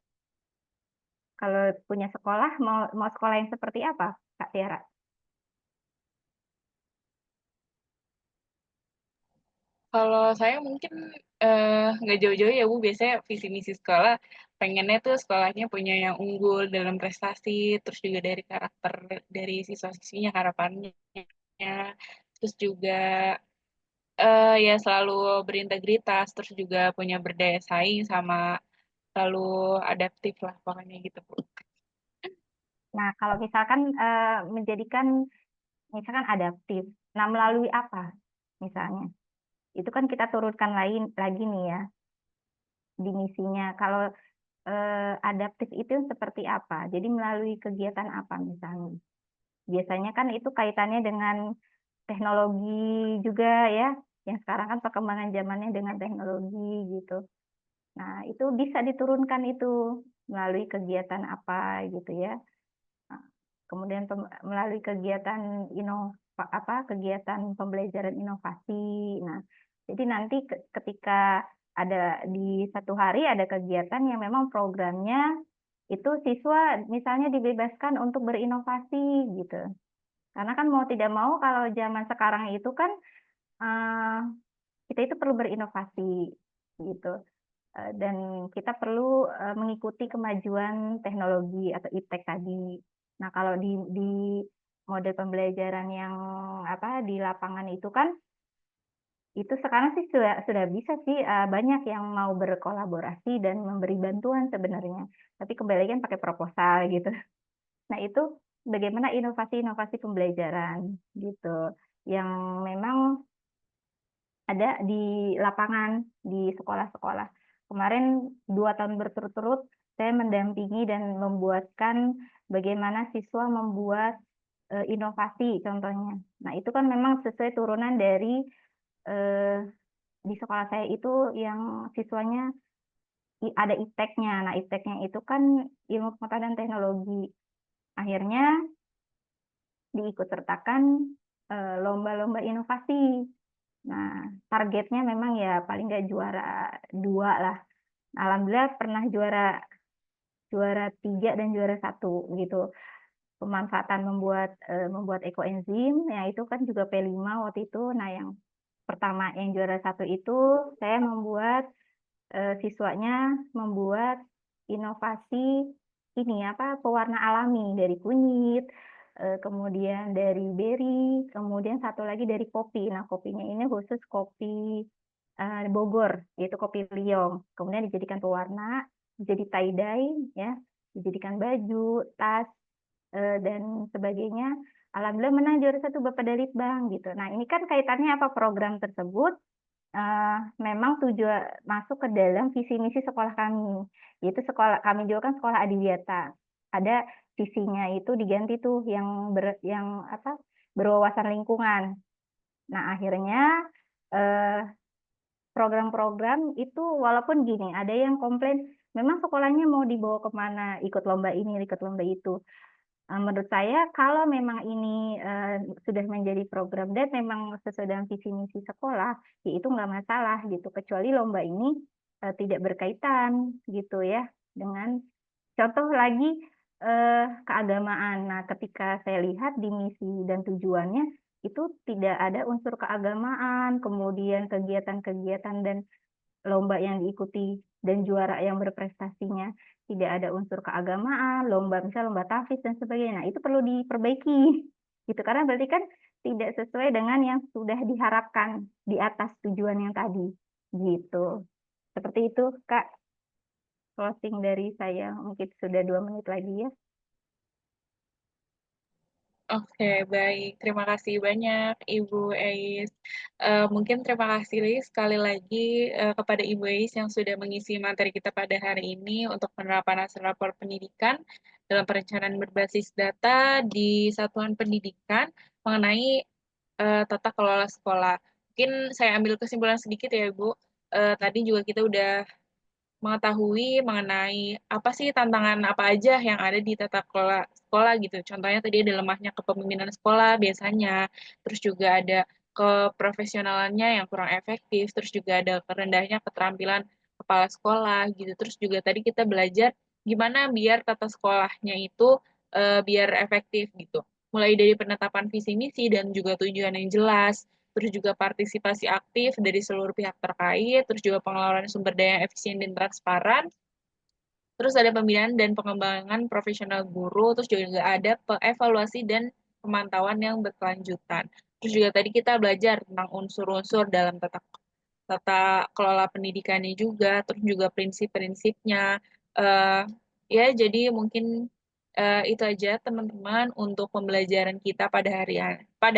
kalau punya sekolah mau sekolah yang seperti apa, Kak Tiara? Kalau saya mungkin nggak jauh-jauh ya Bu, biasanya visi misi sekolah pengennya tuh sekolahnya punya yang unggul dalam prestasi, terus juga dari karakter dari siswa-siswinya harapannya, terus juga ya selalu berintegritas, terus juga punya berdaya saing sama selalu adaptif lah pokoknya gitu Bu. Nah, kalau misalkan menjadikan misalkan adaptif, nah melalui apa misalnya? Itu kan kita turunkan lain lagi nih ya di misinya. Kalau adaptif itu seperti apa? Jadi melalui kegiatan apa misalnya? Biasanya kan itu kaitannya dengan teknologi juga ya, yang sekarang kan perkembangan zamannya dengan teknologi gitu. Nah, itu bisa diturunkan itu melalui kegiatan apa gitu ya. Nah, kemudian melalui kegiatan kegiatan pembelajaran inovasi. Nah, jadi nanti ketika ada di satu hari ada kegiatan yang memang programnya itu siswa misalnya dibebaskan untuk berinovasi gitu. Karena kan mau tidak mau kalau zaman sekarang itu kan eh, kita itu perlu berinovasi gitu. Dan kita perlu mengikuti kemajuan teknologi atau iptek tadi. Nah, kalau di model pembelajaran yang di lapangan itu kan itu sekarang sih sudah bisa sih, banyak yang mau berkolaborasi dan memberi bantuan sebenarnya, tapi kembali kan pakai proposal gitu. Nah itu bagaimana inovasi-inovasi pembelajaran gitu, yang memang ada di lapangan, di sekolah-sekolah. Kemarin 2 tahun berturut-turut saya mendampingi dan membuatkan bagaimana siswa membuat inovasi contohnya. Nah itu kan memang sesuai turunan dari di sekolah saya itu yang siswanya ada IPTEK-nya. Nah IPTEK-nya itu kan ilmu pengetahuan dan teknologi. Akhirnya diikut sertakan lomba-lomba inovasi. Nah, targetnya memang ya paling nggak juara 2 lah. Alhamdulillah pernah juara 3 dan juara 1 gitu. Pemanfaatan membuat ekoenzim, ya itu kan juga P5 waktu itu. Nah, yang pertama yang juara 1 itu saya membuat siswanya membuat inovasi ini pewarna alami dari kunyit, kemudian dari beri, kemudian satu lagi dari kopi. Nah, kopinya ini khusus kopi Bogor, yaitu kopi liong. Kemudian dijadikan pewarna, jadi tie-dye, ya, dijadikan baju, tas, dan sebagainya. Alhamdulillah menang juara 1 Bapak Dalitbang gitu. Nah, ini kan kaitannya program tersebut memang tujuan masuk ke dalam visi misi sekolah kami, yaitu sekolah kami juga kan sekolah adiwiyata. Ada visinya itu diganti tuh yang berwawasan lingkungan. Nah akhirnya program-program itu walaupun gini, ada yang komplain memang sekolahnya mau dibawa kemana, ikut lomba ini, ikut lomba itu. Menurut saya kalau memang ini sudah menjadi program dan memang sesuai dengan visi misi sekolah, ya itu nggak masalah gitu. Kecuali lomba ini tidak berkaitan gitu ya dengan contoh lagi keagamaan. Nah, ketika saya lihat di misi dan tujuannya itu tidak ada unsur keagamaan, kemudian kegiatan-kegiatan dan lomba yang diikuti dan juara yang berprestasinya tidak ada unsur keagamaan, misalnya lomba tahfiz dan sebagainya. Nah, itu perlu diperbaiki. Gitu karena berarti kan tidak sesuai dengan yang sudah diharapkan di atas tujuan yang tadi. Gitu. Seperti itu, Kak. Closing dari saya mungkin sudah 2 menit lagi ya. Oke, baik. Terima kasih banyak Ibu Eis. Mungkin terima kasih sekali lagi kepada Ibu Eis yang sudah mengisi materi kita pada hari ini untuk penerapan hasil rapor pendidikan dalam perencanaan berbasis data di satuan pendidikan mengenai tata kelola sekolah. Mungkin saya ambil kesimpulan sedikit ya, Ibu. Tadi juga kita udah mengetahui mengenai apa sih tantangan apa aja yang ada di tata kelola sekolah gitu. Contohnya tadi ada lemahnya kepemimpinan sekolah biasanya, terus juga ada keprofesionalannya yang kurang efektif, terus juga ada rendahnya keterampilan kepala sekolah gitu. Terus juga tadi kita belajar gimana biar tata sekolahnya itu biar efektif gitu. Mulai dari penetapan visi misi dan juga tujuan yang jelas, terus juga partisipasi aktif dari seluruh pihak terkait, terus juga pengelolaan sumber daya yang efisien dan transparan, terus ada pembinaan dan pengembangan profesional guru, terus juga ada evaluasi dan pemantauan yang berkelanjutan. Terus juga tadi kita belajar tentang unsur-unsur dalam tata kelola pendidikannya juga, terus juga prinsip-prinsipnya. Ya, jadi mungkin itu aja teman-teman untuk pembelajaran kita pada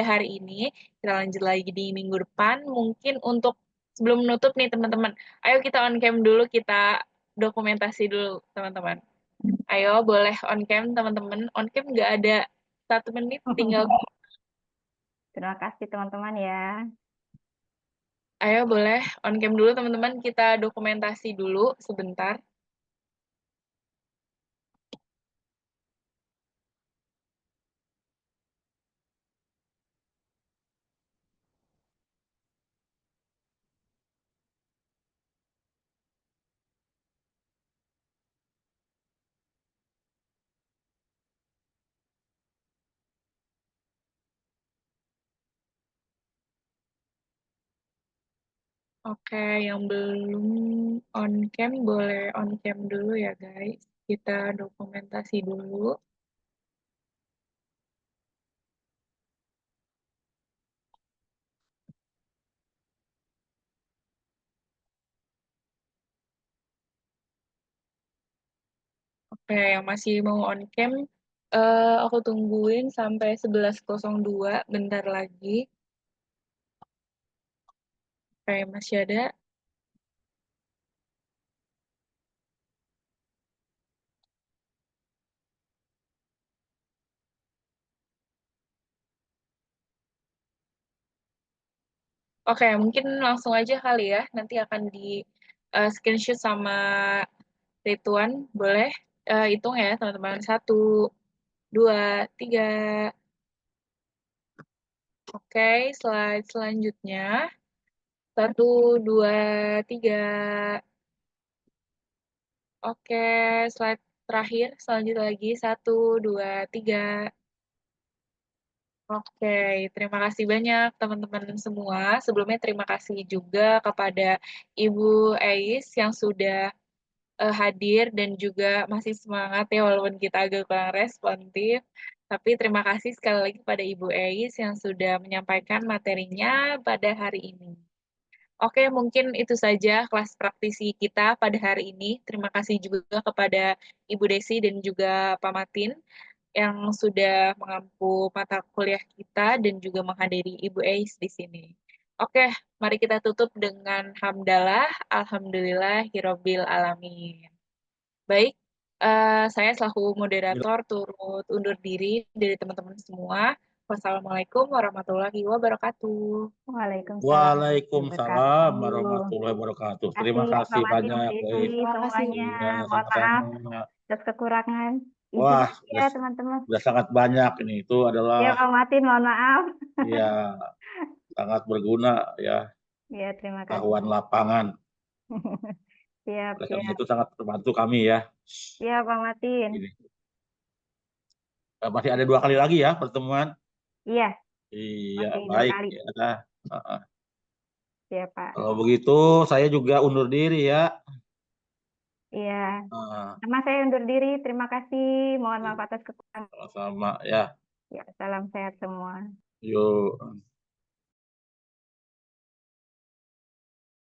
hari ini. Kita lanjut lagi di minggu depan. Mungkin untuk sebelum menutup nih teman-teman, ayo kita on cam dulu, kita dokumentasi dulu teman-teman. Ayo boleh on cam teman-teman. On cam nggak ada 1 menit, tinggal. Terima kasih teman-teman ya. Ayo boleh on cam dulu teman-teman, kita dokumentasi dulu sebentar. Oke, yang belum on cam boleh on cam dulu ya guys. Kita dokumentasi dulu. Oke, yang masih mau on cam, aku tungguin sampai 11.02, bentar lagi. Oke, masih ada. Oke, mungkin langsung aja kali ya. Nanti akan di screenshot sama Rituan. Boleh hitung ya teman-teman. 1, 2, 3. Oke, slide selanjutnya. 1, 2, 3. Oke, slide terakhir. Selanjutnya lagi. 1, 2, 3. Oke, terima kasih banyak teman-teman semua. Sebelumnya terima kasih juga kepada Ibu Eis yang sudah hadir dan juga masih semangat ya walaupun kita agak kurang responsif. Tapi terima kasih sekali lagi pada Ibu Eis yang sudah menyampaikan materinya pada hari ini. Oke, mungkin itu saja kelas praktisi kita pada hari ini. Terima kasih juga kepada Ibu Desi dan juga Pak Matin yang sudah mengampu mata kuliah kita dan juga menghadiri Ibu Eis di sini. Oke, mari kita tutup dengan hamdalah, alhamdulillahirabbil alamin. Baik, saya selaku moderator turut undur diri dari teman-teman semua. Wassalamualaikum warahmatullahi wabarakatuh. Waalaikumsalam Waalaikumsalam wabarakatuh. warahmatullahi wabarakatuh. Terima Terima kasih ya Pak kasih Matin, banyak, Bu Desi, Eis. Terima kasih. semuanya. Iya, Mohon maaf sama-sama. atas kekurangan. Izin Wah, ya teman-teman. sudah sangat banyak ini. Itu Ya adalah Pak Matin, mohon maaf. ya sangat berguna ya Ya, terima kasih. pengetahuan lapangan. Siap, Oleh karena siap. itu sangat membantu kami ya. Siap, Pak Matin. Ini. Masih ada 2 kali lagi ya pertemuan. Iya, Iya, masih 2 baik kali. ya. Heeh. Siap, Pak. Kalau begitu saya juga undur diri ya. Iya. Nah, Sama saya undur diri. Terima kasih. Mohon maaf atas kekurangan. sama-sama ya. Ya, salam sehat semua. Yuk.